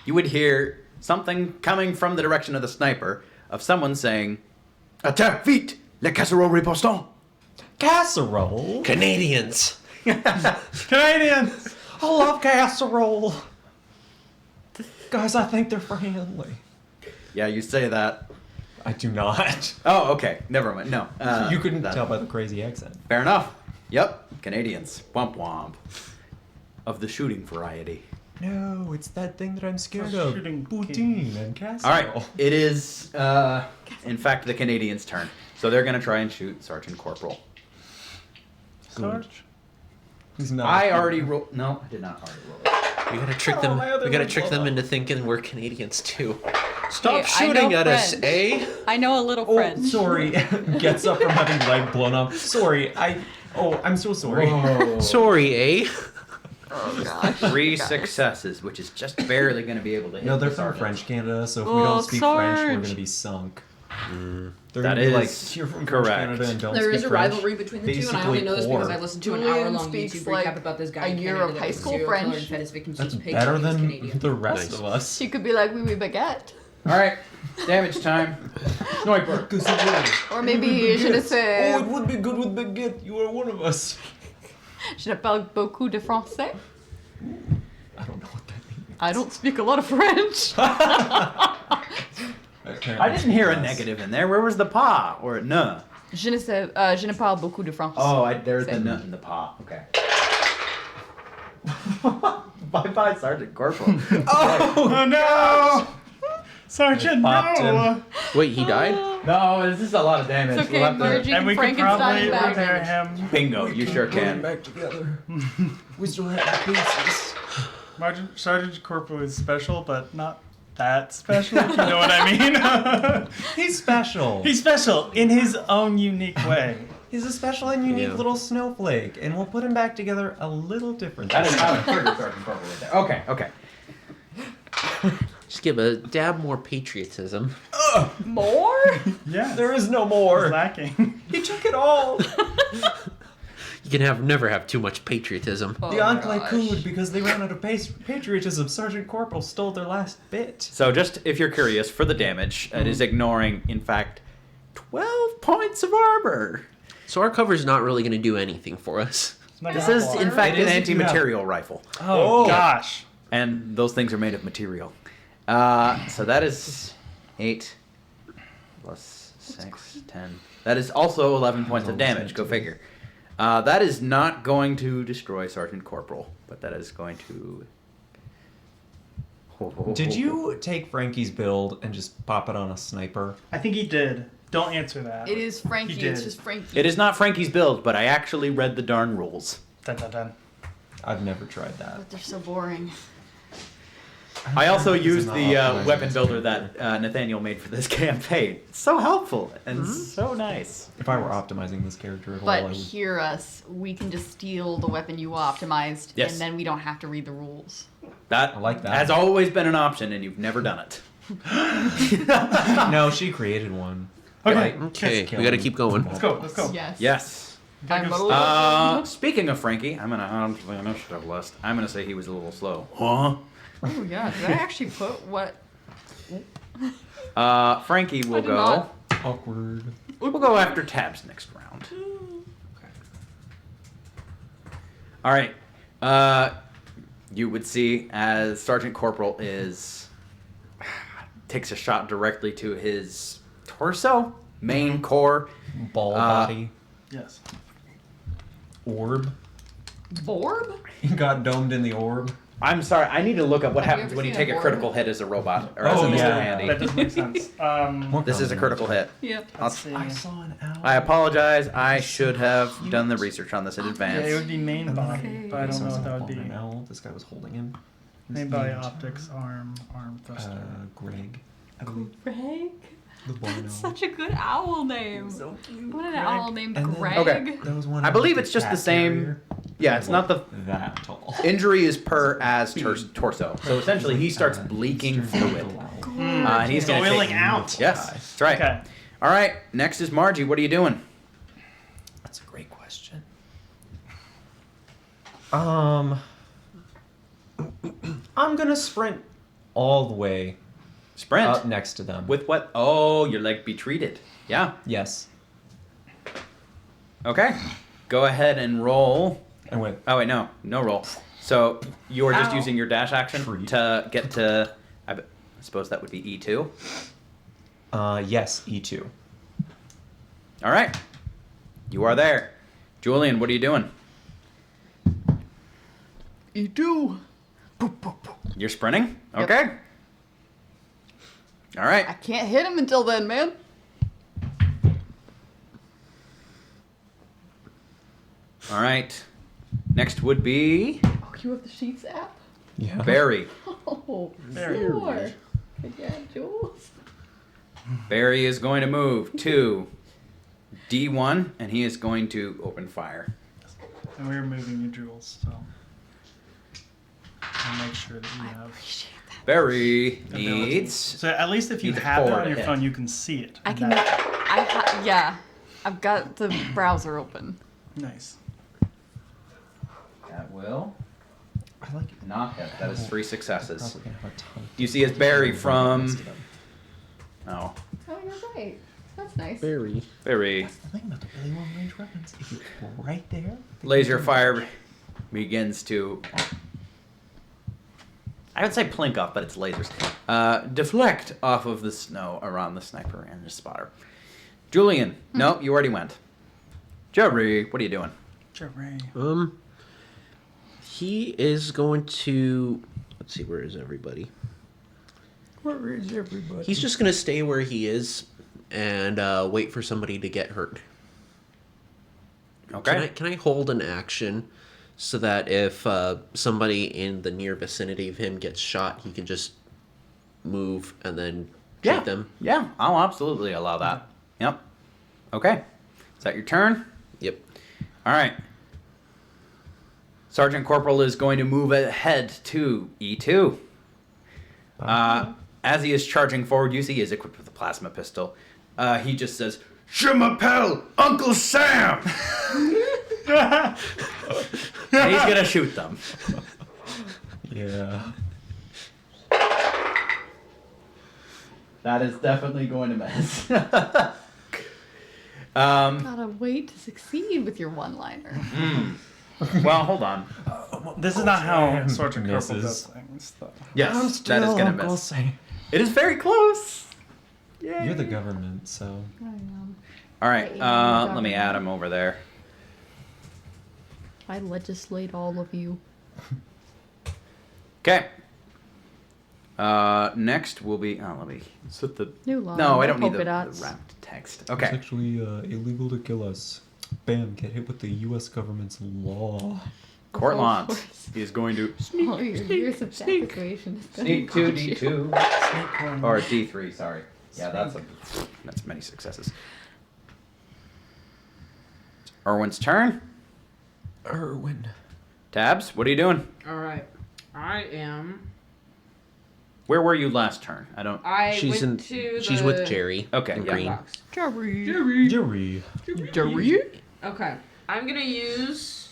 You would hear something coming from the direction of the sniper of someone saying, "Attaque vite, les casseroles ripostant." Casserole. Canadians. Canadians! I love casserole. Guys, I think they're friendly. Yeah, you say that. I do not. Oh, okay. Never mind. No. You couldn't that- tell by the crazy accent. Fair enough. Yep. Canadians. Womp womp. Of the shooting variety. No, it's that thing that I'm scared It's of. shooting Poutine and casserole. All right. It is, in fact, the Canadians' turn. So they're going to try and shoot Sergeant Corporal. Sarge? He's not. I already rolled. No, I did not already roll it. We gotta trick Oh, them. my other We gotta one trick blew them up. into thinking we're Canadians too. Stop Hey, I shooting know at us, French. eh? I know a little Oh, French. sorry. Gets up from having leg blown up. Sorry. I'm so sorry. Sorry, eh? Oh gosh. 3 successes, which is just barely going to be able to hit No, they're the from sergeant. French Canada, so if we Oh, don't speak French, we're Sarge. gonna be sunk. They're That gonna be like, is you're from correct. French Canada and don't There speak is a French. rivalry between the two, and I only Basically know this because poor. I listened to an Julian hour-long speaks, YouTube like, recap about this guy a in year Canada of that high was school serial killer French. and fed his victims That's to pig better because he's than Canadian. the rest Nice. of us. She could be like, oui, oui, baguette. All right. Damage time. Sniper. Or maybe, je ne sais. Oh, it would be good with baguette. You are one of us. Je ne parle beaucoup de français. I don't know what that means. I don't speak a lot of French. I didn't hear a negative in there. Where was the pa or ne? Je ne sais, je ne parle beaucoup de français. Oh, there's the Same. nut in the pa. Okay. Bye-bye, Sergeant Corporal. Oh no! Sergeant, Popped no! him. Wait, he died? No, this is a lot of damage. It's okay, We'll have to- merging And we could Frankenstein probably back. repair him. Bingo, you sure Put them can. back together. We still have the pieces. Sergeant Corporal is special, but not that special, if you know what I mean. He's special. He's special in his own unique way. He's a special and unique Yeah. little snowflake, and we'll put him back together a little different. That is how I trigger Sergeant Corporal right there. Okay. Just give a dab more patriotism. More? Yeah, There is no more. lacking. He took it all. You can never have too much patriotism. Oh The my Enclave gosh. cooed because they ran out of patriotism. Sergeant Corporal stole their last bit. So just if you're curious, for the damage, it is ignoring, in fact, 12 points of armor. So our cover's not really going to do anything for us. It's not This gonna is, fly. in fact, It an is if you have- anti-material rifle. Oh gosh. And those things are made of material. So that is 8 plus 6, 10. That is also 11 points of damage. Go figure. That is not going to destroy Sergeant Corporal, but that is going to... Did you take Frankie's build and just pop it on a sniper? I think he did. Don't answer that. It is Frankie. He It's did. just Frankie. It is not Frankie's build, but I actually read the darn rules. Dun, dun, dun. I've never tried that. But they're so boring. I also Because used I'm the not optimizing weapon this builder character. that Nathaniel made for this campaign. It's so helpful and so nice. If I were optimizing this character at all, I But would. hear us. We can just steal the weapon you optimized, Yes. and then we don't have to read the rules. That, I like that. has always been an option, and you've never done it. No, she created one. Okay. Okay, Kill we got to him. keep going. Let's go. Let's go. Yes. Yes. I'm Gotta a go Speaking of Frankie, I'm gonna initiative list. I'm gonna say he was a little slow. Huh? Oh yeah. Did I actually put what? Frankie will did go. not. Awkward. We'll go after Tabs next round. All right. You would see as Sergeant Corporal takes a shot directly to his torso, main core. Ball body. Yes. orb. Borb? He got domed in the orb. I'm sorry. I need to look up what Have you happens ever when you seen a take a board? critical hit as a robot or as Oh, a Mr. yeah. Handy. That doesn't make sense. More This is a common critical hit. Yep. Let's see. I saw an owl. I apologize. I should have done the research on this in Yeah, advance. it would be main And then body, but I don't know what that would be. An owl. This guy was holding him. His Main body, name, optics, arm thruster. Greg. I believe Greg? the barn That's owl. such a good owl name. So cute. What an Greg. owl named And then- Greg. Okay. That was one. I of believe the it's just the cat same- carrier. Yeah, it's not the that tall. injury is per as torso. So essentially, he starts bleaking fluid, and he's gonna Boiling take. out. Yes, that's right. Okay. All right. Next is Margie. What are you doing? That's a great question. I'm gonna sprint all the way Sprint. up next to them. With what? Oh, your leg be treated. Yeah. Yes. Okay. Go ahead and roll. I went. Oh wait, no roll. So you're just Ow. using your dash action Treat. to get to. I suppose that would be E2. Yes, E2. All right. You are there. Julian, what are you doing? E2. You're sprinting? Yep. Okay. All right. I can't hit him until then, man. All right. Next would be Oh, you have the Sheets app? Yeah. Barry. Oh, Very sure. Yeah, Jules. Barry is going to move to D1, and he is going to open fire. And we're moving you, Jules, so I'll make sure that you have Appreciate that. Barry ability. needs. So at least if you needs a have that forward on your hit. phone, you can see it. I can. That- Yeah. I've got the browser open. Nice. That will I like it. not hit. That is 3 successes. Probably gonna have a ton. Do you see his Barry from? Next to them. Oh, Oh, you're right. That's nice. Very. Barry. That's the thing about the really long range weapons. If you're right there. Laser fire begins to. I would say plink off, but it's lasers. Deflect off of the snow around the sniper and the spotter. Julian, no, you already went. Jerry, what are you doing? Jerry. He is going to. Let's see, where is everybody? Where is everybody? He's just gonna stay where he is and wait for somebody to get hurt. Okay. Can I hold an action so that if somebody in the near vicinity of him gets shot, he can just move and then treat Yeah. them? Yeah, I'll absolutely allow that. Yep. Okay. Is that your turn? Yep. All right. Sergeant Corporal is going to move ahead to E2. As he is charging forward, you see he is equipped with a plasma pistol. He just says, "Shimapel, Uncle Sam!" And he's going to shoot them. Yeah. That is definitely going to miss. Gotta wait to succeed with your one-liner. Well, hold on. This is not how Sam Sergeant Corporal misses. does things, though. Yes, that is going to Uncle miss. Sam. It is very close. Yay. You're the government, so. I am. All right, let me add him over there. I legislate all of you. Okay. Next will be. Oh, let me set the. New law. No, I don't need polka the dots. wrapped text. It's Okay. actually illegal to kill us. Bam, get hit with the U.S. government's law. Court Of Lance course. is going to All your years of deprivation is gonna sneak cost to you. D2 Snake corn. or D3. Sorry. Yeah, that's many successes. It's Erwin's turn. Erwin. Tabs, what are you doing? All right. I am. Where were you last turn? I don't. She's went to She's the with Jerry. Okay, in yeah. green. box. Jerry. Jerry. Jerry. Okay. I'm gonna use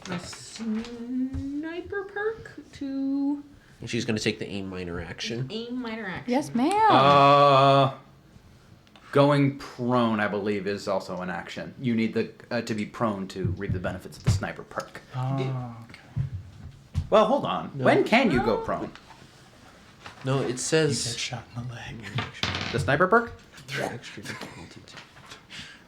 my sniper perk to And she's gonna take the aim minor action. aim minor action. Yes, ma'am. Going prone, I believe, is also an action. You need the to be prone to reap the benefits of the sniper perk. Oh, okay. Well, hold on. No. When can you go prone? No, it You get says shot in the leg. The sniper perk? extra difficulty.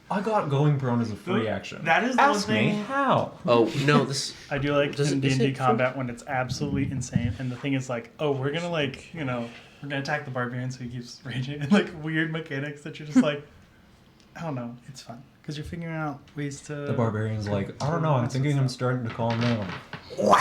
I got going prone as a free action. That is the Ask one me thing how. Oh no, this I do like Does in it- is D&D it combat when it's absolutely insane, and the thing is like, oh, we're gonna like, we're gonna attack the barbarian, so he keeps raging, and like weird mechanics that you're just like, I don't know, it's fun because you're figuring out ways to. The barbarian's like, I don't know, I'm thinking I'm starting to calm down. All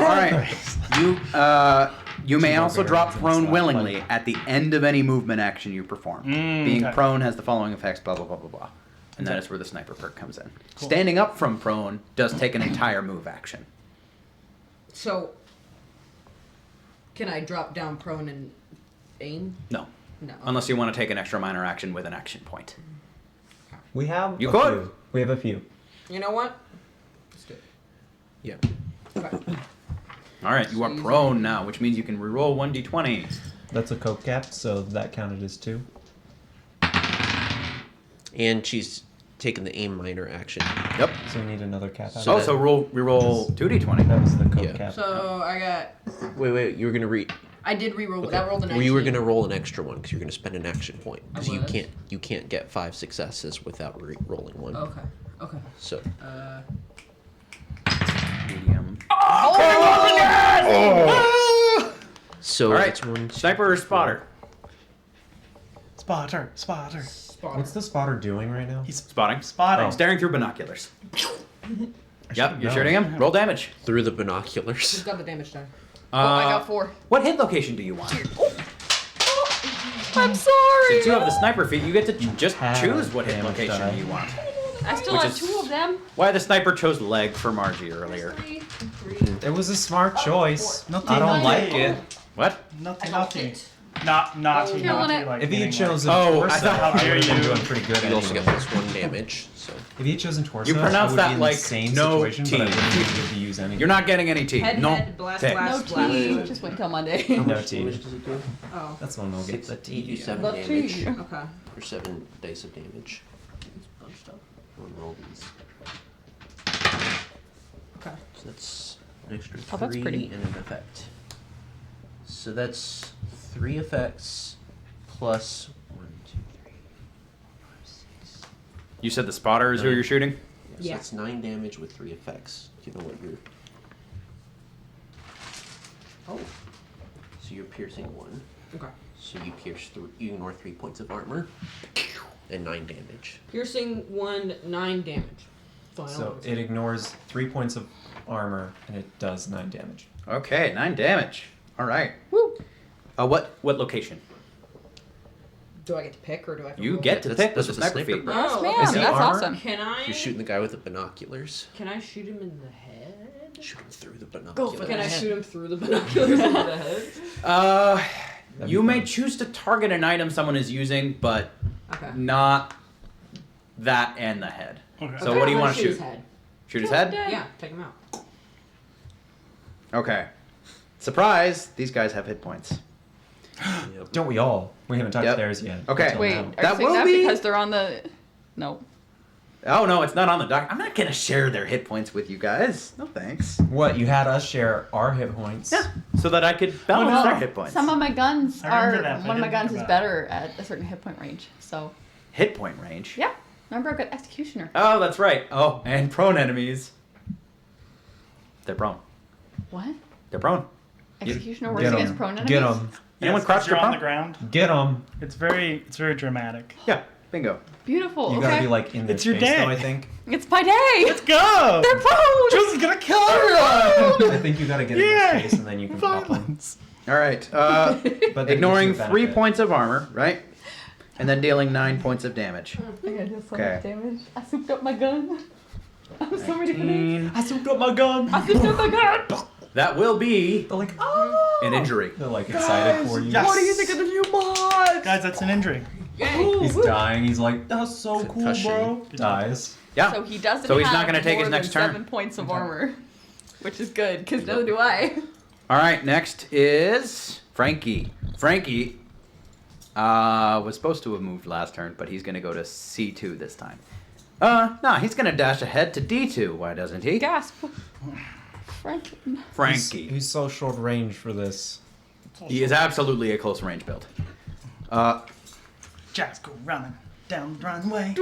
right. You may also drop prone willingly at the end of any movement action you perform. Being okay. prone has the following effects, blah, blah, blah, blah, blah. And that Okay. is where the sniper perk comes in. Cool. Standing up from prone does take an entire move action. So, can I drop down prone and aim? No. No. Unless you want to take an extra minor action with an action point. We have You a could. few. We have a few. You know what? Let's do it. yeah. Okay. All right, you are prone now, which means you can reroll 1d20. That's a coke cap, so that counted as 2. And she's taking the aim minor action. Yep. So we need another cap out So of So reroll 2d20. that was the coke Yeah. cap. So I got. Wait, you were gonna read. I did reroll. That rolled a 19. Well, you were gonna roll an extra one because you're gonna spend an action point because I you was? can't get 5 successes without rolling one. Okay. Okay. So Medium. so All right, it's one. sniper or spotter? Spotter. Spotter. What's the spotter doing right now? He's Spotting. spotting. Oh. Staring through binoculars. Yep, you're know. shooting him. Roll damage. Through the Who's binoculars. got the damage die? Oh, I got 4. What hit location do you want? I'm sorry. Since you have the sniper feat, you get to just have choose what hit damage location die. you want. I still Which have is- 2 of them. Why the sniper chose leg for Margie earlier. 3. It was a smart choice. Nothing I don't like like it. What? Nothing. I helped it. Not Killing naughty, it. like If he had meaning, like- chosen Oh, I torso, thought- How I dare would have been you. doing pretty good You also anyway. get +1 damage. So If he had chosen torso, You pronounce I would that be in like the same no situation, but I tea. wouldn't be able to use any. You're not getting any tea. Head, no. head, blast, tea. blast, No blast. tea. Just wait till Monday. how No much tea. damage does it do? Oh. That's when we'll get the You do tea. 7 The damage tea. Okay. for 7 dice of damage. It's bunched up. Roll these. Okay. So that's an extra Oh, that's 3 pretty. and an effect. So that's 3 effects plus 1, 2, 3, 4, 5, 6. You said the spotter is who you're shooting? So Yeah. that's 9 damage with 3 effects. Do you know what you're? Oh. So you're piercing 1. Okay. So you pierce 3. You ignore 3 points of armor and 9 damage. Piercing 1, 9 damage. Final So answer. it ignores 3 points of armor and it does 9 damage. Okay, 9 damage. All right. Woo. What location? Do I get to pick or do I have to You roll? get to That's- pick with the that's sniper what the feat. sniper Oh, Man, Is he that's armor? awesome. Can I? You're shooting the guy with the binoculars. Can I shoot him in the head? Shoot him through the Go binoculars. for Can I head. shoot him through the binoculars into the head? That'd You be may fun. choose to target an item someone is using, but Okay. not that and the head. Okay. So Okay, what do you I'm want gonna to his shoot? head. Shoot his head? Yeah, take him out. Okay. Surprise! These guys have hit points. Yep. Don't we all? We haven't touched Yep. theirs yet. Okay. Until Wait, now. are you That saying will that be- because they're on the... No. Oh no, it's not on the dock. I'm not gonna share their hit points with you guys. No thanks. What? You had us share our hit points. Yeah, so that I could balance no. their hit points. Some of my guns I are... remember that, but One of I my didn't guns think is about better at a certain hit point range, so... Hit point range. Yeah. Remember, I've got Executioner. Oh, that's right. Oh, and prone enemies. They're prone. What? They're prone. Executioner works Get against 'em. prone enemies? Get them. Anyone Yes, crouched you're or on the prone? ground. Get them. It's very dramatic. Yeah, bingo. Beautiful. You okay. gotta be like in their It's your face, day. though, I think. It's my day! Let's go. They're prone! Jules is gonna kill everyone. I think you gotta get in Yeah. their face and then you can pop them. Violence. All right. But then Ignoring it gives you 3 benefit. points of armor, right? And then dealing 9 points of damage. I gotta deal so Okay. much damage. I souped up my gun. I'm so ready for this. 19. I souped up my gun. I souped up my gun! That will be They're like, oh. an injury. They're like excited for you. Yes. What do you think of the new mods? Guys, that's an injury. He's dying. He's like, that's so cool, Concussion. bro. Dies. Yeah. So he doesn't So he's have not gonna take more his than next turn? 7 points of armor. Which is good, because neither do I. All right. Next is Frankie. Frankie was supposed to have moved last turn, but he's gonna go to C2 this time. No, he's gonna dash ahead to D2. Why doesn't he? Gasp. Franklin. Frankie. He's so short range for this. He is absolutely a close range build. Just go running. down the runway.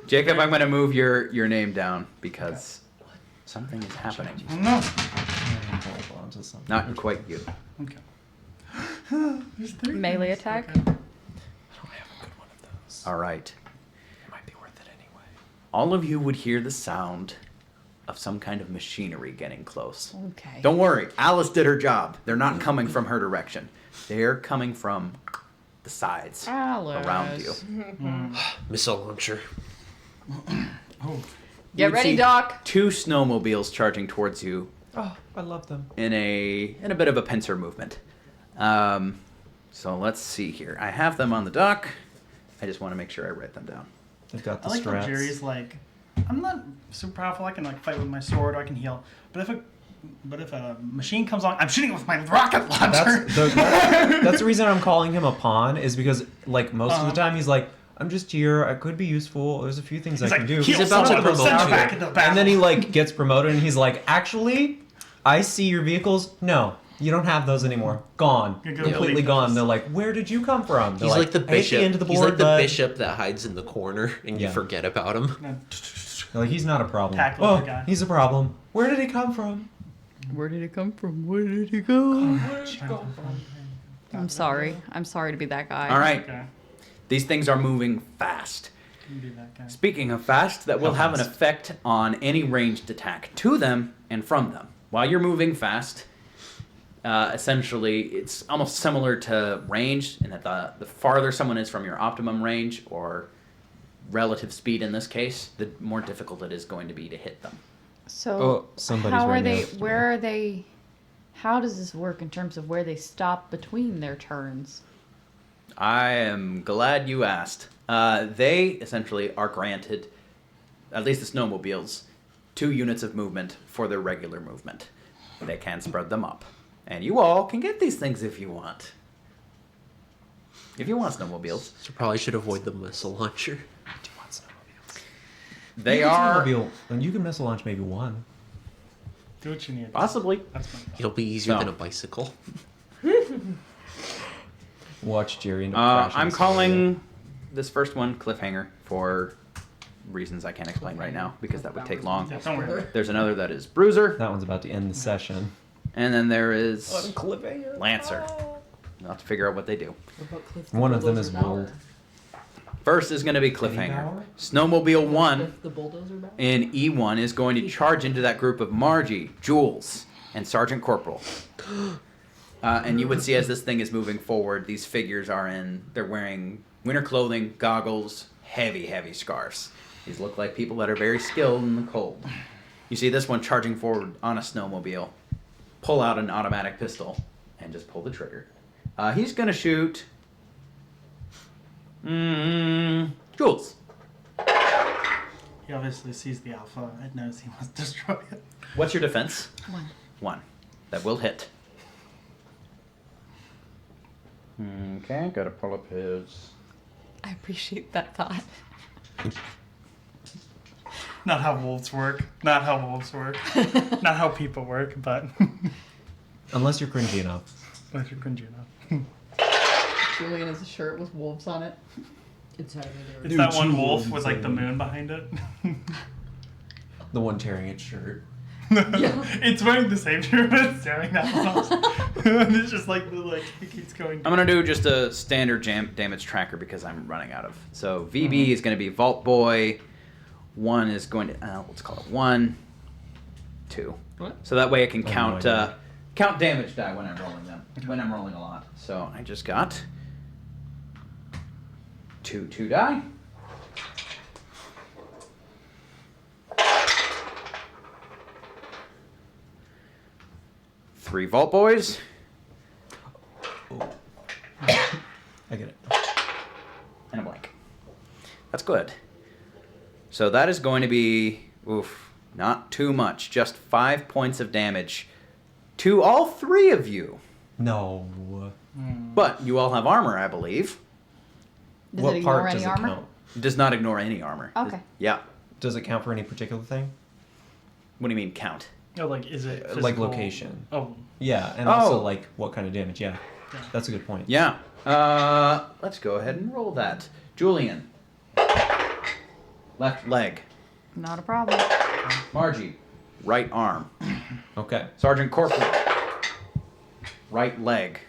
Jacob, I'm going to move your name down because something is happening. Oh, no. Hold on to something. Not quite you. Okay. There's 3 Melee things. attack? Okay. I don't have a good one of those. All right. It might be worth it anyway. All of you would hear the sound of some kind of machinery getting close. Okay. Don't worry, Alice did her job. They're not coming from her direction. They're coming from the sides around you. Missile launcher. Oh, Get You'd ready, see Doc. 2 snowmobiles charging towards you Oh, I love them. in a bit of a pincer movement. So let's see here. I have them on the dock. I just want to make sure I write them down. They've got I the like how strats. Jerry's like, I'm not super powerful. I can like fight with my sword, or I can heal. But if a machine comes on, I'm shooting with my rocket launcher. That's the reason I'm calling him a pawn, is because like most of the time he's like, I'm just here. I could be useful. There's a few things He's I like, can do. heal He's about to someone, promote send them you. back into the battle. And then he like gets promoted, and he's like, actually, I see your vehicles. No, you don't have those anymore. Gone. You're gonna Completely delete gone. those. They're like, where did you come from? They're He's like the "I hit bishop. the end of the board, He's like the but-" bishop that hides in the corner and you Yeah. forget about him. They're like, he's not a problem. Tackle Oh, the guy. he's a problem. Where did he come from? Where did it come from? Where did it go? I'm sorry. I'm sorry to be that guy. All right. Okay. These things are moving fast. Can be that guy. Speaking of fast, that will How have an fast? effect on any ranged attack to them and from them. While you're moving fast, essentially, it's almost similar to range in that the farther someone is from your optimum range, or relative speed in this case, the more difficult it is going to be to hit them. So, Oh, somebody's how are right they? now. Where are they? How does this work in terms of where they stop between their turns? I am glad you asked. They essentially are granted, at least the snowmobiles, 2 units of movement for their regular movement. They can spread them up. And you all can get these things if you want. If you want snowmobiles. So probably should avoid the missile launcher. Do you want snowmobiles? They You can are snowmobile- and you can missile launch maybe one. Do what you need. possibly. That's fine. It'll be easier No. than a bicycle. Watch Jerry end up crashing I'm the calling this first one cliffhanger for reasons I can't explain right now because that would take long. Yeah, don't worry about it. There's another that is Bruiser, That one's about to end the session. and then there is Cliffhanger. Lancer. I'll have to figure out what they do. What about Cliff the One of them Bulldozer is Ballard? Willard. First is going to be Cliffhanger. Bauer? Snowmobile 1 Cliff the Bulldozer Ballard? in E1 is going to charge into that group of Margie, Jules, and Sergeant Corporal. And you would see as this thing is moving forward, these figures they're wearing winter clothing, goggles, heavy scarves. These look like people that are very skilled in the cold. You see this one charging forward on a snowmobile, pull out an automatic pistol, and just pull the trigger. He's going to shoot Jules. He obviously sees the alpha and knows he must destroy it. What's your defense? 1. 1. That will hit. Okay, gotta pull up his. I appreciate that thought. Not how wolves work. Not how wolves work. Not how people work, but Unless you're cringy enough. unless you're cringy enough. Julian has a shirt with wolves on it. Inside of there. It's that one two wolf wolves with like the in- moon behind it. The one tearing its shirt. It's wearing the same shirt, but it's staring that one off. And it's just like it keeps going. I'm gonna do just a standard damage tracker because I'm running out of. So VB is gonna be Vault Boy. 1 is going to let's call it 1, 2. What? So that way I can I have count no idea. count damage die when I'm rolling them. When I'm rolling a lot. So I just got 2 die. Three Vault Boys. I get it. And a blank. That's good. So that is going to be, not too much. Just 5 points of damage to all 3 of you. No. But you all have armor, I believe. Does What it ignore part any does it armor? count? It does not ignore any armor. Okay. Yeah. Does it count for any particular thing? What do you mean count? Oh, like is it physical? Like location. Oh, Yeah, and Oh. also like what kind of damage. Yeah, Yeah. that's a good point. Yeah. Let's go ahead and roll that. Julian, left leg. Not a problem. Margie, right arm. Okay. Sergeant Corporal, right leg.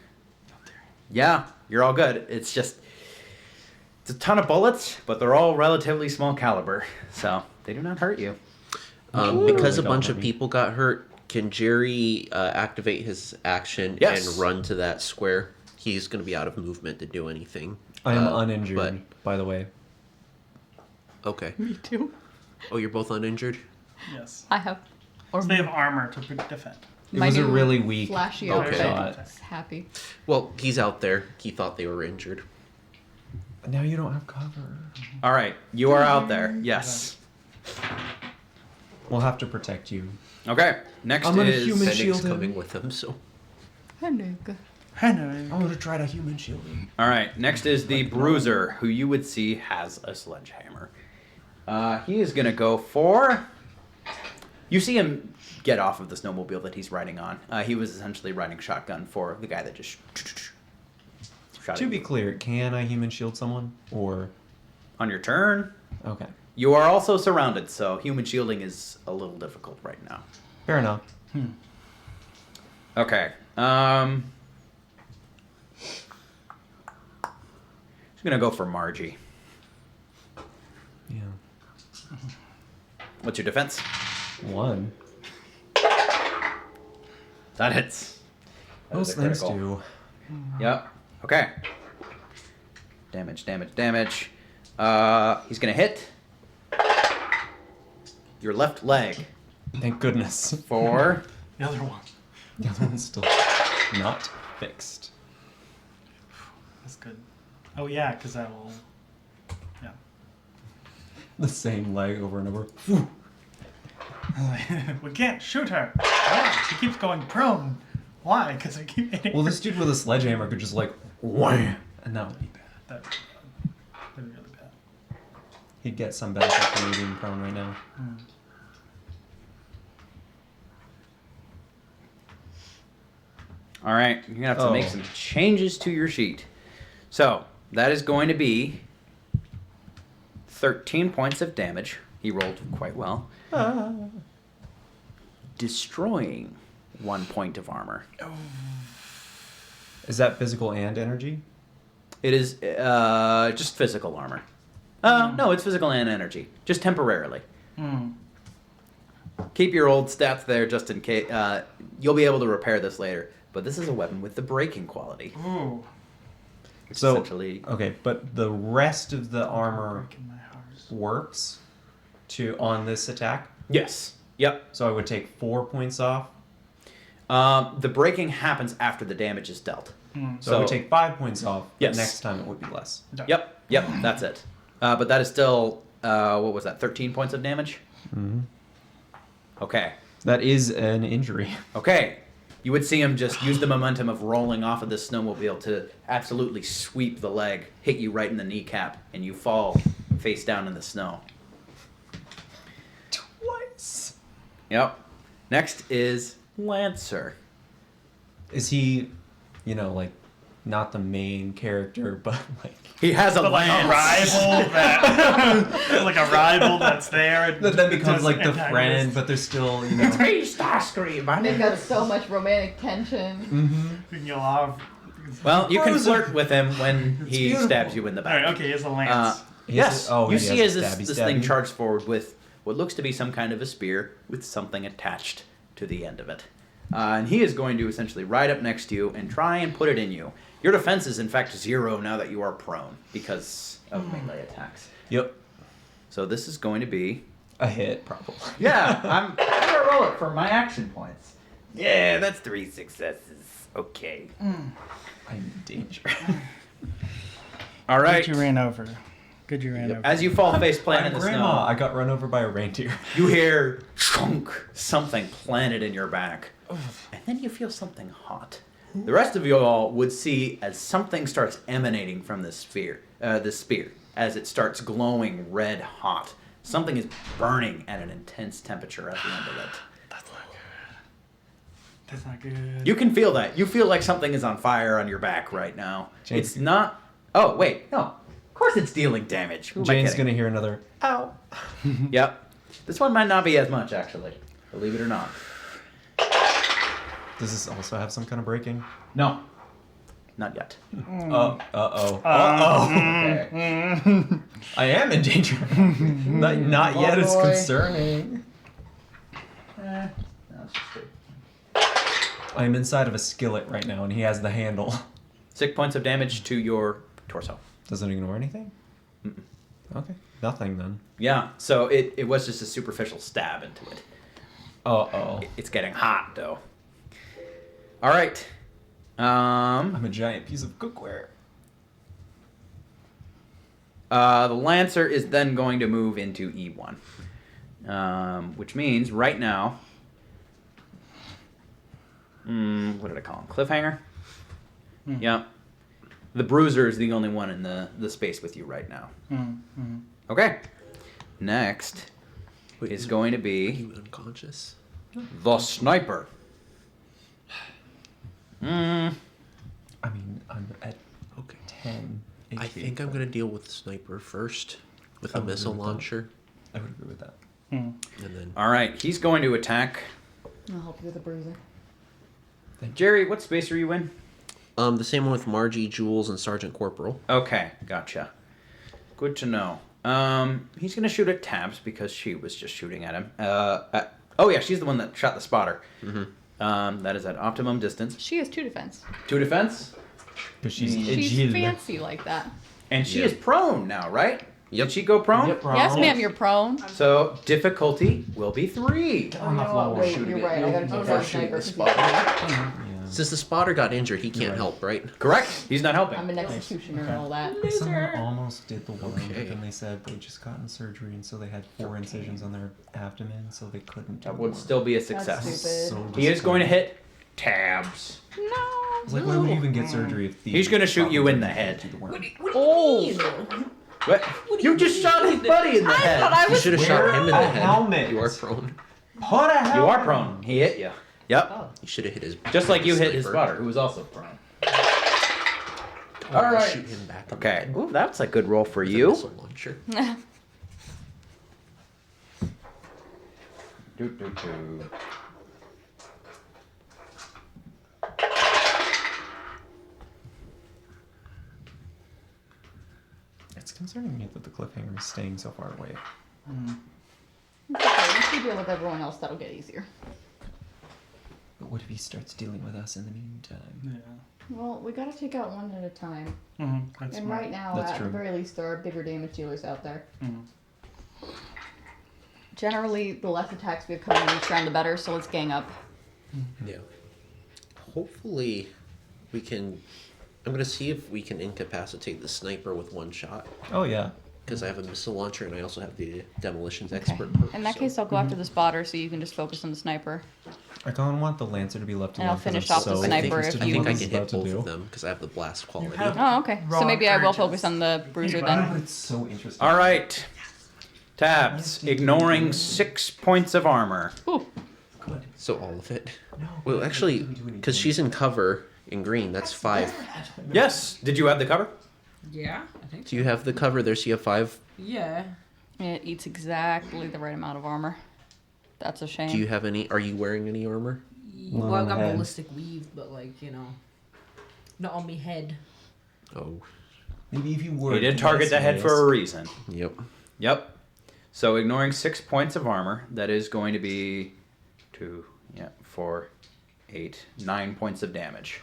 Yeah, you're all good. It's just, it's a ton of bullets, but they're all relatively small caliber, so they do not hurt you. Because a Don't bunch hurt of me. people got hurt, can Jerry activate his action Yes. and run to that square? He's going to be out of movement to do anything. I am Uh, uninjured, but- by the way. Okay. Me too. Oh, you're both uninjured? Yes. I have. Or So they have armor to defend. It my was a new really weak flashy Okay. outfit. shot. Is happy. Well, he's out there. He thought they were injured. Now you don't have cover. All right, you are out there. Yes. We'll have to protect you. Okay, next I'm gonna is... human Fennec's shield him. coming with him, so... Hennig. I'm gonna try to human shield him. All right, next is the Bruiser, who you would see has a sledgehammer. He is going to go for... You see him get off of the snowmobile that he's riding on. He was essentially riding shotgun for the guy that just shot To him. be clear, can I human shield someone? Or On your turn, okay. you are also surrounded, so human shielding is a little difficult right now. Fair enough. Okay. Just going to go for Margie. Yeah. What's your defense? 1. That hits. That is Most a things critical. do. Yep. Okay. Damage, damage, damage. He's gonna hit your left leg Thank goodness. for The other one. The other one's still not fixed. That's good. Oh yeah, because that will. Yeah. The same leg over and over. We can't shoot her. Why? She keeps going prone. Why? Because I keep hitting Well, her. this dude with a sledgehammer could just like wham, and that would be bad. That'd be really bad. He'd get some benefit from me being prone right now. All right, you're gonna have to make Oh. some changes to your sheet. So that is going to be 13 points of damage. He rolled quite well. Destroying 1 point of armor. Is that physical and energy? It is just physical armor. No, it's physical and energy, just temporarily. Keep your old stats there just in case. You'll be able to repair this later. But this is a weapon with the breaking quality. Ooh. Which So essentially, okay, but the rest of the armor Breaking my heart. works on this attack. yes, yep. So I would take 4 points off. The breaking happens after the damage is dealt. So I would take 5 points off. But Yes. next time it would be less. Yep, that's it. But that is still what was that? 13 points of damage. Mm-hmm. Okay. That is an injury. Okay. You would see him just use the momentum of rolling off of this snowmobile to absolutely sweep the leg, hit you right in the kneecap, and you fall face down in the snow. Twice. Yep. Next is Lancer. Is he, like, not the main character, but like He has a But like a lance. rival that, like a rival that's there. And that then becomes does like the antagonist. friend, but they're still, Hey, Starscream! They've got so much romantic tension. You can get a lot of. Well, you can Frozen. flirt with him when It's he beautiful. stabs you in the All back. right, okay, he has a lance. Yes. Oh, you he see has as a this stabby thing stabby. charges forward with what looks to be some kind of a spear with something attached to the end of it. And he is going to essentially ride up next to you and try and put it in you. Your defense is in fact 0 now that you are prone because of melee attacks. Yep, So this is going to be... a hit probably. Yeah, I'm going to roll it for my action points. Yeah, that's 3 successes. Okay. I'm in danger. All right. Good you ran over. Good you ran over. As you fall face plant in My the grandma, snow, I got run over by a reindeer. you hear chunk, something planted in your back. And then you feel something hot. The rest of you all would see as something starts emanating from this spear, as it starts glowing red hot. Something is burning at an intense temperature at the end of it. That's not good. That's not good. You can feel that. You feel like something is on fire on your back right now. James- It's not... Oh, wait. No. Of course it's dealing damage. Who am I Jane's kidding? gonna hear another ow. Yep. This one might not be as much, actually. Believe it or not. Does this also have some kind of breaking? No. Not yet. Uh-oh. Okay. I am in danger. Not yet is boy. concerning. No, it's just good. I'm inside of a skillet right now, and he has the handle. 6 points of damage to your torso. Doesn't ignore anything? Mm-mm. Okay. Nothing then. Yeah, so it was just a superficial stab into it. Uh-oh. It's getting hot, though. All right. I'm a giant piece of cookware. The Lancer is then going to move into E1. Which means right now... what did I call him? Cliffhanger? Yeah. The Bruiser is the only one in the space with you right now. Okay. Next is going to Are be you unconscious? the Sniper. I mean, I'm at Okay. 10 HP. I think I'm gonna deal with the sniper first with I a would agree missile with that. launcher, I would agree with that. and then All right, he's going to attack. I'll help you with the bruiser. Jerry, what space are you in? the same one with Margie, Jules, and Sergeant Corporal. Okay, gotcha. Good to know. He's gonna shoot at Tabs because she was just shooting at him. Oh yeah, she's the one that shot the spotter. That is at optimum distance. She has 2 defense. 2 defense, Because she's She's agile. fancy like that. and she Yeah. is prone now, right? Yep. Did she go prone? Yep, Yes, ma'am, you're prone. So difficulty will be 3. On the floor. Wait, Shooting you're it. right. I gotta You'll do that shoot sniper the 'cause he's spotter. Yeah. Since the spotter got injured, he can't right. help, right? Correct. He's not helping. I'm an executioner and all that. Someone almost did the one, Okay. but then they said they just gotten surgery, and so they had 4 incisions on their abdomen, so they couldn't do That would more. still be a That's success. stupid. So He is going to disappointing. hit Tabs. No. I was like, why would you even get surgery if the... He's gonna shoot you in the head. Oh. What? You just shot his buddy in the head. thought I You was. should have shot him in the a head. helmet. You are prone. Put a helmet. You are prone. He hit you. Yep. You should have hit his. Just like you hit his sniper. spotter, who was also prone. Oh, All right. Shoot him back. in the Okay. head Ooh, that's a good roll for with a you. missile launcher. Do, do, do. It's concerning me that the cliffhanger is staying so far away. It's okay. Once we deal with everyone else, that'll get easier. But what if he starts dealing with us in the meantime? Yeah. Well, we gotta take out one at a time. That's And smart. right now, That's at true. the very least, there are bigger damage dealers out there. Mhm. Generally, the less attacks we have coming in each round, the better. So let's gang up. Yeah. Hopefully, we can. I'm gonna see if we can incapacitate the sniper with one shot Oh, yeah. because I have a missile launcher and I also have the demolitions Okay. expert. perk, In that so- case, I'll go after the spotter, so you can just focus on the sniper. I kind of want the Lancer to be left And alone. I'll 'cause finish I'm off the so sniper interested if I in you- think what I he's can hit about to both do. of them because I have the blast quality. have- Oh, okay. Raw So maybe I will courageous. focus on the bruiser Oh, then. it's so interesting. All right. Tabs, ignoring 6 points of armor. Ooh. Good. So all of it. No, Well, it actually, doesn't do anything. because she's in cover in green, that's 5. Yes. Did you have the cover? Yeah, I think so. Do you have the cover there? So you have 5. Yeah. It eats exactly the right amount of armor. That's a shame. Do you have any? Are you wearing any armor? Well, I got head. ballistic weave, but like, you know, not on me head. Oh, Maybe if you were. He did target the head for a reason. yep. Yep. So ignoring 6 points of armor, that is going to be 2, 4, 8, 9 points of damage.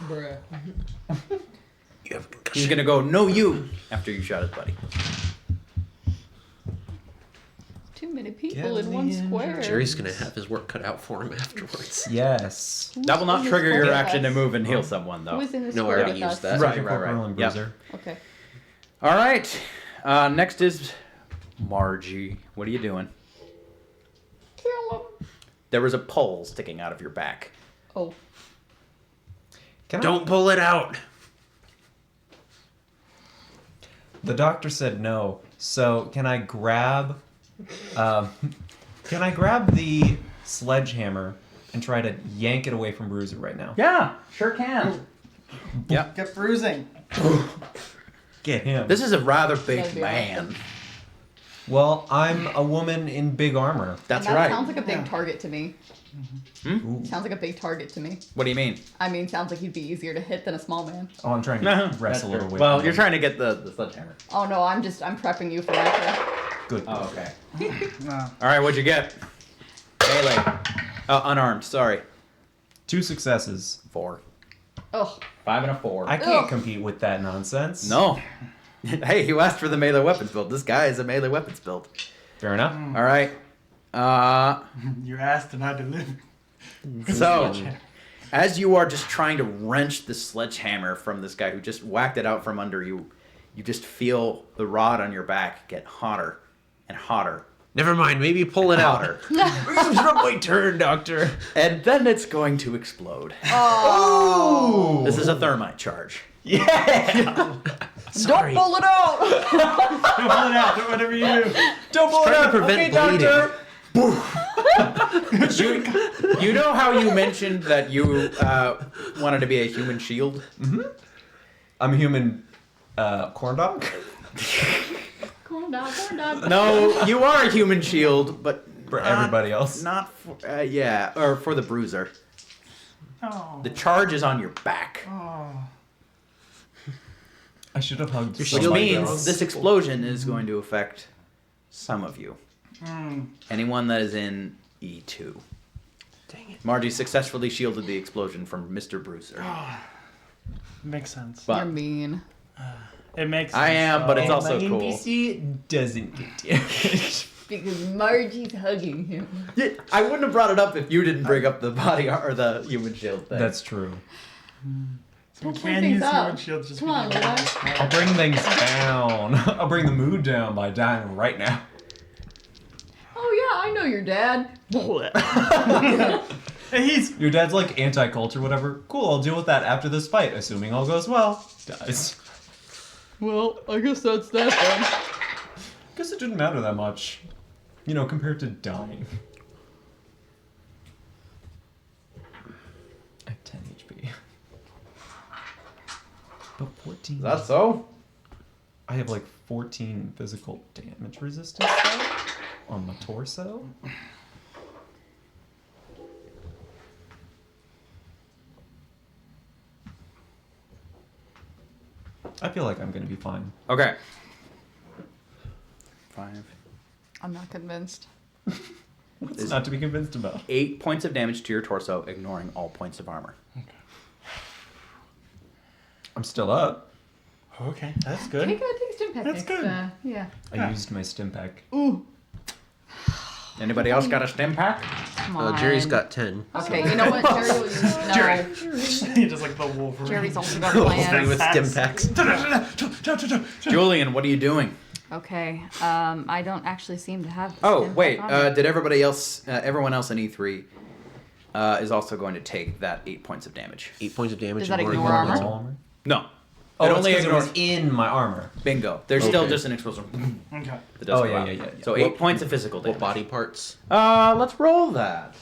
Bruh. You have a He's concussion. gonna go, no you, after you shot his buddy. Too many people Get in me one in, square. Jerry's gonna have his work cut out for him afterwards. Yes. That will not Who's trigger in your this action to square move and heal someone, Who though. is in this No, I square already with used us? that. Right, Sergeant right, right. Corporal and Yep. Bruiser. Okay. All right. Next is Margie. What are you doing? Kill him. There was a pole sticking out of your back. Oh. Can I- Don't pull it out. The doctor said no. So can I grab? Can I grab the sledgehammer and try to yank it away from Bruiser right now? Yeah, sure can. Yep. Get bruising. Get him. This is a rather big That'd be man. awesome. Well, I'm a woman in big armor. That's And that right. sounds like a big Yeah. target to me. Ooh. Sounds like a big target to me. What do you mean? I mean, sounds like he'd be easier to hit than a small man. Oh, I'm trying No, to wrestle it away. Well, from you're him. trying to get the sledgehammer. Oh no, I'm prepping you for that. Good. Oh, okay. No. All right, what'd you get? Melee. Unarmed. Sorry. 2 successes. 4. Ugh. 5 and a 4. I can't Ugh. compete with that nonsense. No. Hey, you asked for the melee weapons build. This guy is a melee weapons build. Fair enough. All right. You asked and I delivered. So, as you are just trying to wrench the sledgehammer from this guy who just whacked it out from under you, you just feel the rod on your back get hotter and hotter. Never mind. Maybe pull it out. Hotter. It's not my turn, Doctor. And then it's going to explode. Oh! This is a thermite charge. Yeah! Sorry. Don't pull it out! Don't pull it out. Do whatever you do. Don't pull it Trying to out. prevent Okay, bleeding. Doctor. You know how you mentioned that you wanted to be a human shield? I'm a human corn dog. Corn dog, corn dog. No, you are a human shield, but For everybody else. Not for, or for the bruiser. Oh. The charge is on your back. Oh. I should have hugged Which somebody means else. this explosion is going to affect some of you. Mm. Anyone that is in E2. Dang it. Margie successfully shielded the explosion from Mr. Bruiser. Makes sense. But You're mean. It makes sense. I am, but it's And also my cool. NPC doesn't get damaged. Because Margie's hugging him. Yeah, I wouldn't have brought it up if you didn't bring up the body or the human shield thing. That's true. So we Don't can play use things up. human shields just Come on, because Levi. I'll bring things down. I'll bring the mood down by dying right now. Oh yeah, I know your dad. Hey, he's Your dad's like anti-cult or whatever. Cool, I'll deal with that after this fight, assuming all goes well. Dies. Well, I guess that's that then. Guess it didn't matter that much. You know, compared to dying. I have 10 HP. But 14. Is that so? I have like 14 physical damage resistance though, on my torso. I feel like I'm gonna be fine. Okay. 5. I'm not convinced. What's not to be convinced about? 8 points of damage to your torso, ignoring all points of armor. I'm still up. okay. That's good. Take a stim pack. That's next, good. Yeah. I Yeah. used my stim pack. Ooh. Anybody else got a stim pack? Come on. Jerry's got 10. Okay, you know what? Jerry will use. No. Jerry. Just like the Wolverine. Jerry's also got Thing plans. with stim packs. Julian, what are you doing? Okay. I don't actually seem to have. the Oh, stim wait. pack on me. Did everyone else in E3 is also going to take that 8 points of damage? 8 points of damage. Does that ignoring ignore all armor? points. Armor? No. Oh, it it's only 'cause it ignores. was in my armor. Bingo. There's still Okay. just an explosion Okay. that does Oh, go yeah, out. yeah. So What- 8 points of physical damage. What body parts? Let's roll that.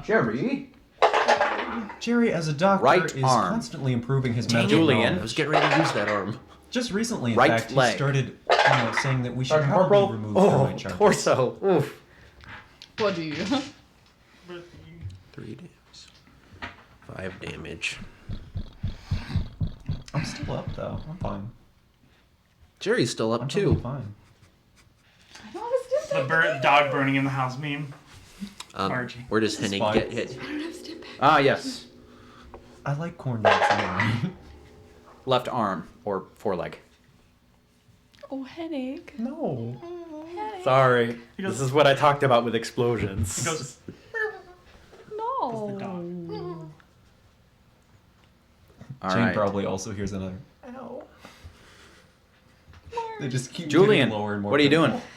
Jerry. Jerry, as a doctor, Right is arm. constantly improving his Dang medical it. Julian. I knowledge. was getting ready to use that arm. Just recently, in Right fact, leg. he started saying that we should Sergeant probably Corporal. remove Oh, thermite charges. torso. Oof. What do you? 3 damage. 5 damage. I'm still up, though. I'm fine. Jerry's still up I'm too. totally fine. I don't have a stim The pack. dog burning in the house meme. Archie. Where does This is Hennig fine. get hit? I don't have a stim pack. Ah, yes. I like corn dogs anyway. Left arm or foreleg. Oh, headache. No. Sorry. He goes- This is what I talked about with explosions. He goes, No. the dog. All Jane right. probably also hears another. Ow. They just keep Julian, getting lower and more. what are you doing? painful.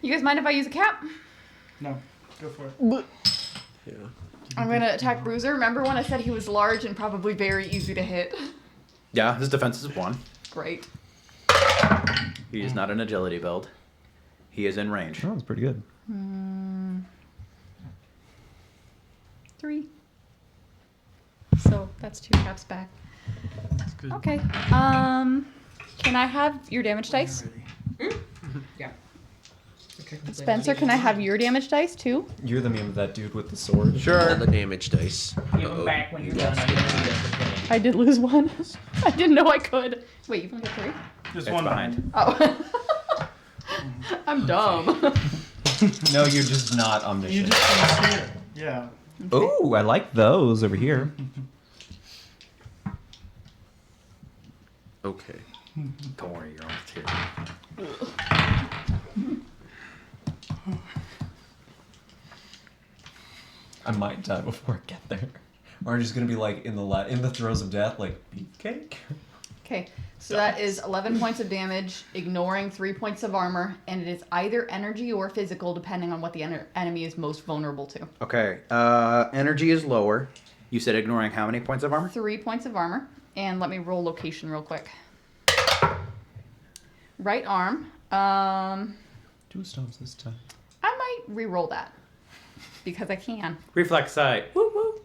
You guys mind if I use a cap? No. Go for it. Yeah. I'm gonna attack Bruiser. Remember when I said he was large and probably very easy to hit? Yeah, his defense is 1. Great. He is not an agility build. He is in range. That was pretty good. 3. So that's 2 caps back. That's good. Okay. Can I have your damage dice? Yeah. Spencer, can I have your damage dice too? You're the meme of that dude with the sword. Roll Sure. the damage dice. Give them back when you're done. I know that's okay. I did lose one. I didn't know I could. Wait, you've only got 3? Just It's one behind. Oh. I'm dumb. No, you're just not You omniscient. just can't see it. Yeah. Ooh, I like those over here. Okay. Don't worry, you're almost here. I might die before I get there. Or I'm just gonna be like in the throes of death, like beefcake. Okay, so that is 11 points of damage, ignoring 3 points of armor, and it is either energy or physical, depending on what the enemy is most vulnerable to. Okay. Energy is lower. You said ignoring how many points of armor? 3 points of armor, and let me roll location real quick. Right arm. 2 stones this time. I might re-roll that because I can. Reflex sight. Woo woo.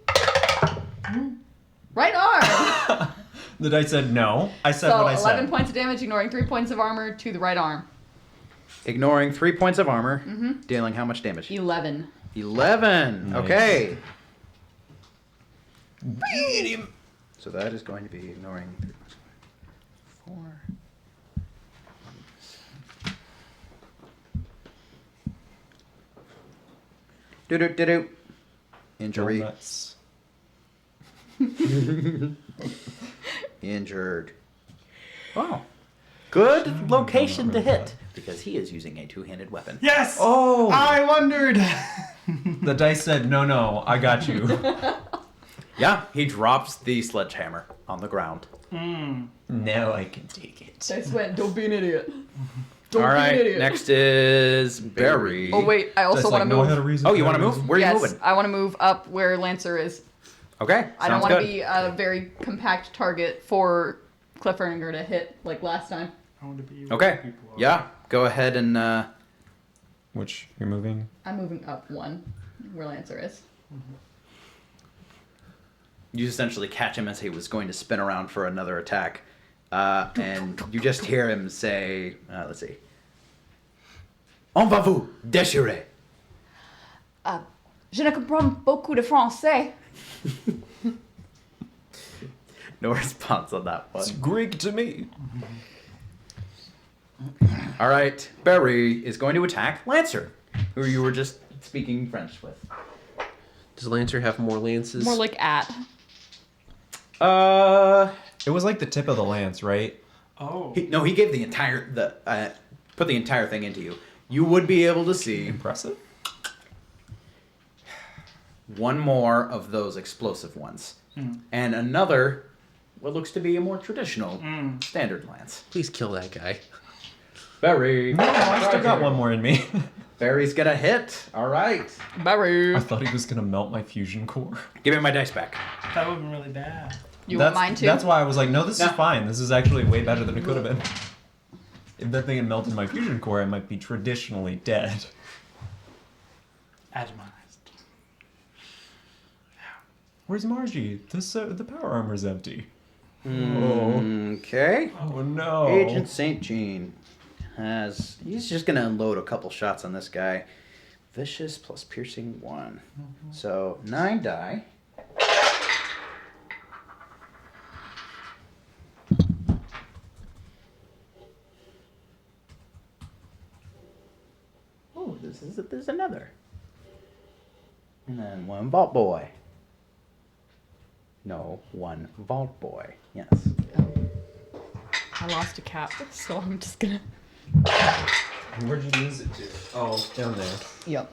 Right arm. The dice said no. I said So what I 11 said. points of damage, ignoring 3 points of armor to the right arm. Ignoring 3 points of armor, dealing how much damage? 11. 11. Nice. Okay. Beat him. So that is going to be ignoring 3 plus 4. Do. Injury. Donuts. Injured. Wow. Good location to hit because he is using a two-handed weapon. Yes! Oh! I wondered! The dice said no, I got you. Yeah, he drops the sledgehammer on the ground. Now I can take it. Dice went, don't be an idiot. All right, next is Barry. Oh, wait, I also Dice want like, to no, I move. had a reason. Oh, I you had want a to move? reason. Where are you Yes, moving? I want to move up where Lancer is. Okay, I don't sounds want to good. be a very compact target for Cliffhanger to hit like last time. I want to be Okay, people over. yeah, go ahead and Which you're moving? I'm moving up 1 where Lancer is. you essentially catch him as he was going to spin around for another attack. And you just hear him say, let's see. On va vous déchirer. Je ne comprends beaucoup de français. No response on that one. It's Greek to me. All right, Barry is going to attack Lancer, who you were just speaking French with. Does Lancer have more lances? More like at. It was like the tip of the lance, right? Oh. He gave the entire put the entire thing into you. You would be able to see Impressive. one more of those explosive ones, and another, what looks to be a more traditional standard lance. Please kill that guy. Barry. No, I still got one more in me. Barry's gonna hit. All right. Barry. I thought he was gonna melt my fusion core. Give me my dice back. That would have been really bad. You that's, want mine too? That's why I was like, no, this No. is fine. This is actually way better than it could have been. If that thing had melted my fusion core, I might be traditionally dead. Atomized. Where's Margie? The power armor's empty. Okay. Oh no. Agent St. Jean he's just gonna unload a couple shots on this guy. Vicious plus piercing 1. So 9 die. Oh, there's another. And then 1 Vault Boy. No, 1 Vault Boy. Yes. I lost a cap, so I'm just gonna. Where'd you lose it to? Oh, down there. Yep.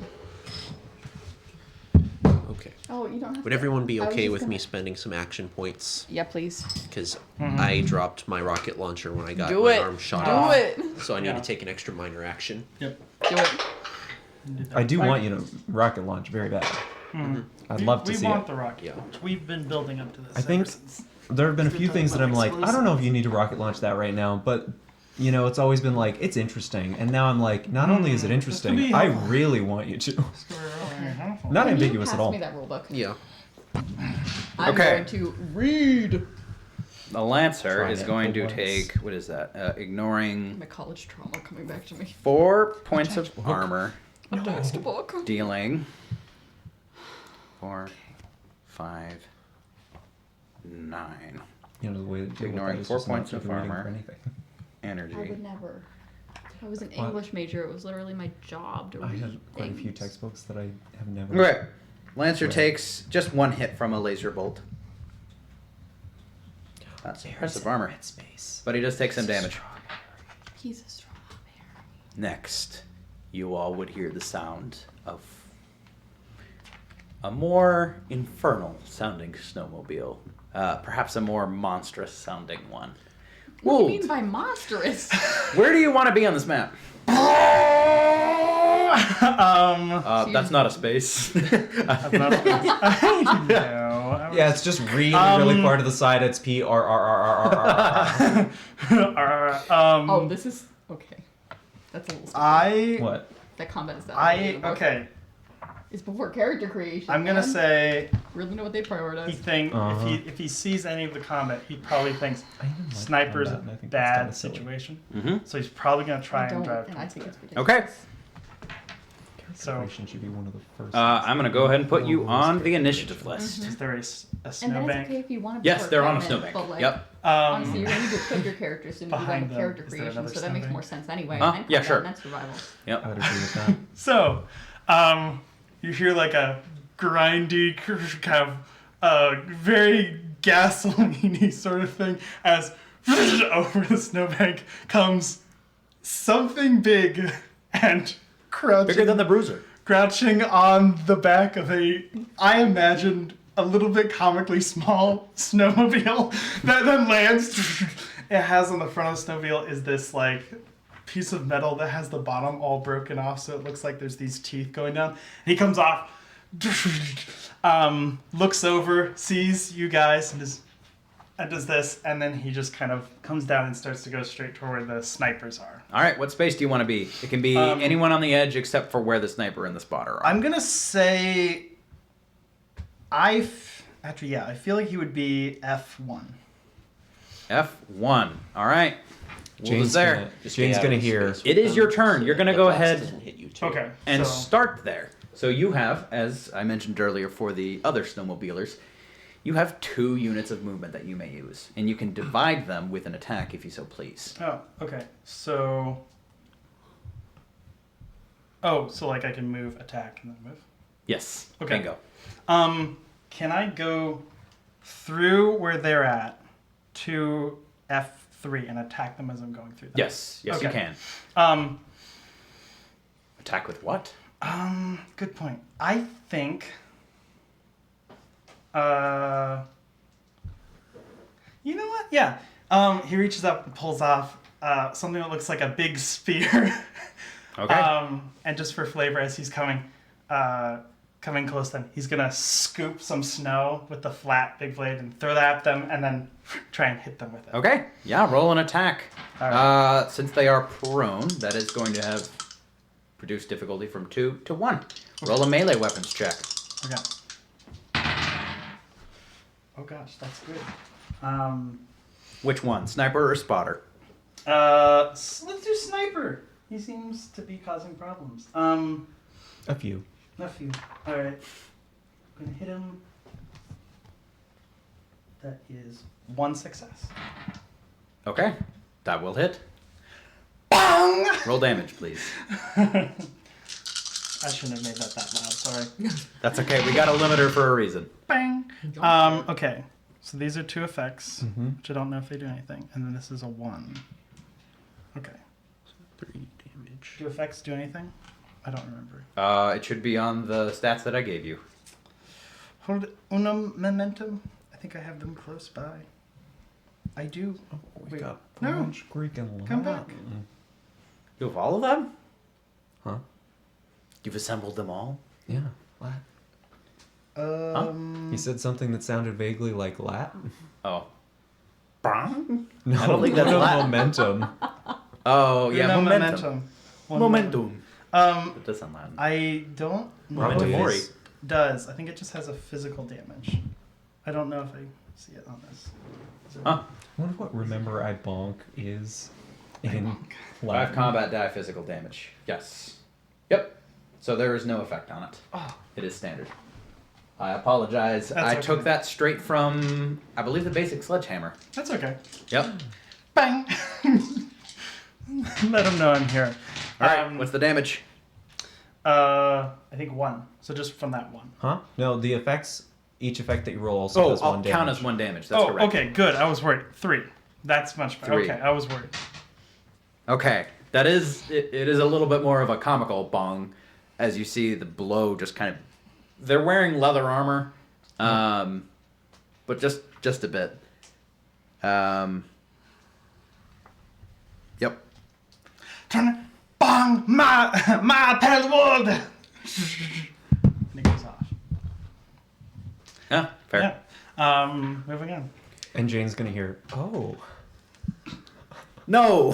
Okay. Oh, you don't have Would to. everyone be I was okay just with me gonna- spending some action points? Yeah, please. Because I dropped my rocket launcher when I got Do my it. arm shot Do off. it. So I need Yeah. to take an extra minor action. Yep. Do it. I do want you to rocket launch very bad. I'd love to we see want it. the rocket Yeah. launch. We've been building up to this. I think ever since. there have been a few We're things that talking I'm about like, I don't know if you need to rocket launch that right now, but you know, it's always been like, it's interesting. And now I'm like, not only is it be interesting, I helpful. really want you to. Helpful. Not Can ambiguous you at pass all. me that rule book? Yeah. I'm Okay. going to read. The Lancer Try is it going for to once. take, what is that? Ignoring My college trauma coming back to me. 4 points of armor, A textbook. dealing 4, 5, 9 You know, the way that Ignoring 4 points of armor. Anything. energy. I would never. If I was an What? English major, it was literally my job to I read have quite a few things. textbooks that I have never. Okay. Lancer Right. takes just 1 hit from a laser bolt. That's impressive armor. Space. But he does take some damage. He's a strong bear. Next, you all would hear the sound of a more infernal sounding snowmobile. Perhaps a more monstrous sounding one. What do you Wold, mean by monstrous? where do you want to be on this map? That's not a space. I'm not, I know. Yeah, it's just really, really far to the side. It's P R R R R R R. Oh, this is okay. That's a little. Stupid. I What? That combat is that. early in the book. okay. It's before character creation. I'm gonna man. say Really know what they prioritize. Uh-huh. if he sees any of the combat, he probably thinks I even like sniper's a combat, and I think that's bad kinda silly. situation. hmm So he's probably gonna try I don't, and drive and I towards think there. it's ridiculous. Okay. So- Creation should be one of the first. I'm going to go ahead and put you on the initiative list. Is there a And then snowbank it's okay if you want to. Yes, they're on a snowbank. But like, Yep. honestly, you're going to put your characters in Behind the them, character is there creation, another so that makes snowbank? more sense anyway. Huh? And Yeah, combat, sure. And that's survival. I would agree with that. So, you hear like a grindy kind of very gasoline-y sort of thing as over the snowbank comes something big and Bigger than the Bruiser. crouching on the back of I imagined a little bit comically small snowmobile that then lands. It has on the front of the snowmobile is this like piece of metal that has the bottom all broken off, so it looks like there's these teeth going down. And he comes off, looks over, sees you guys, and does this, and then he just kind of comes down and starts to go straight toward where the snipers are. All right, what space do you want to be? It can be anyone on the edge except for where the sniper and the spotter are. I'm gonna say, I feel like he would be F1. F1. All right. Wolf is there. Jane's gonna hear. It is your turn. You're gonna The go box ahead doesn't hit you too. Okay. and so, start there. So you have, as I mentioned earlier for the other snowmobilers, you have 2 units of movement that you may use. And you can divide them with an attack if you so please. oh, okay. So like I can move, attack, and then move. Yes. Okay. Bingo. Can I go through where they're at to F3 and attack them as I'm going through that? Yes. Yes, you Okay. can. Um, Attack with what? good point. I think, you know what? Yeah. He reaches up and pulls off something that looks like a big spear. Okay. And just for flavor, as he's coming close, then he's gonna scoop some snow with the flat big blade and throw that at them, and then try and hit them with it. Okay. Yeah, roll an attack. All right. Since they are prone, that is going to have produced difficulty from 2 to 1. Roll a melee weapons check. Okay. Oh gosh, that's good. Which one? Sniper or spotter? Let's do sniper. He seems to be causing problems. A few. A few. All right. I'm gonna hit him. That is 1 success. Okay. That will hit. Bang! Roll damage, please. I shouldn't have made that loud. Sorry. That's okay. We got a limiter for a reason. Bang. Okay. So these are 2 effects, which I don't know if they do anything, and then this is a 1. Okay. 3 damage. Do effects do anything? I don't remember. It should be on the stats that I gave you. Hold unum momentum. I think I have them close by. I do. We Wait, got no. French, Greek, and Come Latin. back. You have all of them? Huh? You've assembled them all? Yeah. Latin. He said something that sounded vaguely like Latin. Oh. Bang? No, I don't think that's no Latin. momentum. Oh, yeah, Unum momentum. One Momentum. It does sound Latin. I don't know Momentum if mori. it does. I think it just has a physical damage. I don't know if I see it on this. Is it- Huh? I wonder what remember I bonk is in 5 Latin. combat die physical damage. Yes. Yep. So there is no effect on it. It is standard. I apologize. That's I okay. took that straight from, I believe, the basic sledgehammer. That's okay. Yep. Bang! Let them know I'm here. All right. What's the damage? I think 1. So just from that 1. Huh? No, the effects. Each effect that you roll also does I'll one count damage. as 1 damage. That's correct. Okay, good. I was worried. 3. That's much better. 3. Okay, I was worried. Okay. That is, it is a little bit more of a comical bong, as you see the blow just kind of, they're wearing leather armor, but just a bit. Yep. Turn bang my Pelwood. And it goes off. Yeah, fair. Yeah. Moving on. And Jane's gonna hear, oh. No!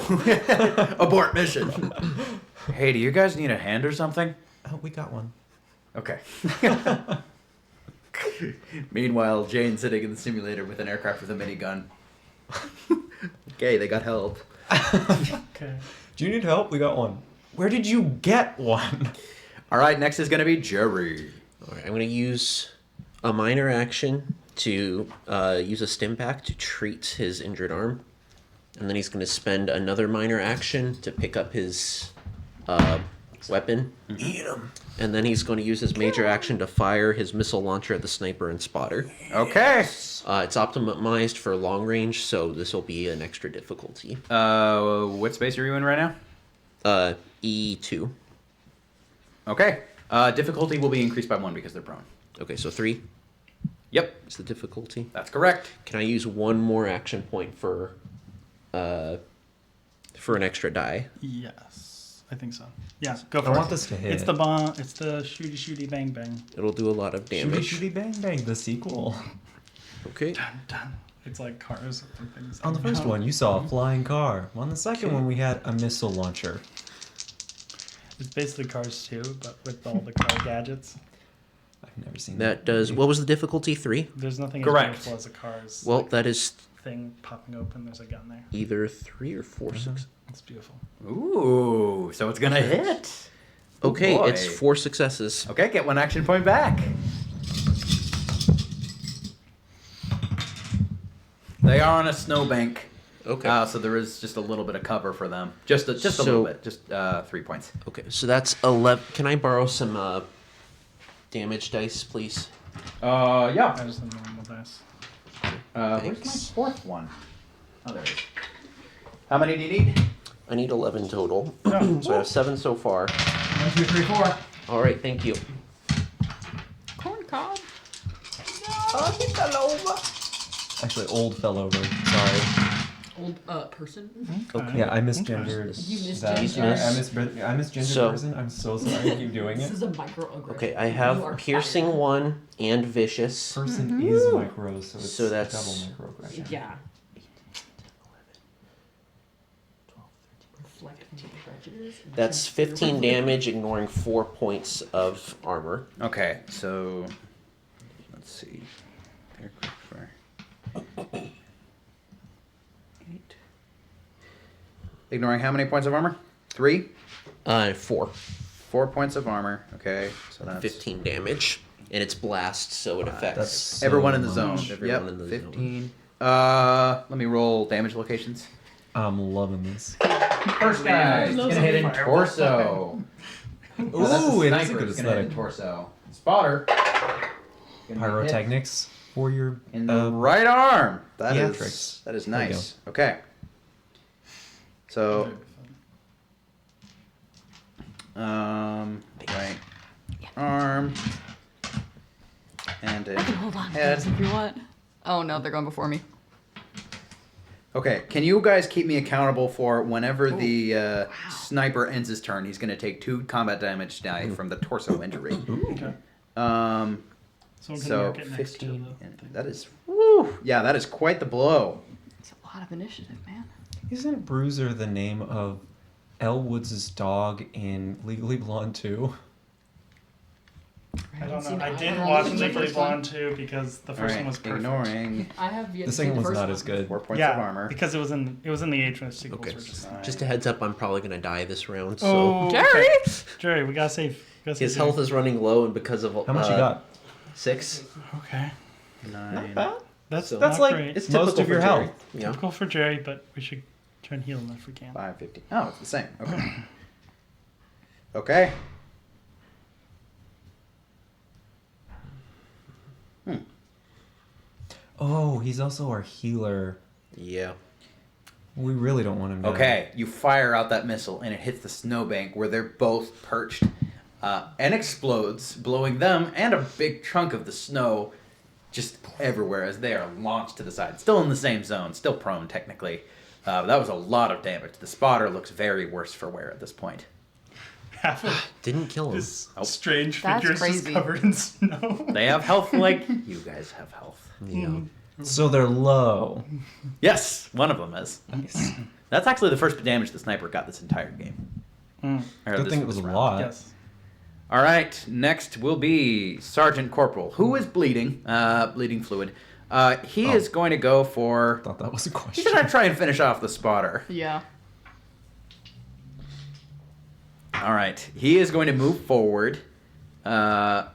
Abort mission. Hey, do you guys need a hand or something? Oh, we got one. Okay. Meanwhile, Jane's sitting in the simulator with an aircraft with a minigun. Okay, they got help. Okay. Do you need help? We got one. Where did you get one? All right, next is going to be Jerry. All right, I'm going to use a minor action to use a stim pack to treat his injured arm. And then he's going to spend another minor action to pick up his weapon. Eat him. And then he's going to use his major action to fire his missile launcher at the sniper and spotter. Okay. It's optimized for long range, so this will be an extra difficulty. What space are you in right now? E2. Okay. Difficulty will be increased by 1 because they're prone. Okay, so 3 Yep, is the difficulty. that's correct. Can I use one more action point for an extra die? Yes, I think so. Yeah, go for I it. want this to hit. It's the bomb. It's the shooty bang bang. It'll do a lot of damage. Shooty Bang Bang, the sequel. Okay. Dun, dun. It's like cars and things. On the first one, you saw a flying car. On the second one, we had a missile launcher. It's basically Cars 2, but with all the car gadgets. I've never seen That does. What was the difficulty? 3? There's nothing Correct. as beautiful as a car's Well, like, that is thing popping open. There's a gun there. either 3 or 4 6. It's beautiful. Ooh, so it's going to hit. Okay, boy. it's 4 successes. Okay, get 1 action point back. They are on a snowbank. Okay. So there is just a little bit of cover for them. Just a So- little bit. Just 3 points. Okay, so that's 11. Can I borrow some damage dice, please? Yeah. That is the normal dice. Where's my Thanks. 4th one? Oh, there it is. How many do you need? I need 11 total. Oh. So I have 7 so far. 1, 2, 3, 4. All right, thank you. Corn cob. Actually, old fell over. Sorry. Old person. Okay. Yeah, I misgendered. You that. misgendered. I misgendered So- person. I'm so sorry. I keep doing This it. is a microaggression. Okay, I You have are piercing fired. 1 and vicious. Person is micro, so it's So that's- double microaggression. Yeah. Reflect from prejudice and That's transfer 15 your- damage, ignoring 4 points of armor. Okay, so let's see. Aircraft fire. 8. Ignoring how many points of armor? 3? 4. 4 points of armor. Okay, so that's 15 damage. And it's blast, so it affects. That's so everyone in the much. zone. Everyone Yep, in the 15. Let me roll damage locations. I'm loving this. First guy, it's Loves gonna hit in fireball. torso. Ooh, That's a it is a sniper. good It's gonna hit in aesthetic. torso. Spotter. gonna be hit Pyrotechnics for your in the right arm. That theatrics. is There you nice. Okay. So right arm and I can hold on to head. those if you want. Oh no, they're going before me. Okay, can you guys keep me accountable for whenever the sniper ends his turn? He's going to take 2 combat damage die from the torso injury. Okay. Um, Someone can so mark it next to 15. the thing. That is, woo! Yeah, that is quite the blow. It's a lot of initiative, man. Isn't Bruiser the name of Elle Woods' dog in Legally Blonde 2? I don't seen know. I either. did I've watch seen the Legally first one. Blonde too because the first one was perfect. ignoring I have yet The to see second the one's first not one. as good. 4 points Yeah, of armor. because it was in the age when the sequels Okay. were just. Just a heads up, I'm probably gonna die this round. So Oh, Jerry! okay. Jerry, we gotta save. his health is running low, and because of How much you got? 6. Okay, 9. Not bad. that's So- That's not like great. It's most typical of your for Jerry. health. Yeah. Typical for Jerry, but we should try and heal him if we can. 550. Oh, it's the same. Okay. Okay. Oh, he's also our healer. Yeah. We really don't want him to. Okay, you fire out that missile and it hits the snowbank where they're both perched and explodes, blowing them and a big chunk of the snow just everywhere as they are launched to the side. Still in the same zone, still prone technically. That was a lot of damage. The spotter looks very worse for wear at this point. Half of Didn't kill him. this Oh. strange That's figure is just crazy. covered in snow. They have health like you guys have health. Yeah. So they're low. Yes, one of them is. Nice. That's actually the first damage the sniper got this entire game. Mm, Or Good this- thing it was this a round. lot. yes. All right, next will be Sergeant Corporal, who is bleeding, bleeding fluid. He is going to go for. Thought that was a He's question. going to try and finish off the spotter. Yeah. All right, he is going to move forward, and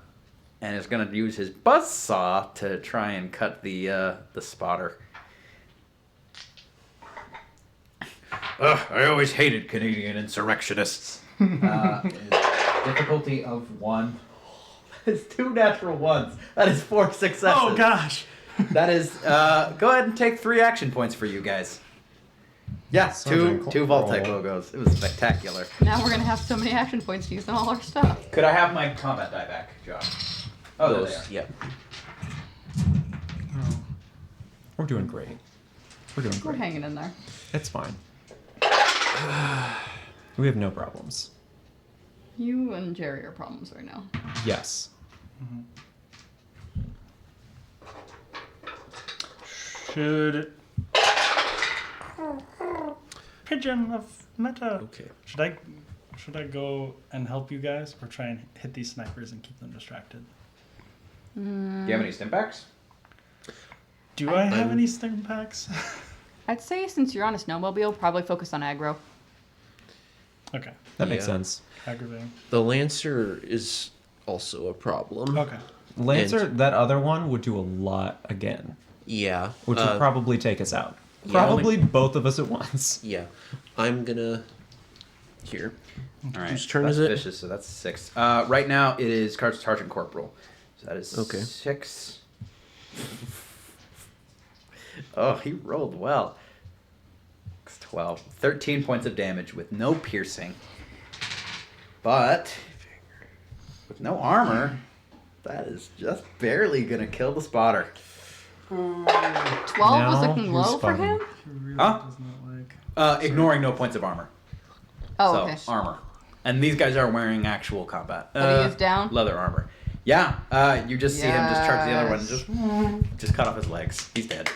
is going to use his buzzsaw to try and cut the spotter. Ugh, I always hated Canadian insurrectionists. Difficulty of 1. It's 2 natural ones. That is 4 successes. Oh gosh. That is. Go ahead and take 3 action points for you guys. Yeah, Sergeant two Corporal. Vault-Tec logos. It was spectacular. Now we're gonna have so many action points to use on all our stuff. Could I have my combat die back, Josh? Oh, there they are. Yeah. We're doing great. We're doing We're great. hanging in there. It's fine. We have no problems. You and Jerry are problems right now. Yes. Should Pigeon of Meta. Okay. Should I go and help you guys or try and hit these snipers and keep them distracted? Do you have any stim packs? Do I have I'm- any stim packs? I'd say since you're on a snowmobile, probably focus on aggro. Okay. That makes Yeah. sense. Aggravating. The Lancer is also a problem. Okay. Lancer, And- that other one would do a lot again, Yeah. which would probably take us out. yeah, Probably both of us at once. Yeah. I'm gonna. Here. All right. Whose turn that's is it? Vicious, so that's 6. Right now it is Sergeant Corporal. So that is Okay. 6. Oh, he rolled well. It's 12. 13 points of damage with no piercing. But with no armor, that is just barely gonna kill the spotter. 12 Now, was looking who's low for fighting? him? He really Huh? does not like. Ignoring no points of armor. Oh, So, okay. armor. And these guys are wearing actual combat. But he is down? Leather armor. Yeah, you just see him just charge the other one and Yes. just cut off his legs. He's dead.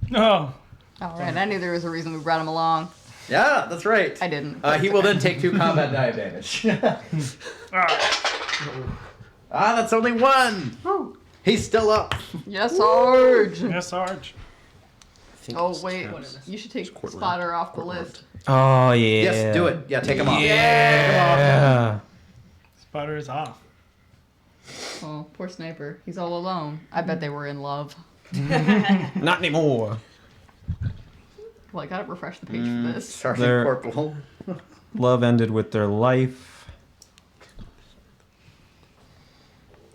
No. All right, I knew there was a reason we brought him along. Yeah, that's right. I didn't. He will then take 2 combat die damage. That's only 1. He's still up. Yes, Sarge. Yes, Sarge. I think Oh it's wait, Travis. you should take Courtroom. Spotter off the Courtroom. list. Oh yeah. Yes, do it. Yeah, take him off. Yeah. Spotter is off. Oh, poor sniper. He's all alone. I bet they were in love. Not anymore. Well, I gotta refresh the page for this. Sergeant They're- Corporal. Love ended with their life.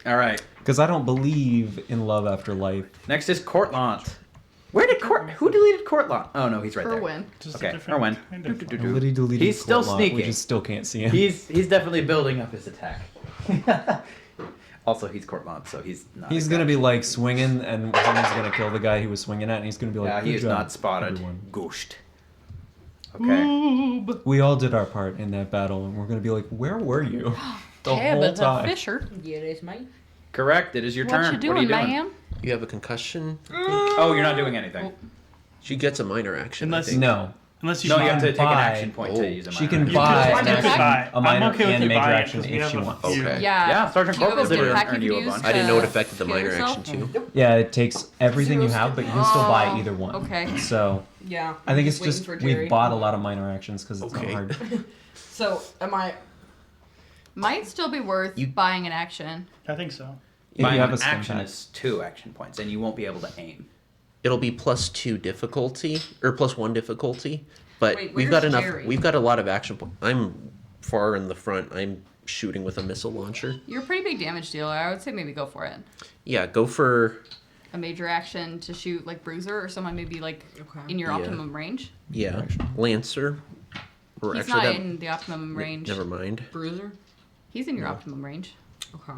All right. Because I don't believe in love after life. Next is Courtlant. Who deleted Courtlant? Oh no, he's right there. Kerwin. Just Okay, a different Erwin. kind of Do-do-do-do. fun. Nobody deleted He's still Courtlaw. sneaking. We just still can't see him. He's definitely building up his attack. Also, he's Courtlant, so he's not. He's gonna be like swinging, and someone's gonna kill the guy he was swinging at, and he's gonna be like, Yeah, he "Good is job, not spotted. everyone." Ghost. Okay. We all did our part in that battle, and we're gonna be like, where were you the whole Cabin time? Fisher. Yeah, it is, mate. Correct. It is your turn. What you doing, what are you doing? ma'am? You have a concussion. Oh, you're not doing anything. She gets a minor action. I Unless- think. No, Unless you No, buy. you have to take an buy- action point to use a She minor can action. buy You an can action, buy. a minor I'm okay with and you major buying it action 'cause we if she have a wants. few. Okay. Yeah. Yeah, Sergeant Do you have Corporal's a skill didn't pack earn you you could a use bunch. I didn't know it to affected the heal minor yourself? action too. Yeah, it takes everything you Zero have, but you can still buy Oh, either one. okay. So Yeah. I think I'm it's waiting just for Jerry. we've bought a lot of minor actions because it's Okay. not hard. So am I? Might still be worth You- buying an action. I think so. If Buying you have an a stim action pack. is 2 action points, and you won't be able to aim. It'll be +2 difficulty or +1 difficulty, but Wait, we've got where's enough. Jerry? We've got a lot of action. I'm far in the front. I'm shooting with a missile launcher. You're a pretty big damage dealer. I would say maybe go for it. Yeah, go for A major action to shoot like Bruiser or someone maybe like Okay. in your Yeah. optimum range. yeah Lancer. Or He's actually not that. in the optimum range. Never mind. Bruiser. He's in your optimum range. Okay.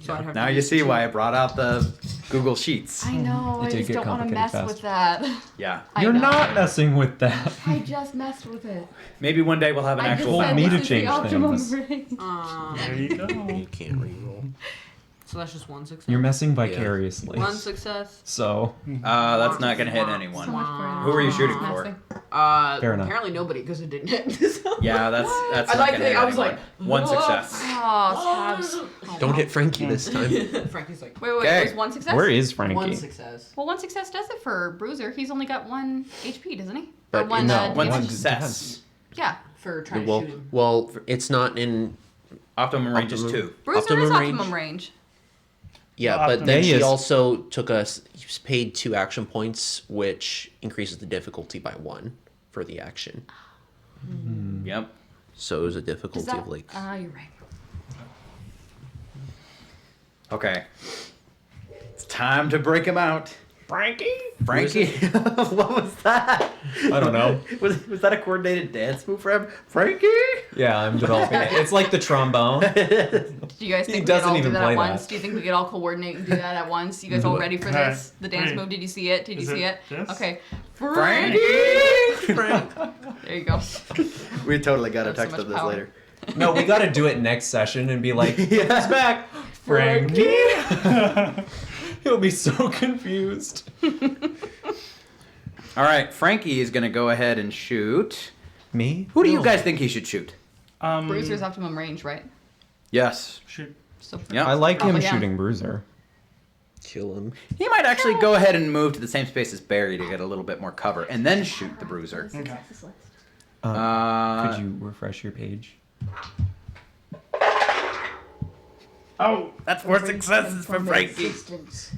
So I'd have Now to you use see two. why I brought out the Google Sheets. I know. It I did just get don't want to complicated mess fast. with that. Yeah. I You're know. not messing with that. I just messed with it. Maybe one day we'll have an I just actual said Told me this to is change the optimum things. range. There you go. You can't reroll. So that's just one success. You're messing vicariously. One success. So That's not going to hit So anyone. much for Who are you shooting messing. for? Fair enough. Apparently nobody because it didn't hit. Yeah, that's I not like going to that. hit I was anyone. like, One what? success. Oh, tabs. Don't hit Frankie this time. Frankie's like, Wait, Okay. it was one success? where is Frankie? one success. Well, one success does it for Bruiser. He's only got 1 HP, doesn't he? But or one, no, One damage. success. Yeah. For trying well, to shoot him. well, it's not in. Optimum range is Optimum. 2. Bruiser Optimum is range? optimum range. Yeah, Well, but optimum. then Yeah, he she is. also took us paid 2 action points, which increases the difficulty by 1 for the action. Yep. So it was a Does difficulty that... of like. You're right. Okay. It's time to break him out. Frankie? Frankie? What was that? I don't know. Was that a coordinated dance move for him? Frankie? Yeah, I'm developing it. It's like the trombone. Do you guys He think we could doesn't all do even that play at that. once? Do you think we could all coordinate and do that at once? You guys all ready for Alright. this? The dance Hey. move? Did you see it? Did you Is see it it? this? Okay. Frankie! There you go. We totally got to That's so text much him this power. later. No, we got to do it next session and be like, Yeah. he's back. Frankie. He'll be so confused. All right, Frankie is going to go ahead and shoot. Me? Who do you guys think he should shoot? Bruiser's optimum range, right? Yes. Shoot. So Yeah. I like him Probably him. shooting Bruiser. Kill him. He might actually go ahead and move to the same space as Barry to get a little bit more cover, and then shoot the Bruiser. Okay. Could you refresh your page? Oh, that's 4 successes for Frankie.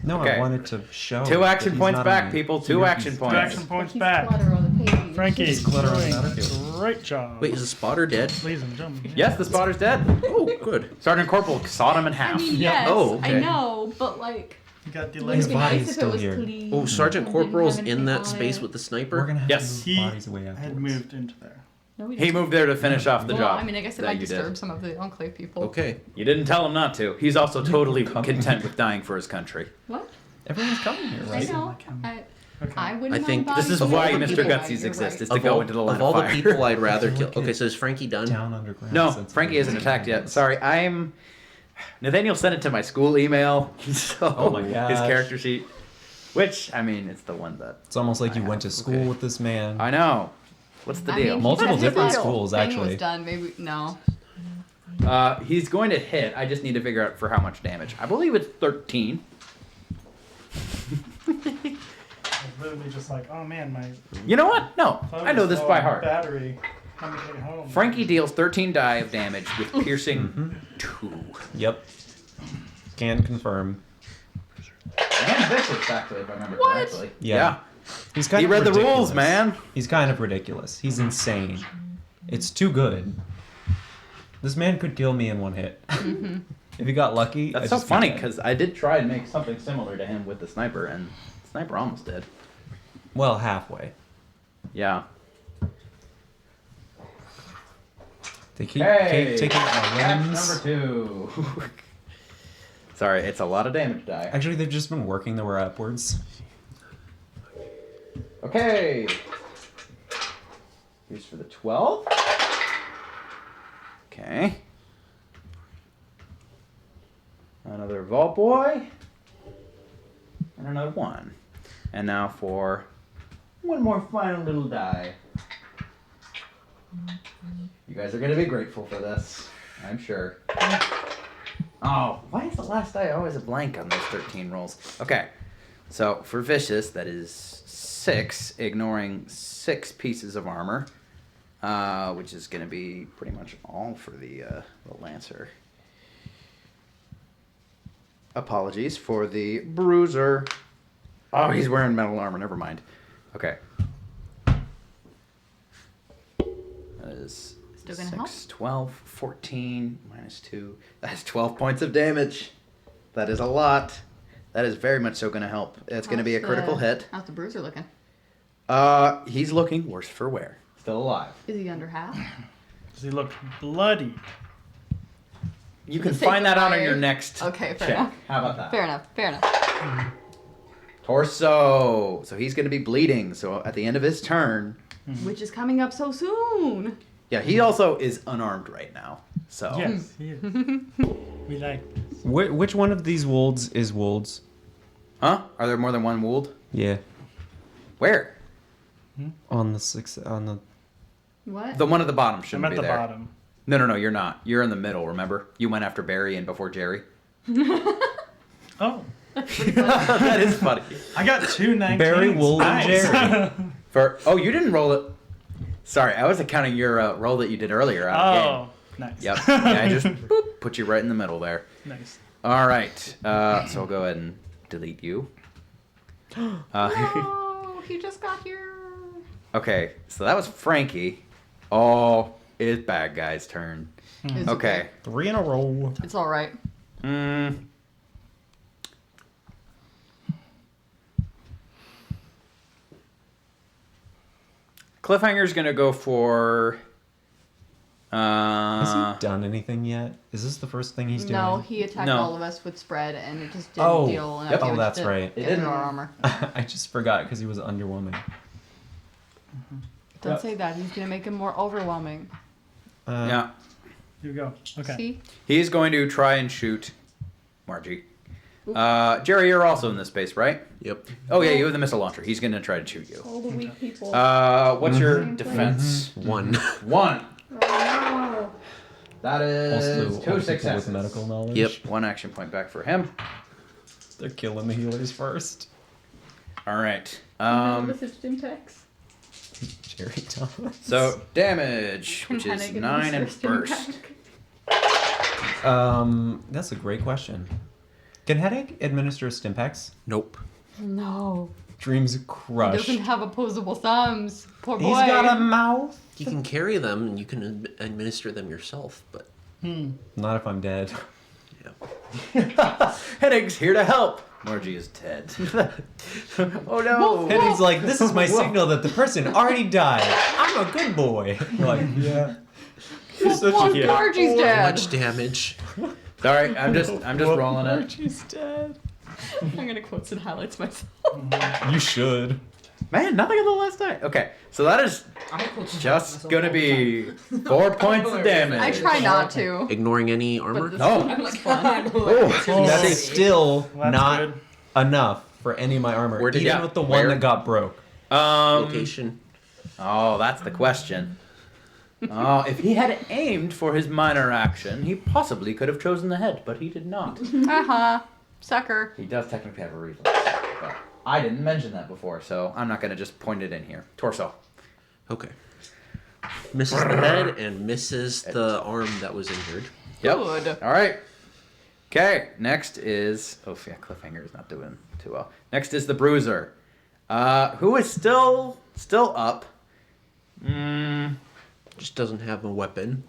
No, Okay. I wanted to show. 2 that action he's points not back, on- people. he 2 would be- action 2 points. action points back. Frankie, He's clutter on the doing battlefield. a great job. Wait, is the spotter dead? Ladies and gentlemen. Yes, the spotter's dead. Oh, good. Sergeant Corporal sawed him in I half. mean, Yeah. yes, Oh, I okay. know, but like, You got it would delayed. His be body's nice if still it was here. clean. Oh, Sergeant and didn't Corporal's have in anything that on space it. with the sniper? We're gonna have Yes. to move bodies away Had afterwards. moved into there. No, we He didn't. moved there to finish off the Well, job. I mean, I guess it that might you disturb did. some of the Enclave people. Okay. You didn't tell him not to. He's also totally content with dying for his country. What? Everyone's coming here, I right? know. Like him. I wouldn't I mind think bodies This is Of why all the Mr. people- Gutsies exist, is to Of go all, into the line of all of the fire. people I'd rather kill. Look Okay, at so is Frankie done? Down underground. No, since Frankie we- isn't attacked yet. Sorry, I'm... Nathaniel sent it to my school email, so Oh my his gosh. character sheet. Which, I mean, it's the one that... It's almost like you I went to have, school okay. with this man. I know. What's the I deal? mean, Multiple his different little schools, thing actually. Was done. Maybe no. He's going to hit. I just need to figure out for how much damage. I believe it's 13. I was literally just like, oh man, my You know what? No, phone I know is this low by on heart. Battery. I'm gonna take it home. Frankie deals 13 die of damage with piercing 2. Yep. Can confirm. And vicious, actually, if I remember What? correctly. Yeah. He's He kind of read the ridiculous. rules, man. He's kind of ridiculous. He's insane. It's too good. This man could kill me in one hit. If he got lucky, That's I'd so just be funny dead. because I did try and make something similar to him with the sniper, and the sniper almost did. Well, halfway. Yeah. They keep Hey, taking out my catch limbs. number 2. Sorry, it's a lot of damage die. Actually, they've just been working their way upwards. Okay. Here's for the 12. Okay. Another Vault Boy. And another 1. And now for One more final little die. You guys are gonna be grateful for this, I'm sure. Oh, why is the last die always a blank on those 13 rolls? Okay, so for vicious, that is 6, ignoring 6 pieces of armor, which is gonna be pretty much all for the Lancer. Apologies for the bruiser. Oh, he's wearing metal armor. Never mind. Okay. That is Still gonna 6, help? 12, 14, minus 2. That's 12 points of damage. That is a lot. That is very much so going to help. It's going to be a critical hit. How's the bruiser looking? He's looking worse for wear. Still alive. Is he under half? Does he look bloody? You can Just take find that out on fire. your next Okay, fair check. enough. How about that? Fair enough. Fair enough. Torso. So he's going to be bleeding. So at the end of his turn, Which is coming up so soon. yeah, he also is unarmed right now. So Yes, he is. We like this. Which one of these wolds is wolds? Huh? Are there more than one wound? Yeah, Where? on the six on the. What? The one at the bottom I'm shouldn't at be the there. bottom. No, you're not. You're in the middle, remember? You went after Barry and before Jerry. Oh, That is funny. I got 2 19s. Barry, Wool, and Nice. Jerry. Oh, you didn't roll it. Sorry, I was counting your roll that you did earlier out of Oh, nice. game. Yep. Yeah, I just boop, put you right in the middle there. Nice. All right. So I'll go ahead and delete you. Oh, he just got here. Okay, so that was Frankie. Oh, it's bad guy's turn. It's Okay. 3 in a row. It's all right. Cliffhanger's gonna go for. Has he done anything yet? Is this the first thing he's doing? No, he attacked No. all of us with spread, and it just didn't Oh, deal enough yep. Oh, damage that's to right. get through our armor. I just forgot because he was underwhelming. Don't Yep. say that. He's gonna make him more overwhelming. Yeah. Here we go. Okay. See? He's going to try and shoot Margie. Jerry, you're also in this space, right? Yep. Oh yeah, you have the missile launcher. He's going to try to shoot you. All the weak people. What's your Mhm. defense? 1. 1. Oh, That is Also, 2 people successes. with medical knowledge. Yep. 1 action point back for him. They're killing the healers first. All right. Jerry Thomas. So damage, which is 9 and burst. That's a great question. Can Headache administer Stimpaks? Nope. No. Dreams He crushed. doesn't have opposable thumbs. Poor boy. He's got a mouth. You can carry them and you can administer them yourself, but Not if I'm dead. yeah. Headache's here to help. Margie is dead. Oh no. Headache's like, this is my signal that the person already died. I'm a good boy. Like, yeah. You're such Well, a kid. Margie's How dead. much damage? Sorry, I'm just rolling it. Archie's dead. I'm gonna quotes and highlights myself. You should. Man, nothing on the last night. Okay, so that is just gonna be 4 points of damage. I try not to. Ignoring any armor? But No. I'm like, fun. Oh, That's still Well, that's not good. enough for any of my armor. Where did even you- with the where? one that got broke. Location. Oh, that's the question. Oh, if he had aimed for his minor action, he possibly could have chosen the head, but he did not. Sucker. He does technically have a reflex, but I didn't mention that before, so I'm not gonna just point it in here. Torso. Okay. Misses the head and misses the arm that was injured. Yep. Good. All right. Okay. Next is Cliffhanger is not doing too well. Next is the Bruiser, who is still up. Just doesn't have a weapon.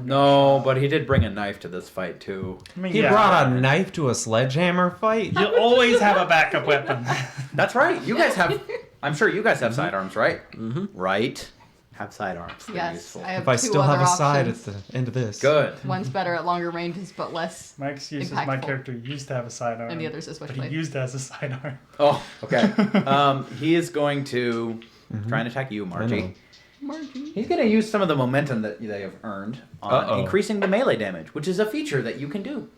No, but he did bring a knife to this fight too. I mean, He yeah. brought a knife to a sledgehammer fight. You always have a backup weapon. That's right. You guys have. I'm sure you guys have sidearms, right? Mm-hmm. Right. Have sidearms. They're Yes, useful. I have If I two still have other a side at options. the end of this. Good. One's better at longer ranges, but less. My excuse is my Impactful. character used to have a sidearm. And the other's a But he switchblade. used it as a sidearm. Oh, okay. He is going to try and attack you, know. Margie. Margie. He's going to use some of the momentum that they have earned on Uh-oh. increasing the melee damage, which is a feature that you can do.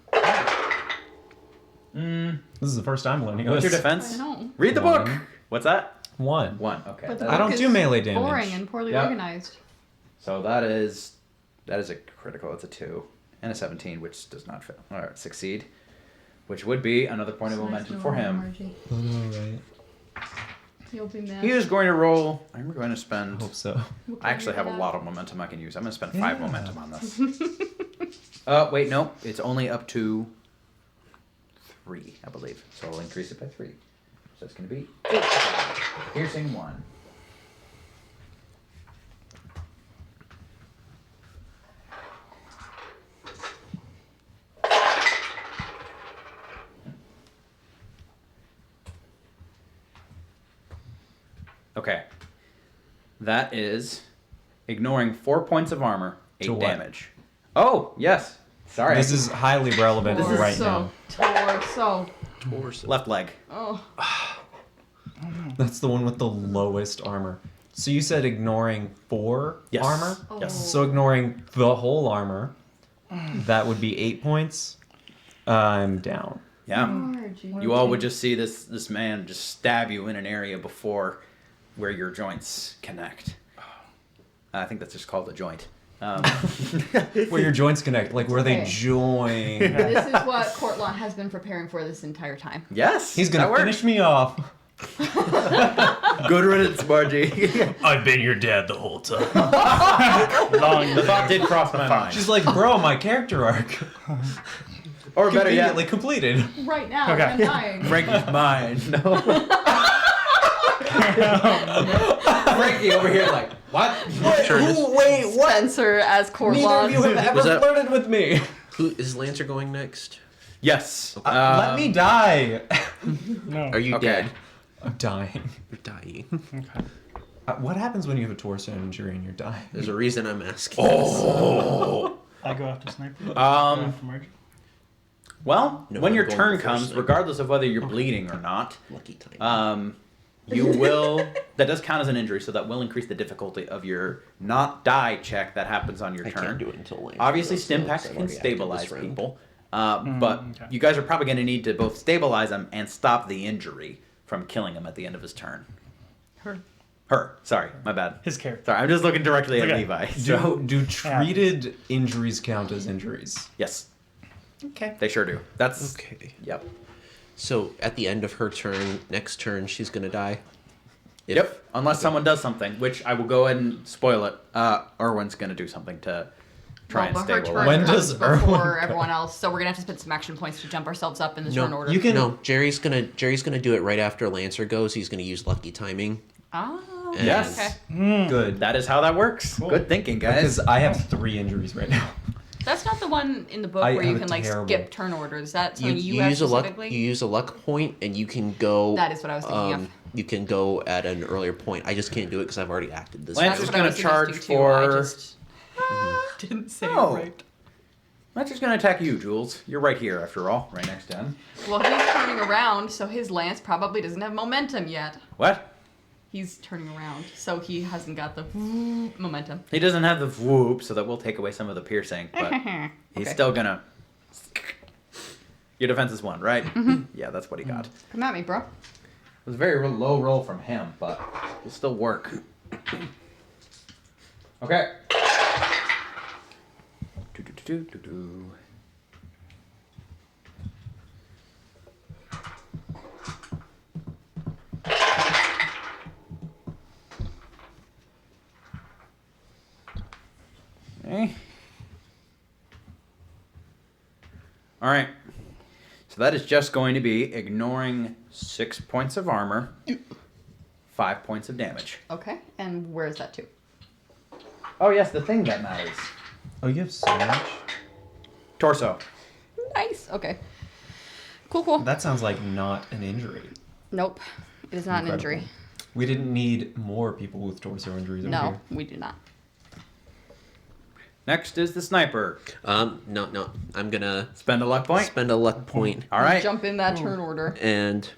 This is the first time learning What's your this. defense? I know. Read the book. One. What's that? 1. 1. Okay. But the I don't book do is melee damage. Boring and poorly Yep. organized. So that is a critical. It's a 2 and a 17, which does not fail or succeed, which would be another point of momentum for him. Oh, right. You'll be mad. He is going to roll. I'm going to spend. I hope so. I actually have a lot of momentum I can use. I'm going to spend 5 Yeah. momentum on this. Wait, no. It's only up to 3, I believe. So I'll increase it by 3. So it's going to be 8. Piercing 1. Okay. That is ignoring 4 points of armor, 8 To what? damage. Oh, yes. Sorry. This is highly relevant This is right now. Torso. Torso. left leg. Oh. That's the one with the lowest armor. So you said ignoring 4 Yes. armor? Yes. So ignoring the whole armor, that would be 8 points. I'm down. Yeah. Margie. You all would just see this man just stab you in an area before where your joints connect. I think that's just called a joint. Where your joints connect, like where they Okay. join. This is what Courtlawn has been preparing for this entire time. Yes. He's gonna that works. finish me off. Good riddance, Margie. I've been your dad the whole time. Long The thought did cross my mind. She's like, bro, my character arc Or better yet, conveniently completed. Right now, Okay. I'm dying. Frankie's mine. No. Frankie over here like, what? Sure it is. Wait, what? Spencer as Neither of you Courtlawn. have ever Was that- flirted with me. Who is Lancer going next? Yes. Let me die. No. Are you Okay. dead? I'm dying. You're dying. Okay. What happens when you have a torso injury and you're dying? There's a reason I'm asking. I go after Sniper. Go after Margie. Well, No, when I'm your going turn before comes, Sniper. regardless of whether you're bleeding or not, Lucky time. you will. That does count as an injury, so that will increase the difficulty of your not die check that happens on your I turn. can't do it until Lancer Obviously, goes, stim though, packs 'cause I've can already acted stabilize this round. people, but okay. you guys are probably going to need to both stabilize him and stop the injury from killing him at the end of his turn. Her. Sorry, my bad. His character. Sorry, I'm just looking directly at Okay. Levi. So Do treated injuries count as injuries? yes, Okay. they sure do. That's Okay. Yep. So at the end of her turn, next turn, she's gonna die. If- Yep. Unless someone does something, which I will go ahead and spoil it. Erwin's going to do something to try and Well, but her stabilize. turn When comes does Erwin before go? everyone else, so we're gonna have to spend some action points to jump ourselves up in the No, turn order. you can- No, Jerry's gonna do it right after Lancer goes. He's gonna use lucky timing. Ah. And- Yes. Okay. Good. That is how that works. Cool. Good thinking, Because guys. I have 3 injuries right now. That's not the one in the book I where you have a can like terrible- skip turn orders. Is that You, something you, have use a luck. specifically? You use a luck point, and you can go. That is what I was thinking of. You can go at an earlier point. I just can't do it because I've already acted this. Lance That's is what I gonna was charge suggesting, too. I for- just didn't say Oh. it right. That's just going to attack you, Jules. You're right here, after all, right next to him. Well, he's turning around, so his lance probably doesn't have momentum yet. What? He's turning around, so he hasn't got the momentum. He doesn't have the whoop, so that will take away some of the piercing, but he's Okay. still going to. Your defense is 1, right? Yeah, that's what he got. It Come at me, bro. was a very low roll from him, but it'll still work. Okay. Do-do-do-do-do-do. Okay. All right. So that is just going to be ignoring 6 points of armor, 5 points of damage. Okay, and where is that to? Oh yes, the thing that matters. Oh, you have so much? Torso. Nice. Okay. Cool. That sounds like not an injury. Nope. It is not an Incredible. injury. We didn't need more people with torso injuries over No, here. we do not. Next is the sniper. No. I'm gonna Spend a luck point. spend a luck point All right. Jump in that turn order. and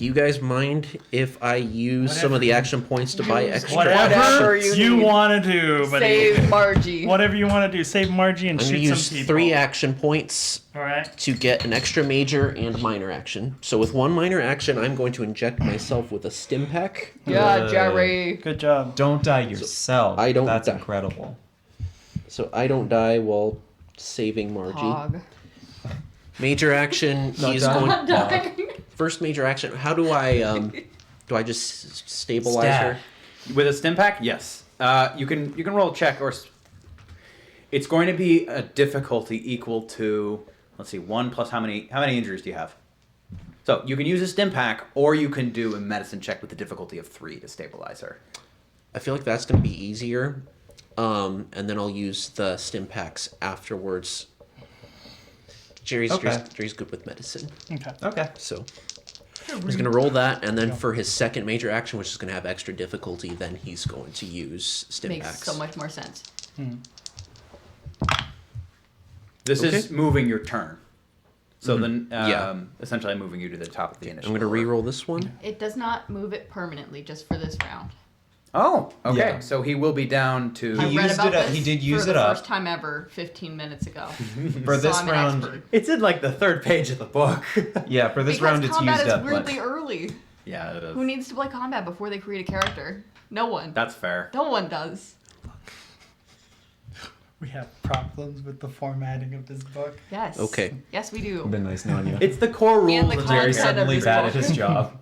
Do you guys mind if I use some of the action points to buy extra? Whatever you you need. want to do, buddy. Save Margie. Whatever you want to do. Save Margie and I'm gonna shoot use some people. 3 action points All right. to get an extra major and minor action. So with 1 minor action, I'm going to inject myself with a stim pack. Yeah, Jerry. Good job. Don't die yourself. I don't That's die. incredible. So I don't die while saving Margie. Hog. Major action, Not he's dying. going... First major action, how do I just stabilize her? With a stim pack, yes. You can roll a check, or it's going to be a difficulty equal to, let's see, 1 plus how many injuries do you have? So you can use a stim pack, or you can do a medicine check with a difficulty of 3 to stabilize her. I feel like that's going to be easier. And then I'll use the stim packs afterwards. Jerry's good with medicine. Okay. Okay. So he's going to roll that, and then for his second major action, which is going to have extra difficulty, then he's going to use stim Makes packs. so much more sense. This Okay. is moving your turn. So then, Yeah. essentially, I'm moving you to the top of the I'm initiative. going to re-roll this one. It does not move it permanently, just for this round. Oh, okay. Yeah. So he will be down to. I He read used about it up- this he did use for it the up. first time ever 15 minutes ago. For So this I'm an round, expert. It's in like the 3rd page of the book. yeah, for this Because round it's combat used is up. weirdly But early. Yeah, it is. Who needs to play combat before they create a character? No one. That's fair. No one does. We have problems with the formatting of this book. Yes. Okay. Yes, we do. been nice knowing you. It's the core rules. the of Jerry's content Jerry. of suddenly this bad book. at his job.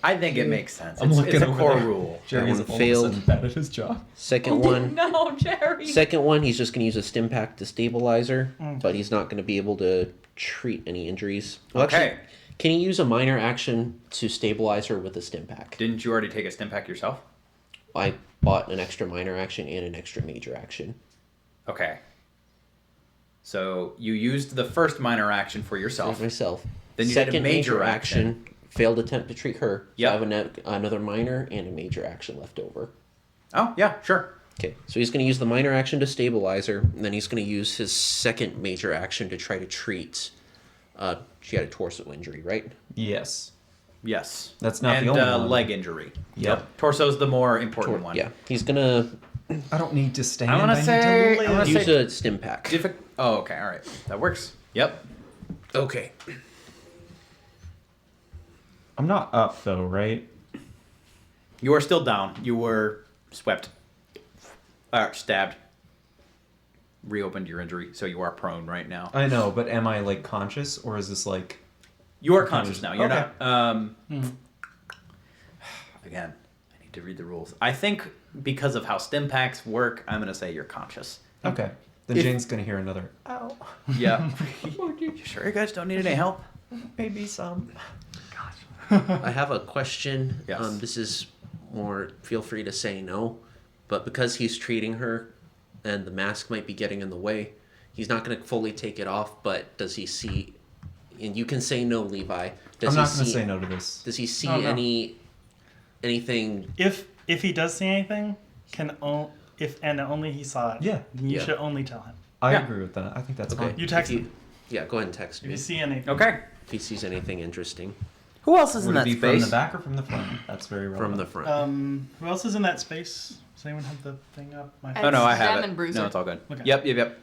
I think it makes sense. I'm It's, looking it's a over core there. rule. Jerry's That one all of a sudden failed. bad at his job. Second one. No, Jerry. Second one, he's just going to use a stim pack to stabilize her, Okay. but he's not going to be able to treat any injuries. Well, Okay. actually, can he use a minor action to stabilize her with a stim pack? Didn't you already take a stim pack yourself? I bought an extra minor action and an extra major action. Okay. So you used the first minor action for For yourself. myself. Then you did a Second major action. failed attempt to treat her. So Yep. I have another minor and a major action left over. Oh, yeah, sure. Okay, so he's going to use the minor action to stabilize her, and then he's going to use his second major action to try to treat. She had a torso injury, right? Yes. Yes. That's not and the only one. leg injury. Yep. Torso's the more important one. Yeah, he's going to I don't need to stand. I want to need say. lay. I want to use say. a stim pack. Oh, okay. All right. That works. Yep. Okay. I'm not up though, right? You are still down. You were swept. Stabbed. Reopened your injury, so you are prone right now. I know, but am I like conscious or is this like? You are conscious now. You're Okay. not. Again, I need to read the rules. I think because of how stim packs work, I'm gonna say you're conscious. Okay. Then If- Jane's gonna hear another. Ow. Yeah. You sure you guys don't need any help? Maybe some. I have a question. Yes. This is more, feel free to say no, but because he's treating her and the mask might be getting in the way, he's not going to fully take it off, but does he see, and you can say no, Levi. Does I'm not he gonna see, say no to this. Does he see Oh, no. anything? If he does see anything, if and only he saw it, Yeah. then you Yeah. should only tell him. I Yeah. agree with that. I think that's Okay. fine. You text if him. Yeah, go ahead and text If me you see anything. Okay. if he sees anything interesting Who else is Would in it that be space? from the back or from the front? That's very relevant. from the front. Who else is in that space? Does anyone have the thing up? My Oh no, I It's have Sam it. and Bruiser. No, it's all good. Okay. Yep.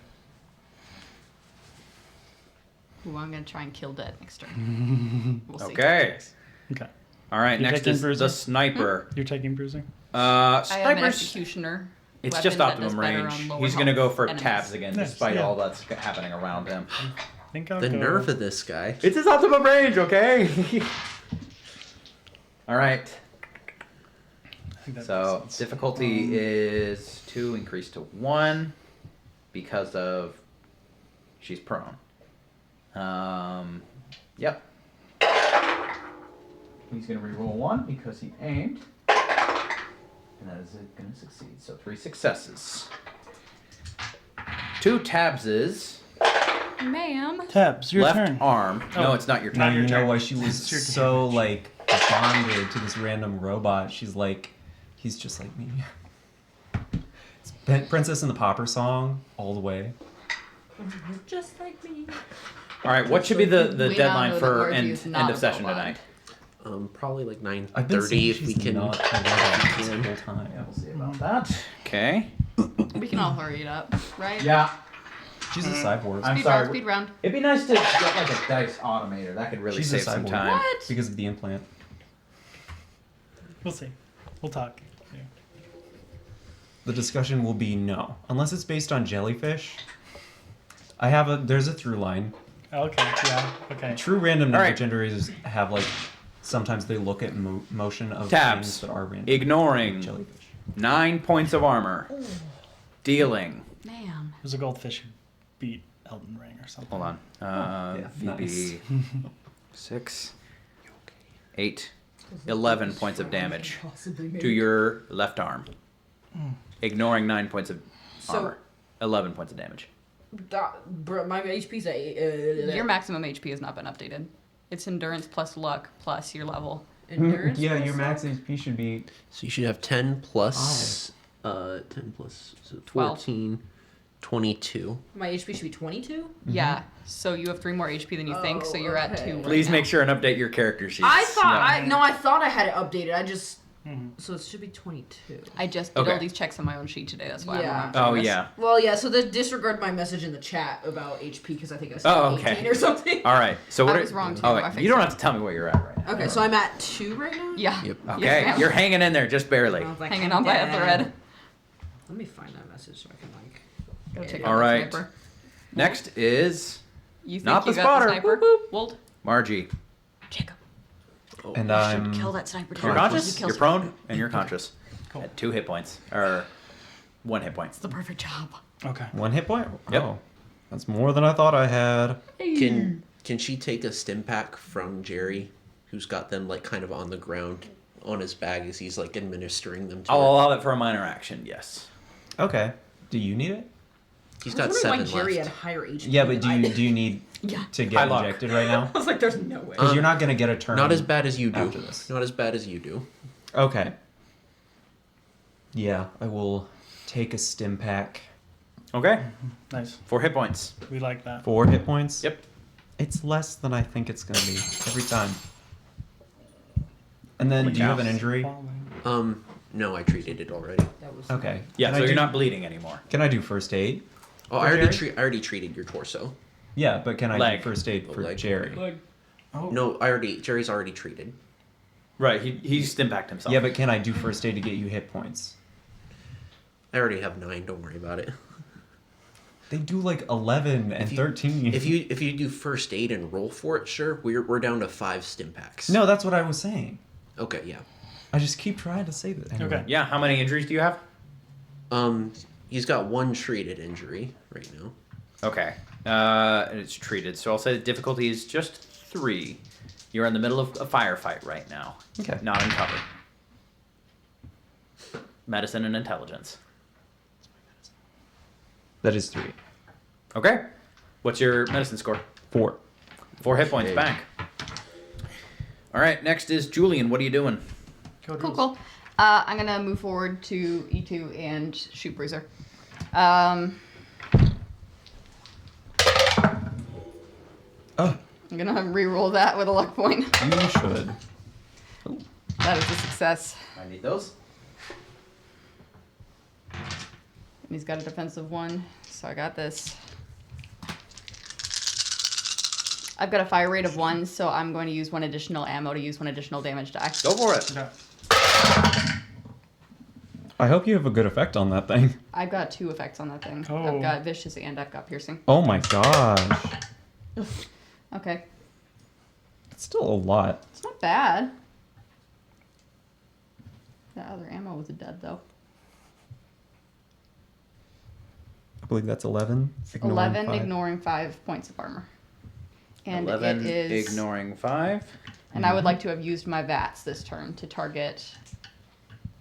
Who I'm gonna try and kill dead next turn. We'll see. Okay. Okay. All right. You're Next taking is Bruiser? the sniper. You're taking bruising? I have an Sniper's. executioner. It's weapon just that does optimum better range. on lower He's gonna go health for enemies. tabs again, Nice, despite yeah. all that's happening around him. I think I'll The go. nerve of this guy. It's his optimum range, okay? All right. I think that So makes sense. difficulty is 2 increased to 1 because of she's prone. Yep. He's gonna reroll 1 because he aimed, and that is gonna succeed. So 3 successes. 2 tabses. Ma'am. Tabs, your Left turn. arm. No, Oh, it's not your Now turn. you know turn. why she was It's your so damage. like bonded to this random robot. She's like, he's just like me. It's Princess and the Pauper song all the way. Just like me. All right. What should be the We now deadline know that for Margie end is not of a session robot. tonight? Probably like I've been 9:30 saying if we she's can. not to Robot this whole time. We'll see about that. Okay. We can all hurry it up, right? Yeah. She's a cyborg. I'm Speed sorry. round, speed round. It'd be nice to get like a dice automator. That could really She's a save some cyborg. time. What? Because of the implant. We'll see. We'll talk. Yeah. The discussion will be no. Unless it's based on jellyfish. There's a through line. Okay. Yeah. Okay. True random All number right. generators have like, sometimes they look at motion of Tabs. things that are random. Ignoring Jellyfish. 9 points of armor. Dealing. Man. There's a goldfish who beat Elden Ring or something. Hold on. yeah, VB 6, 8, 11 points of damage to your left arm. Ignoring 9 points of So- armor. 11 points of damage. Bro, my HP's Your maximum HP has not been updated. It's endurance plus luck plus your level. endurance. Yeah, plus your max luck? HP should be. So you should have 10 plus, 10 plus so 12. 14, 22. My HP should be 22. Yeah. So you have 3 more HP than you think. So you're at okay. 2. Right Please now. make sure and update your character sheets. I thought Yeah. I thought I had it updated. I just Mhm. so it should be 22. I just did Okay. all these checks on my own sheet today. That's why Yeah. I'm remembering Oh, this. yeah. Well, yeah. So disregard my message in the chat about HP because I think I said Oh, okay. 18 or something. All right. So what I are- was wrong, too. Oh, I wait, fixed you don't it. have to tell me where you're at right now. Okay, so I'm at 2 right now. Yeah. Yep. Okay, Yes, ma'am. you're hanging in there just barely. Oh, thank Hanging on by a God. thread. Let me find that message so I can like. Go check All out that right. sniper. Next is You think Not you the got spotter. the sniper? Whoop, Wold? Margie. Jacob. Oh, And You I'm. should kill that sniper. You're Conscious. conscious, Kill you're sniper. prone, and you're conscious. Cool. At 2 hit points. Or 1 hit point. It's the perfect job. Okay. 1 hit point? Yep. Oh. That's more than I thought I had. Can she take a stim pack from Jerry, who's got them like kind of on the ground on his bag as he's like administering them to I'll her? allow it for a minor action, yes. Okay. Do you need it? He's I got was wondering 7 why Jerry left. had higher HP. Yeah, but than I did. do you need Yeah. to High get luck. injected right now? I was like, there's no way. Because you're not gonna get a turn. Not as bad as you do. after this. Not as bad as you do. Okay. Yeah, I will take a stim pack. Okay. Nice. 4 hit points. We like that. 4 hit points. Yep. It's less than I think it's gonna be every time. And then, Holy do you have an cow. injury? No, I treated it already. That was Okay. Yeah, Can so I you're do- not bleeding anymore. Can I do first aid? Oh, For I already Jerry? I already treated your torso. Yeah, but can I Leg. do first aid Oh, for leg. Jerry? Like, oh. No, Jerry's already treated. Right, he's impacted himself. Yeah, but can I do first aid to get you hit points? I already have 9. Don't worry about it. They do like 11 and If you- 13. If you do first aid and roll for it, sure. We're down to 5 stim packs. No, that's what I was saying. Okay, yeah. I just keep trying to say that. Anyway. Okay. Yeah, how many injuries do you have? He's got 1 treated injury right now. Okay. And it's treated. So I'll say the difficulty is just 3. You're in the middle of a firefight right now. Okay. Not in cover. Medicine and intelligence. That is 3. Okay. What's your medicine score? 4. 4 hit points Okay. back. All right, next is Julian. What are you doing? Code Cool, rules. cool. I'm gonna move forward to E2 and shoot Bruiser. I'm Oh, gonna re-roll that with a luck point. you should. That is a success. I need those. And he's got a defensive 1, so I got this. I've got a fire rate of 1, so I'm going to use 1 additional ammo to use 1 additional damage die. Go for it. Okay. I hope you have a good effect on that thing. I've got 2 effects on that thing. Oh. I've got vicious and I've got piercing. Oh my gosh. Okay, It's still a lot. it's not bad. That other ammo was dead though. I believe that's 11. 11 5. ignoring 5 points of armor. And 11 it is ignoring 5. And I would like to have used my VATS this turn to target.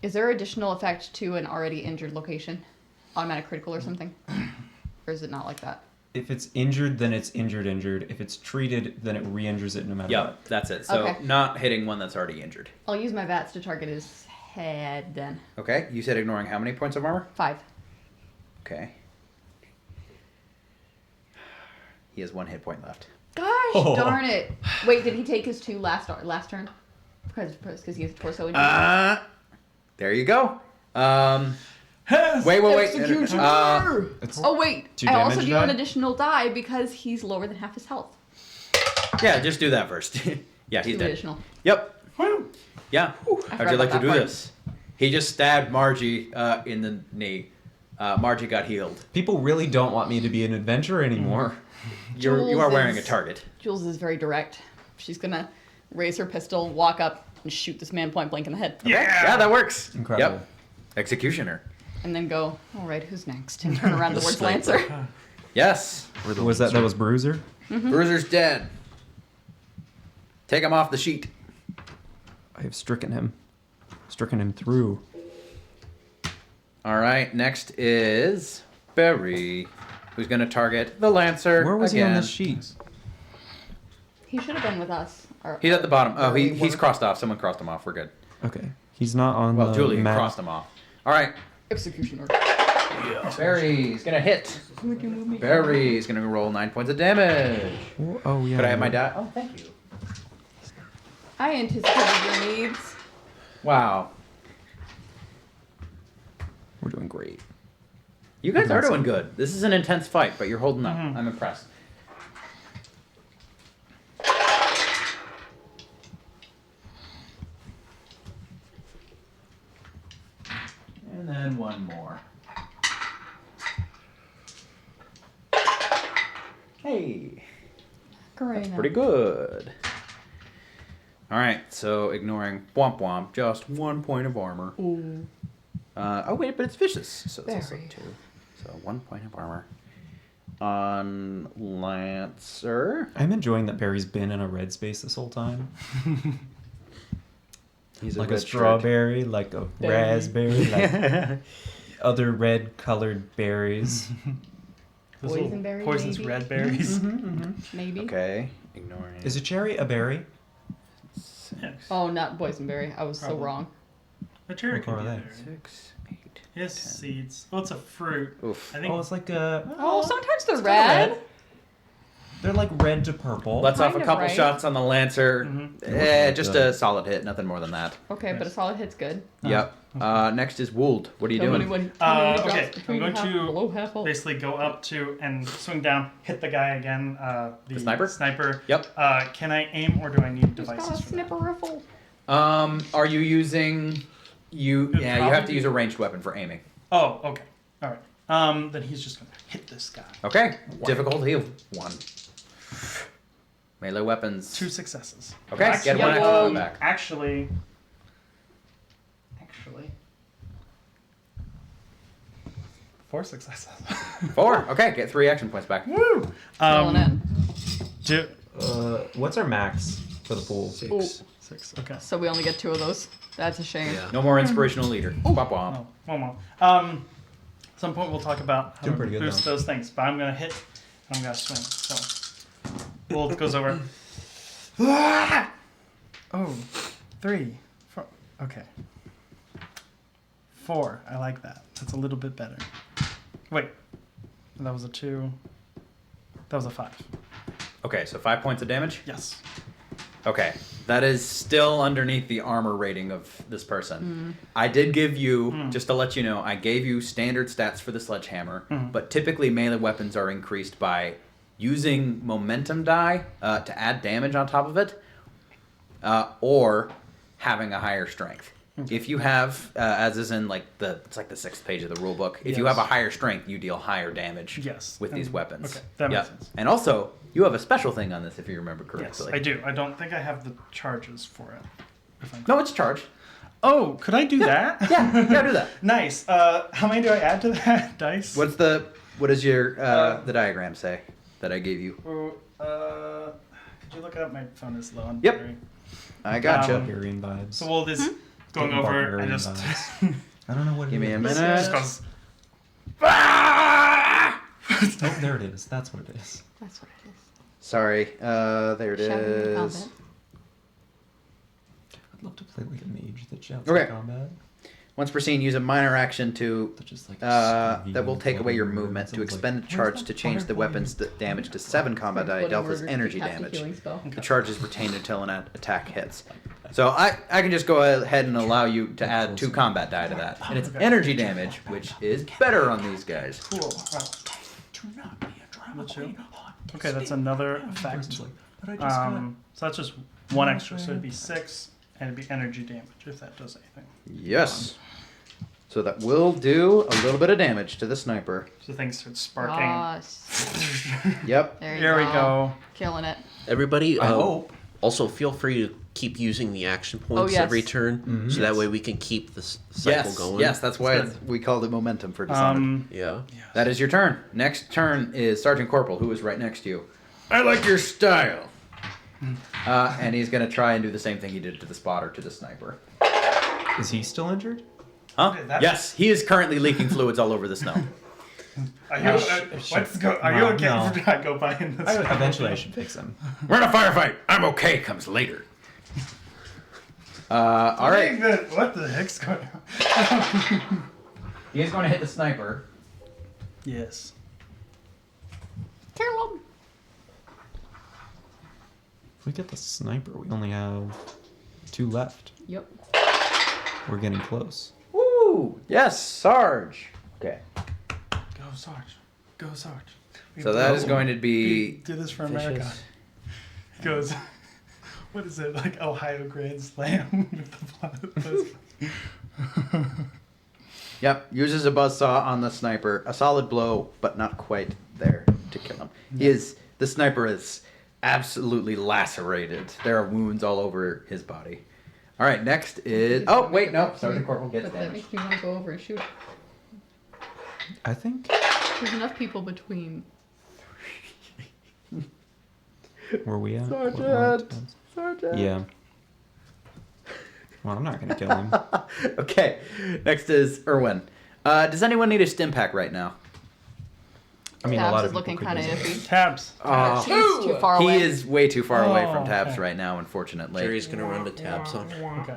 Is there additional effect to an already injured location? Automatic critical or something? Or is it not like that? If it's injured, then it's injured. If it's treated, then it re-injures it no matter Yep, what. that's it. So Okay. not hitting one that's already injured. I'll use my VATS to target his head then. Okay, you said ignoring how many points of armor? 5. Okay. He has 1 hit point left. Gosh Oh. darn it. Wait, did he take his 2 last turn? Because he has a torso. There you go. Wait. Executioner! It's Oh wait, 2 I also damage do an die? additional die because he's lower than half his health. Yeah, just do that first. Yeah, he's Two dead. additional. Yep. Woo. Yeah. I How'd forgot you like to about do that part. this? He just stabbed Margie in the knee. Margie got healed. People really don't want me to be an adventurer anymore. You are Jules wearing a is- target. Jules is very direct. She's gonna raise her pistol, walk up, and shoot this man point blank in the head. Yeah, that works. Incredible. Yep. Executioner. And then go, all right, who's next? And turn around The towards sniper. Lancer. Yes. Who was that? That was Bruiser? Bruiser's dead. Take him off the sheet. I have stricken him. Stricken him through. All right. Next is Barry, who's going to target the Lancer. Where was again. he on this sheet? He should have been with us. Or- He's at the bottom. Oh, where we he's were. crossed off. Someone crossed him off. We're good. Okay. He's not on Well, the Julie map. crossed him off. All right. Executioner. Barry's going to hit. Barry's going to roll 9 points of damage. Oh, yeah. Could I have my die? Oh, thank you. I anticipated your needs. Wow. We're doing great. You guys are doing good. This is an intense fight, but you're holding up. I'm impressed. And then one more. Hey, Great. pretty good. All right, so ignoring Womp Womp, just 1 point of armor. Oh wait, but it's vicious, so it's also Very. 2. So 1 point of armor on Lancer. I'm enjoying that Barry's been in a red space this whole time. He's Like a red shirt. strawberry, like a Berry. raspberry, like other red colored berries. Those little Boysenberry, poisonous maybe? red berries. Maybe. Okay, ignoring. Is a cherry a berry? Yeah. Oh, not boysenberry. I was so Probably. wrong. A cherry What could color be are a they? berry. 6, 8. Yes, seeds. Well, it's a fruit. Oof. I think. Oh, it's like a. Oh, sometimes they're it's kinda red. They're like red to purple. Let's off Kind a of couple right. shots on the Lancer. Mhm. Just a solid hit, nothing more than that. Okay, but a solid hit's good. Yep. Next is Wold. What are you Tell me doing? when- tell me when it Okay, drops between I'm going half- to below half health. basically go up to and swing down, hit the guy again. The sniper? Sniper. Yep. Can I aim or do I need He's got a devices for that? snipper riffle. Are you using you? It'd Yeah, you have to probably use a ranged weapon for aiming. Oh, okay. All right. Then he's just gonna hit this guy. Okay. Difficulty of 1. Melee weapons. 2 successes. Okay, Actually, get one extra extra back. Actually. 4 successes. 4. Okay, get 3 action points back. Woo! Filling in. Do, What's our max for the pool? 6. 6. Okay. So we only get 2 of those. That's a shame. Yeah. No more inspirational leader. Womp womp. Oh, one more. At some point we'll talk about how Doing to pretty good, boost though. those things, but I'm gonna hit and I'm gonna swing. So, Wolf goes over. Oh, 3, 4. Okay. 4. I like that. That's a little bit better. Wait, that was a 2. That was a 5. Okay, so 5 points of damage. Yes. Okay, that is still underneath the armor rating of this person. I did give you, just to let you know, I gave you standard stats for the sledgehammer, but typically melee weapons are increased by using momentum die to add damage on top of it, or having a higher strength. If you have, as is in it's like the 6th page of the rule book. If you Yes. have a higher strength, you deal higher damage. Yes, With these and- weapons. okay, that makes Yep. sense. And also, you have a special thing on this, if you remember Yes, correctly. I do. I don't think I have the charges for it. If I'm No, it's charged. Oh, could I do that? Yeah, do that. Nice. How many do I add to that dice? What does your the diagram say that I gave you? Could you look it up? My phone is low on Yep. battery. I gotcha. Barbarian vibes. So Wold is going Getting over barbarian and just vibes. I don't know what it Give me a is. minute. just goes. Oh, there it is. That's what it is. That's what it is. Sorry, there it Shouting into is. combat. I'd love to play like a mage that shouts Okay. in combat. Once per scene, use a minor action to They're just like that will take away your screaming movement to words. expend a It's charge like, to change the weapon's damage to 7 combat die dealt as energy damage. The charge is retained until an attack hits. So I can just go ahead and allow you to add 2 combat die to that. And it's energy damage, which is better on these guys. Cool. Okay, that's another effect. So that's just 1 extra, so it'd be 6, and it'd be energy damage if that does anything. Yes. So that will do a little bit of damage to the sniper. So things start sparking. Yes. Yep. There we go. Killing it. Everybody, I hope. also feel free to keep using the action points yes. every turn, so that way we can keep the cycle going. Yes, that's why we called it momentum for Dishonored. Yeah. That is your turn. Next turn is Sergeant Corporal, who is right next to you. I like your style. And he's going to try and do the same thing he did to the spotter, to the sniper. Is he still injured? Huh? Okay, that- Yes, he is currently leaking fluids all over the snow. Are you, let's go. Are you No, okay no. if I go by in this? Eventually, I should fix him. We're in a firefight. I'm okay comes later. All right. What the heck's going on? He is going to hit the sniper. Yes. Kill him. If we get the sniper, we only have 2 left. Yep. We're getting close. Woo! Yes, Sarge. Okay. Go Sarge. Go Sarge. We So that is going to be do this for America. vicious. He goes, what is it, like Ohio Grand Slam with the blood? Yep, uses a buzzsaw on the sniper. A solid blow, but not quite there to kill him. The sniper is absolutely lacerated. There are wounds all over his body. All right, next is... Oh, wait, no. Sergeant Corporal gets But that damage. makes me want to go over and shoot. I think. There's enough people between. Where we at? Sergeant. Sergeant. Yeah. Well, I'm not gonna kill him. Okay, next is Erwin. Does anyone need a stim pack right now? I mean, a Tabs lot is of looking people could kind of use it. iffy. Tabs. He's too far away. He is way too far away from Oh, Tabs okay. right now, unfortunately. Jerry's gonna run to tabs on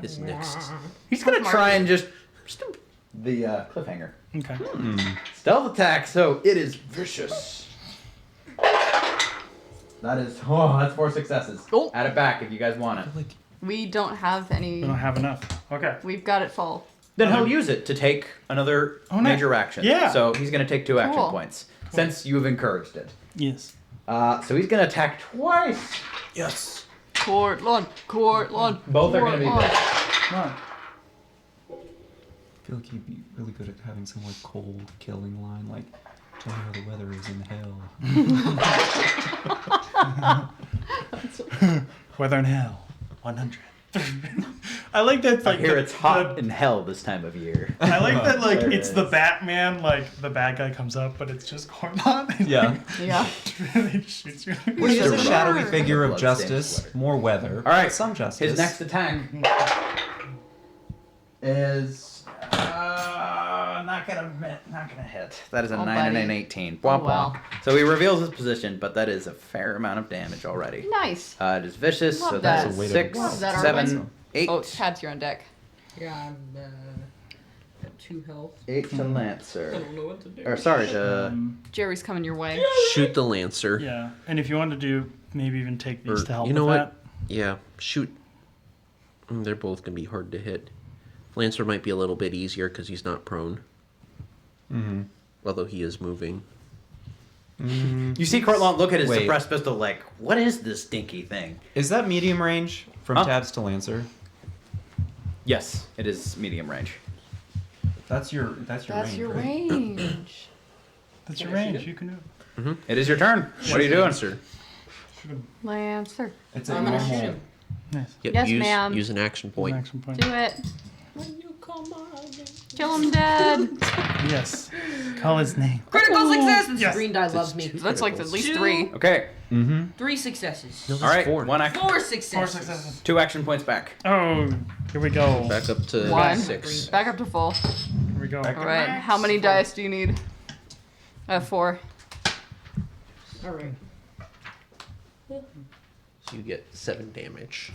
his next. He's gonna try and just the cliffhanger. Okay. Stealth attack, so it is vicious. That's 4 successes. Oh. Add it back if you guys want it. Like, We don't have any. We don't have enough. Okay. We've got it full. Then he'll use it to take another Oh, nice. major action. Yeah. So he's gonna take 2 action Cool. points since you've encouraged it. Yes. So he's gonna attack twice. yes. Cortland. Both are gonna be Cortland. Come on. I feel like he'd be really good at having some like cold killing line, like, "Tell me how the weather is in hell." Weather in Hell. 100. I like that. I Like hear the- it's hot in hell this time of year. I like that. Like There it it's the is. Batman. Like the bad guy comes up, but it's just Cortland. and, Yeah. Yeah. like, he shoots you. He is a Sure. shadowy figure of Bloodstained justice, sweater. more weather. All right, but some justice. His next attack is not gonna hit. That is a Oh, 9 and buddy. an 18. Oh, Womp well. womp. So he reveals his position, but that is a fair amount of damage already. Nice. It is vicious, so Love that that. is That's a way to 6, Love that, 7, Arwen. 8. Oh, Tabs, you're on deck. Yeah, I'm at 2 health. 8 to I Lancer. don't know what to do. Or sorry, to Jerry's coming your way. Shoot the Lancer. Yeah, and if you want to do, maybe even take these Or, to help you know with what? Yeah, shoot. They're both gonna be hard to hit. Lancer might be a little bit easier because he's not prone, Mm-hmm. although he is moving. You see Cortland look at his Wait. suppressed pistol like, what is this dinky thing? Is that medium range from Huh? Tabs to Lancer? Yes, it is medium range. That's your That's range, your right? range. That's your Can I shoot range. it? You can do it. It is your turn. What are you doing? Lancer. Lancer. It's a I'm gonna shoot normal. him. Nice. Yep, Yes, use, ma'am. use an action point. Action point. Do it. When you come on. Kill him dead. Yes. Call his name. Critical success! This Yes. green die loves me. That's like at least Two. 3. Okay. Mm-hmm. 3 successes. No, All that's right. 4. 1 action. 4 successes. 4 successes. 2 action points back. Oh, here we go. Back up to 1. 6. Back up to full. Here we go. All right. How many dice do you need? 4. Alright. So you get 7 damage.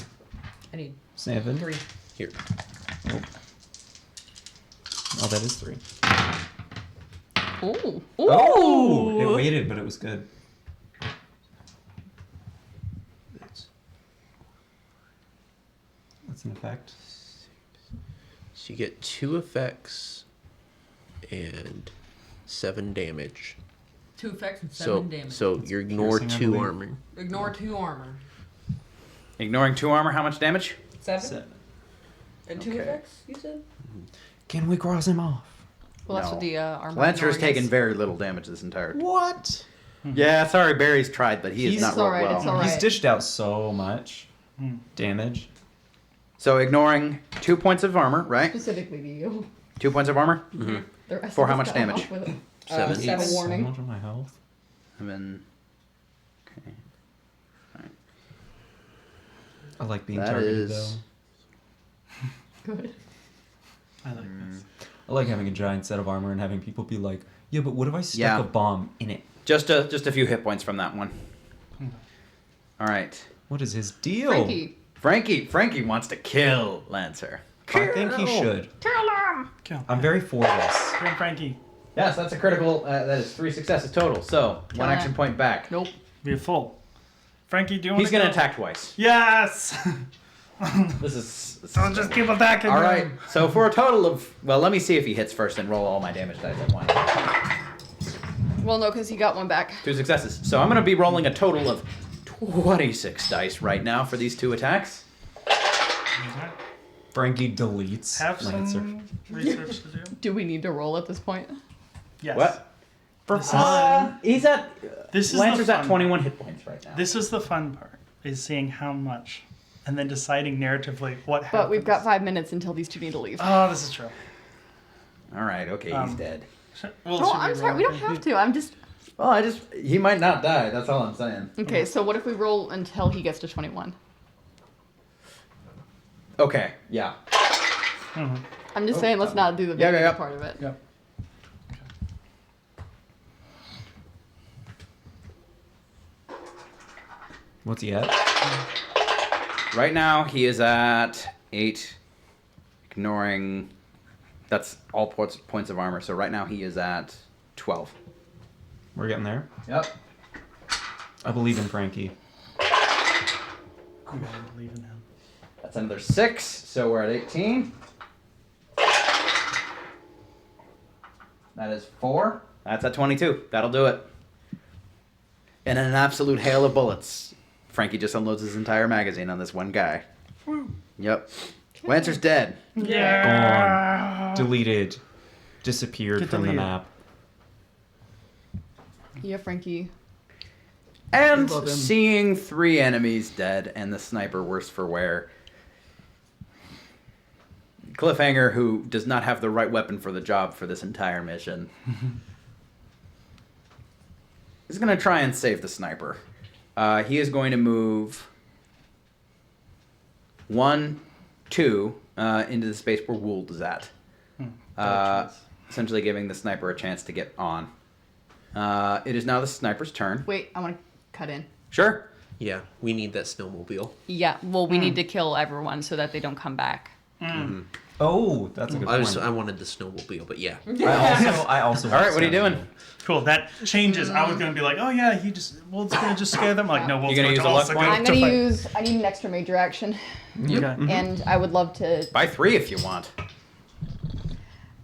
I need 7. 3. Here. Oh, that is 3. Ooh. Oh! It waited, but it was good. That's an effect. So you get 2 effects and 7 damage. 2 effects and 7 So damage. so you ignore piercing, I 2 believe. armor. Ignore 2 armor. Ignoring 2 armor, how much damage? 7? And 2 Okay. effects, you said? Can we cross him off? Well, that's No. what the armor. Lancer's ignoring taken is. very little damage this entire time. What? Yeah, sorry, Barry's tried, but he has He's- not It's all rolled right, well. it's all right. He's dished out so much Hmm. damage. So ignoring 2 points of armor, right? Specifically to you. 2 points of armor? Mm-hmm. The rest For of how us much got damage? off with it. 7. 7 So warning. much of my health. And then... Okay. I like being That targeted, is- Good. I like this. though. I like having a giant set of armor and having people be like, yeah, but what if I stuck Yeah. a bomb in it? Just a few hit points from that one. All right. What is his deal? Frankie wants to kill Lancer. I think he should. Kill. I'm very for this. Kill Frankie. Yes, that's a critical. That is 3 successes total. So one Got it. action point back. Nope. Be a full. Frankie, do you want He's to gonna attack twice. Yes! This is. I'll just keep attacking All him. right. So for a total of, well, let me see if he hits first and roll all my damage dice at once. Well, no, because he got one back. 2 successes. So I'm gonna be rolling a total of 26 dice right now for these 2 attacks. Okay. Frankie deletes Have Lancer. some research to do. Do we need to roll at this point? Yes. What? For fun. He's at. This is Lancer's the at fun 21 hit points right now. This is the fun part, is seeing how much, and then deciding narratively what happens. But we've got 5 minutes until these 2 need to leave. Oh, this is true. All right. Okay. He's dead. Well, Oh, should I'm sorry. roll? We don't have to. I'm just. Well, he might not die. That's all I'm saying. Okay, so what if we roll until he gets to 21? Okay. Yeah. Mhm. I'm just saying, let's not do the Yeah, big yeah. part of it. Yep. What's he at? Right now he is at 8, ignoring. That's all points of armor. So right now he is at 12. We're getting there. Yep. I believe in Frankie. I gotta believe in him. That's another 6. So we're at 18. That is 4. That's at 22. That'll do it. And in an absolute hail of bullets, Frankie just unloads his entire magazine on this one guy. Yep. Lancer's dead. Yeah. Deleted. Disappeared Get from the deleted. map. Yeah, Frankie. And Love him. seeing 3 enemies dead and the sniper worse for wear. Cliffhanger, who does not have the right weapon for the job for this entire mission, is going to try and save the sniper. He is going to move 1, 2 into the space where Would is at. Bad choice. Essentially giving the sniper a chance to get on. It is now the sniper's turn. Wait, I want to cut in. Sure. Yeah, we need that snowmobile. Yeah, well, we need to kill everyone so that they don't come back. Oh, that's a good point. I wanted the snowmobile, but yeah. I also. All right, what are you doing? Cool. That changes. I was gonna be like, oh yeah, Wolf's gonna just scare them. Like, no, Wolf's gonna use a luck also point? go I'm to going to fight. use. I need an extra major action. Okay. And I would love to. Buy 3 if you want.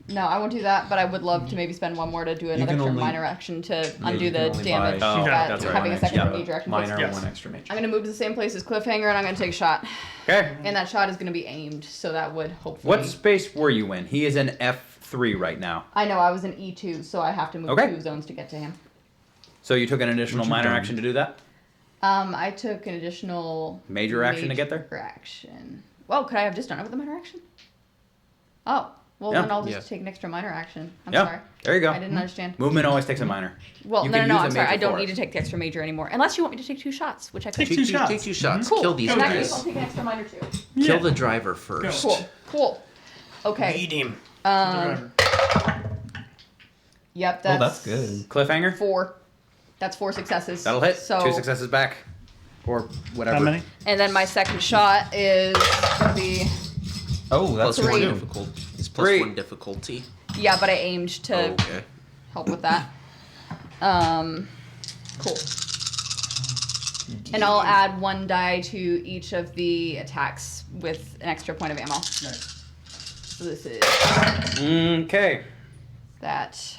No, I won't do that, but I would love to maybe spend 1 more to do another can extra only- minor action to undo you the can only damage buy- Oh, that that's right. having a second Yeah. major action. Minor, Yes. 1 extra major. I'm going to move to the same place as Cliffhanger and I'm going to take a shot. Okay. And that shot is going to be aimed, so that would hopefully. What space were you in? He is in F3 right now. I know, I was in E2, so I have to move Okay. 2 zones to get to him. So you took an additional What you minor done? action to do that? I took an additional Major action to get there? major action. Well, could I have just done it with a minor action? Oh, well Yeah. then I'll just Yeah. take an extra minor action. I'm Yeah. sorry. There you go. I didn't understand. Movement always takes a minor. Well, You no, can no, use a I'm sorry. major I don't for need it. to take the extra major anymore, unless you want me to take 2 shots, which I could. Take 2 shots. Take 2 shots. Cool. Kill these In that guys. case, I'll take an extra minor too. Yeah. Kill the driver first. Cool. Cool. Okay. him. Um. Yep. Oh, That's. that's good. Cliffhanger? 4. That's 4 successes. That'll hit. So. 2 successes back. Or whatever. How many? And then my second shot is gonna be Oh, that's Plus Three. 1 difficult. It's plus Three. 1 difficulty. Yeah, but I aimed to Okay. help with that. Cool. And I'll add 1 die to each of the attacks with an extra point of ammo. Nice. So this is Okay. that,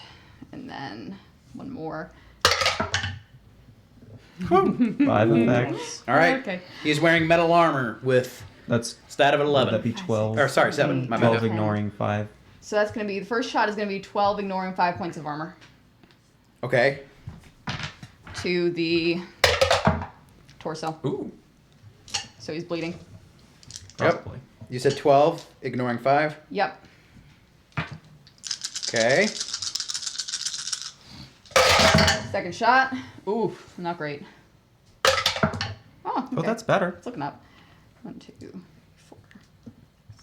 and then 1 more. 5 effects. All right. Okay. He's wearing metal armor with That's stat of an would 11. that be 12? Or sorry, 7. My 12 bad. ignoring 5. So that's going to be, the first shot is going to be 12, ignoring 5 points of armor. Okay. To the torso. Ooh. So he's bleeding. Probably. You said 12, ignoring 5. Yep. Okay. Second shot. Ooh, not great. Oh, okay. Oh, that's better. It's looking up. 1, 2, 4.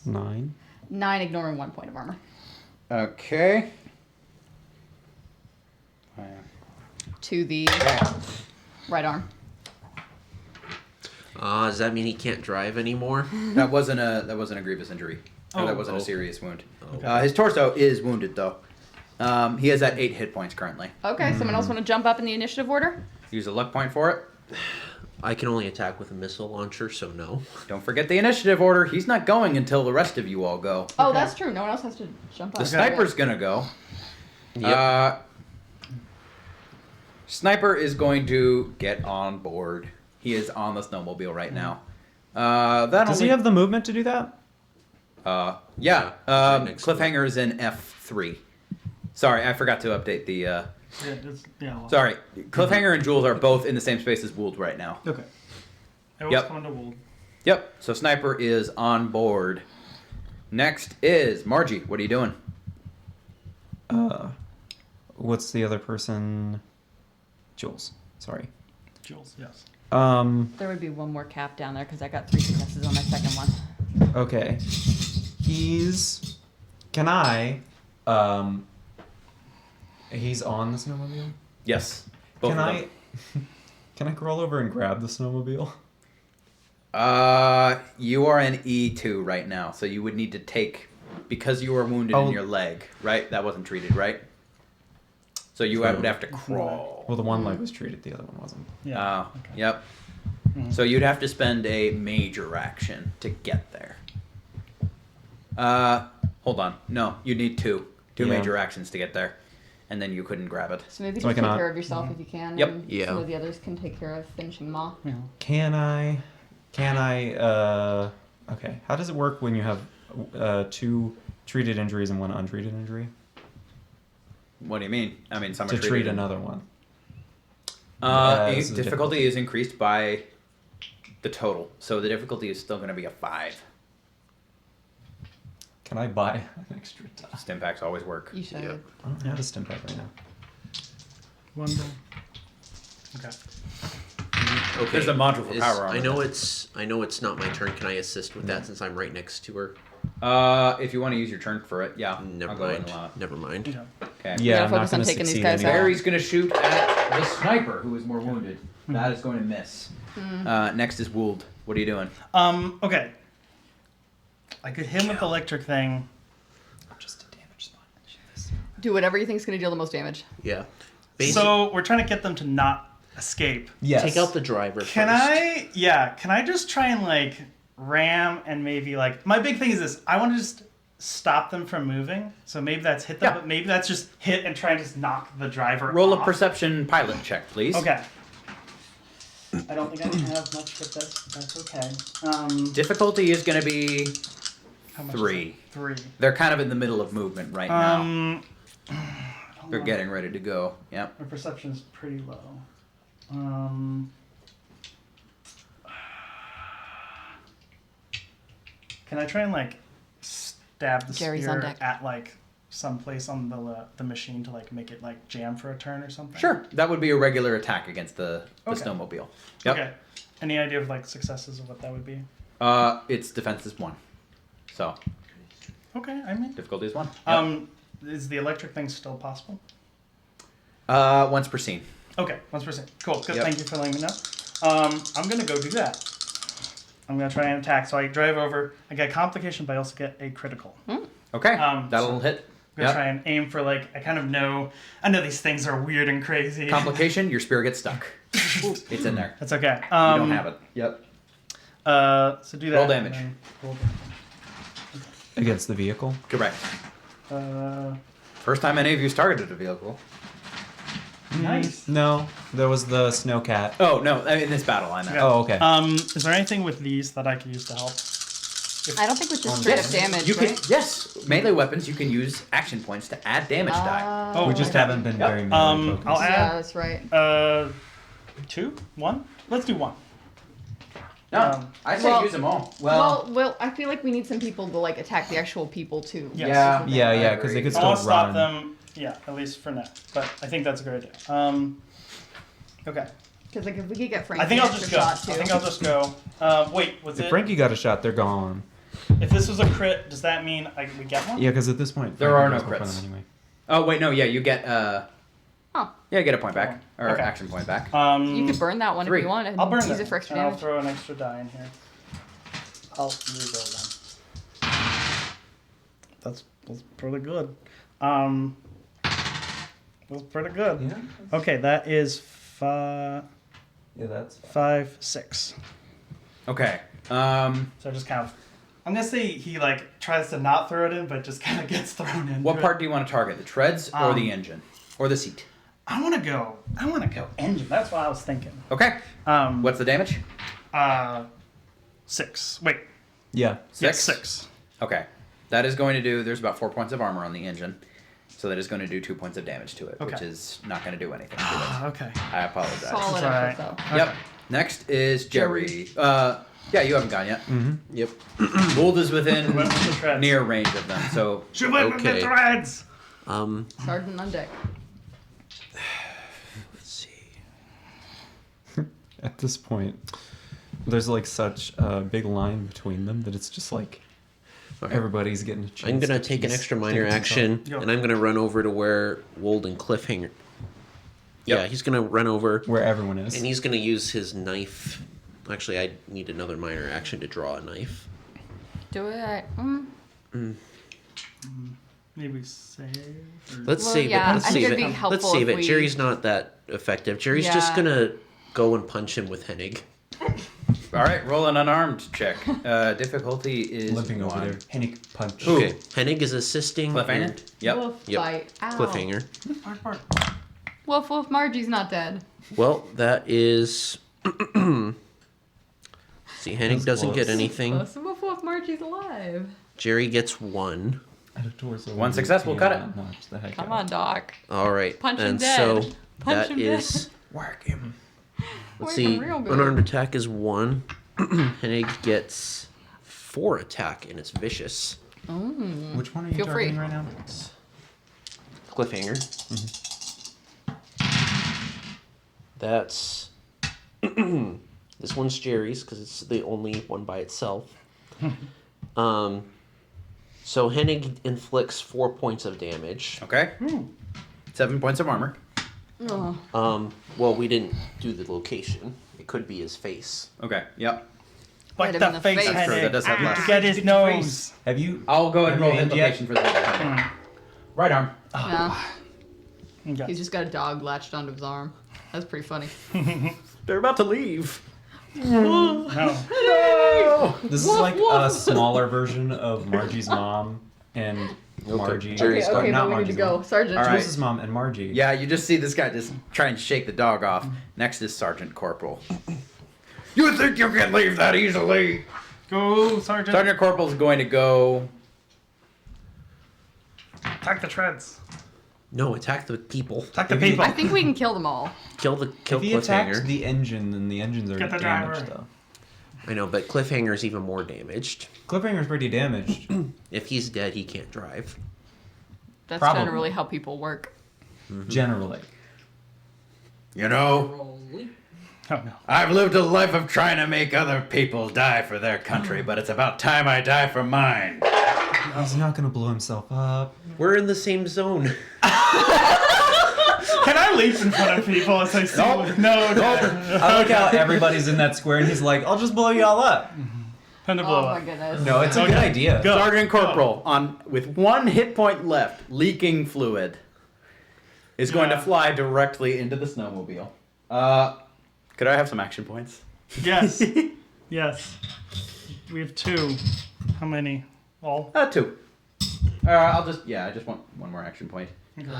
9. 9, ignoring 1 point of armor. Okay. To the right arm. Does that mean he can't drive anymore? That wasn't a grievous injury. Or that Oh. wasn't a Oh. serious wound. Okay. His torso is wounded though. He has at 8 hit points currently. Okay, someone else want to jump up in the initiative order? Use a luck point for it. I can only attack with a missile launcher, so no. Don't forget the initiative order. He's not going until the rest of you all go. Oh, Okay. that's true. No one else has to jump up. The sniper's gonna go. Yep. Sniper is going to get on board. He is on the snowmobile right now. That Does only, he have the movement to do that? Yeah. Right next to it. Cliffhanger is in F3. Sorry, I forgot to update the. Yeah, it's, yeah. Well, Sorry, Cliffhanger and Jules are both in the same space as Would right now. Okay. I was Yep. coming to Wold. Yep. So Sniper is on board. Next is Margie. What are you doing? What's the other person? Jules. Sorry. Jules, yes. There would be 1 more cap down there because I got 3 successes on my second one. Okay. He's. Can I? He's on the snowmobile. Yes. Both Can of I? them. Can I crawl over and grab the snowmobile? You are in E2 right now, so you would need to take because you were wounded in your leg, right? That wasn't treated, right? So you would have to crawl. Well, the one leg was treated, the other one wasn't. Yeah. Yep. So you'd have to spend a major action to get there. Hold on. No, you need 2 Yeah. major actions to get there, and then you couldn't grab it. So maybe So I just take cannot- care of yourself if you can. Yep. And Yeah. some of the others can take care of finishing them off. Yeah. Can I? Okay. How does it work when you have 2 treated injuries and 1 untreated injury? What do you mean? I mean, someone To treat another one. This is a Difficulty is increased by the total, so the difficulty is still going to be a 5. Can I buy an extra die? Stim packs always work. You should. Yeah. I don't have a stim pack right now. One go. Okay. Okay. There's a module for Is- power armor. I know it's not my turn. Can I assist with that since I'm right next to her? If you want to use your turn for it, yeah. Never I'll go ahead mind. and allow it. Never mind. Yeah. Okay. Yeah, gotta I'm not focus on going to taking these succeed guys out. anyway. Barry's going to shoot at the sniper, who is more wounded. That is going to miss. Next is Would. What are you doing? Okay. I could hit him with the electric thing. Just a damage spot. Do whatever you think is going to deal the most damage. Yeah. So we're trying to get them to not escape. Yes. Take out the driver Can first. can I just try and like ram and maybe like my big thing is this. I want to just stop them from moving. So maybe that's hit them, Yeah. but maybe that's just hit and try and just knock the driver Roll a off. perception pilot check, please. Okay. I don't think I have much, but that's okay. Difficulty is going to be How much is 3. it? 3. They're kind of in the middle of movement right now. hold They're on. getting ready to go. Yep. My perception is pretty low. Can I try and like stab the Jerry's on spear deck. at like some place on the machine to like make it like jam for a turn or something? Sure. That would be a regular attack against the Okay. snowmobile. Yep. Okay. Any idea of like successes of what that would be? Its defense is 1. So, Okay, I mean, difficulty is 1. Yep. is the electric thing still possible? Once per scene. Okay, 1%. Cool. Good. Yep. Thank you for letting me know. I'm gonna go do that. I'm gonna try and attack. So I drive over. I get a complication, but I also get a critical. Okay. Um, That'll hit. I'm gonna Yep. try and aim for like I know these things are weird and crazy. Complication, your spear gets stuck. It's in there. That's okay. You don't have it. Yep. So do that. Roll and damage. then roll Against the vehicle. Correct. damage. First time any of you's targeted a vehicle. Nice. No, there was the snowcat. Oh, no, in this battle, I meant. Yeah. Oh, okay. Is there anything with these that I could use to help? I don't think with just straight up damage, You right? can, yes, melee weapons, you can use action points to add damage die. Oh, we just okay. haven't been Yep. very melee focused. I'll Yeah, add that's right. 2, 1. Let's do 1. No, I say well- use them all. Well, I feel like we need some people to like attack the actual people too. Yes. Yeah. Yeah, because they could I still want to stop run. them. Yeah, at least for now. But I think that's a good idea. Okay. Because like if we could get Frankie I think an I'll just extra go. shot, too. I think I'll just go. Wait, was If it? Frankie got a shot, they're gone. If this was a crit, does that mean we get one? Yeah, because at this point, There Frankie are goes no before crits. them Anyway. Oh, wait, no, yeah, you get, Oh. yeah, you get a point back. Or Okay. action point back. You could burn that one 3. if you want and I'll burn use that. it for extra and I'll damage. throw an extra die in here. I'll rebuild them. That's pretty good. That's pretty good. Yeah. Okay, that is 5, Yeah, that's. 5, 6. Okay. So I just kind of. I'm gonna say he like tries to not throw it in, but just kind of gets thrown in. What part do you want to target? The treads or the engine? Or the seat? I want to go engine. That's what I was thinking. Okay. What's the damage? 6. Wait. Yeah. Yes, 6? 6. Okay. That is going to do, there's about 4 points of armor on the engine. So that is going to do 2 points of damage to it, which Okay. is not going to do anything to it. Okay. I apologize. Solid It's effort alright. though. Yep. Next is Jerry. Yeah, you haven't gone yet. Yep. Gould is within Went with the treads. near range of them, so Shoot with the Okay. threads. Sergeant on deck. Let's see. At this point, there's like such a big line between them that it's just like Okay. everybody's getting a chance. I'm gonna to take an piece extra minor things action, up. Go. and I'm gonna run over to where Wold and Cliffhanger. Yep. Yeah, he's gonna run over, Where everyone is. and he's gonna use his knife. Actually, I need another minor action to draw a knife. Do it. Maybe save. Or... Let's Well, save yeah, it. Let's I think save it'd it. be helpful Let's save if it. we- Jerry's not that effective. Jerry's just Yeah. gonna go and punch him with Hennig. all right, roll an unarmed check. Difficulty is limping over 1. there. Hennig punch. Ooh. Okay, Hennig is assisting. Cliffhanger? and- Yep. Woof, Yep. bite. Ow. Cliffhanger. Bark, bark. Woof woof. Margie's not dead. Well, that is. See, Hennig That's doesn't get close. anything. Listen, woof woof. Margie's alive. Jerry gets 1. At a torso One you successful, can cut it. notch the heck Come out. on, Doc. All right, Punch him and dead. so Punch that him is. Whack him. Let's Whack see. him real good. Unarmed attack is 1. Hennig gets 4 attack, and it's vicious. Which one are you Feel free. targeting right now? Cliffhanger. That's. This one's Jerry's because it's the only one by itself. So Hennig inflicts 4 points of damage. Okay. 7 points of armor. Oh. Well, we didn't do the location. It could be his face. Okay, yep. Like him the in the face, face. That's true, Hennig. that does have less. Get his nose. Have you? I'll go ahead and roll hit Have you aimed location for the right arm. Yeah. Okay. He's just got a dog latched onto his arm. That's pretty funny. They're about to leave. No. This is like a smaller version of Margie's mom and Margie. Jerry's Okay, or not but we need Margie's to go. mom. Sergeant. All right. Jules' mom and Margie. Yeah, you just see this guy just try and shake the dog off. Next is Sergeant Corporal. You think you can leave that easily? Go, Sergeant. Sergeant Corporal's going to go. Attack the treads. No, attack the people. Attack the If you- people. I think we can kill them all. Kill If he attacked Cliffhanger. the engine, then the engine's already Get the damaged, driver. though. I know, but Cliffhanger's even more damaged. Cliffhanger's pretty damaged. If he's dead, he can't drive. That's Probably. generally how people work. Generally. You know, Oh no. I've lived a life of trying to make other people die for their country, but it's about time I die for mine. He's not gonna blow himself up. We're in the same zone. Can I leap in front of people as I see? Nope. No. I like how everybody's in that square and he's like, I'll just blow y'all up. Time to blow Oh my up. goodness. No, it's a good idea. Go. Sergeant Corporal, with 1 hit point left, leaking fluid, is going to Yeah. fly directly into the snowmobile. Could I have some action points? Yes. Yes. We have 2. How many? All? 2. I just want 1 more action point. Okay.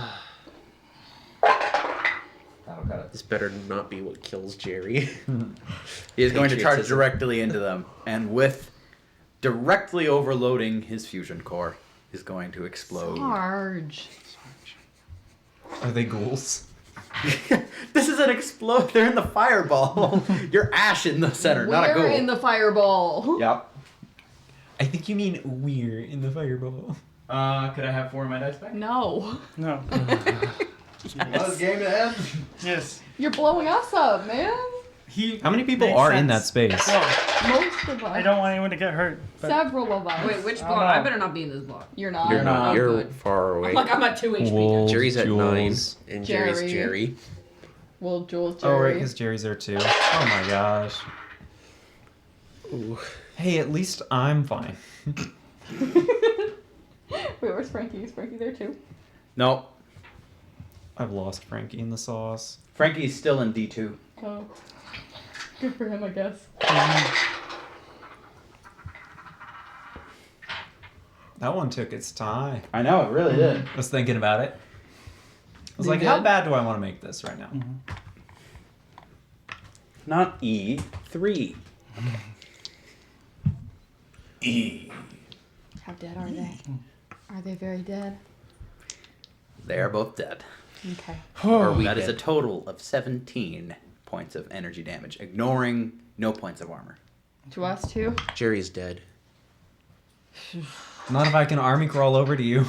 That'll cut it. This better not be what kills Jerry. He is going to charge Patriotism. directly into them, and with directly overloading his fusion core, is going to explode. Sarge. Are they ghouls? This is an explode. They're in the fireball. You're ash in the center, not a We're ghoul. in the fireball. Yep. I think you mean we're in the fireball. Could I have 4 of my dice back? No. No. Yes. Game to end. Yes. You're blowing us up, man. How many people makes are in that sense. space? Whoa. Most of us. I don't want anyone to get hurt. But Several of us. Wait, which I don't block? know. I better not be in this block. You're not. You're not. Oh, You're good. far away. Like I'm at 2 HP. Wolves, Jerry's at 9, Jules. and Jerry's Jerry. Jerry. Well, Jules, Oh, right, Jerry. because Jerry's there too. Oh my gosh. Ooh. Hey, at least I'm fine. Wait, where's Frankie? Is Frankie there too? No, I've lost Frankie in the sauce. Frankie's still in D2. Oh. Good for him, I guess. That one took its time. I know, it really did. I was thinking about it. I was You like, how did? bad do I want to make this right now? Not E3. E. How dead are they? Are they very dead? They are both dead. Okay. Are we That is a dead? total of 17 points of energy damage, ignoring no points of armor. To us too? Jerry's dead. Not if I can army crawl over to you.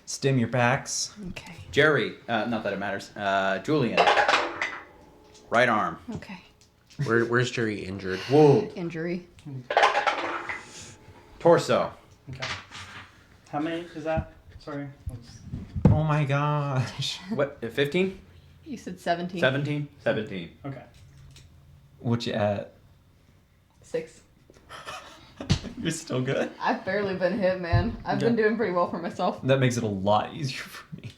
Stim your packs. Okay. Jerry, not that it matters. Julian, right arm. Okay. Where's Jerry injured? Whoa. Injury. Torso. Okay. How many is that? Sorry. Oh my gosh. What, 15? You said 17. 17? 17. Okay. What you at? 6. You're still good? I've barely been hit, man. I've been doing pretty well for myself. That makes it a lot easier for me.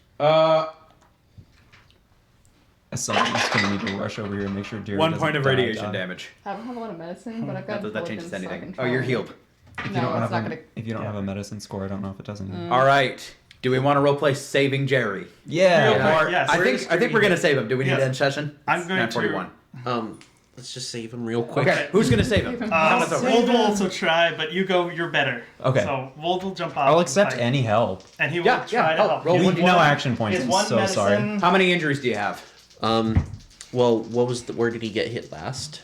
As someone who's gonna need to rush over here and make sure Jerry 1 doesn't point of die. radiation damage. I don't have a lot of medicine, but I've got. Not that that changes Pelicans, so I anything. can Oh, you're try. healed. If you No, don't it's have not a, gonna. if you don't have a medicine score, I don't know if it does anything. All right. Do we want to roleplay saving Jerry? Yeah. Real quick, Or- yes. I Where think is I think Jerry we're gonna hit? save him. Do we need Yes. to end session? I'm It's going 9:41. Let's just save him real quick. Okay, who's gonna save him? Count us over. Wold will also try, but you go. You're better. Okay. So Wold will jump off. I'll and accept fight, any help. and he will Yeah, try yeah, to help. roll He has one- No one- action points. he has I'm one so medicine. sorry. How many injuries do you have? Well, what was where did he get hit last?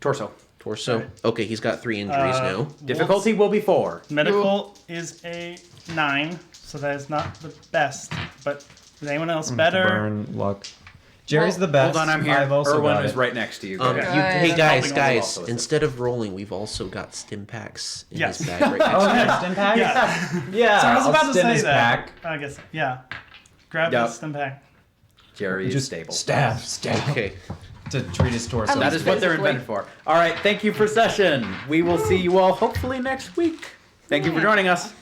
Torso. Torso. Right. Okay, he's got 3 injuries now. Wold's Difficulty will be 4. Medical is a 9, so that is not the best. But is anyone else Mm, better? Burn luck. Jerry's Well, the best. Hold on, I'm here. I've also Erwin got is it. right next to you. Um, Go Okay. ahead. hey Good. guys, Helping all guys! also is Instead of rolling, we've also got stim packs in Yes. his bag right Oh, next to him. yeah, stim pack? Yeah. Yeah, So I was I'll about to stim say his that. pack. I guess. Yeah. Grab Yep. the stim pack. Jerry is Just stable. stab Okay. to treat his torso. That is what they're Basically. invented for. All right, thank you for session. We will see you all hopefully next week. Thank you for joining us.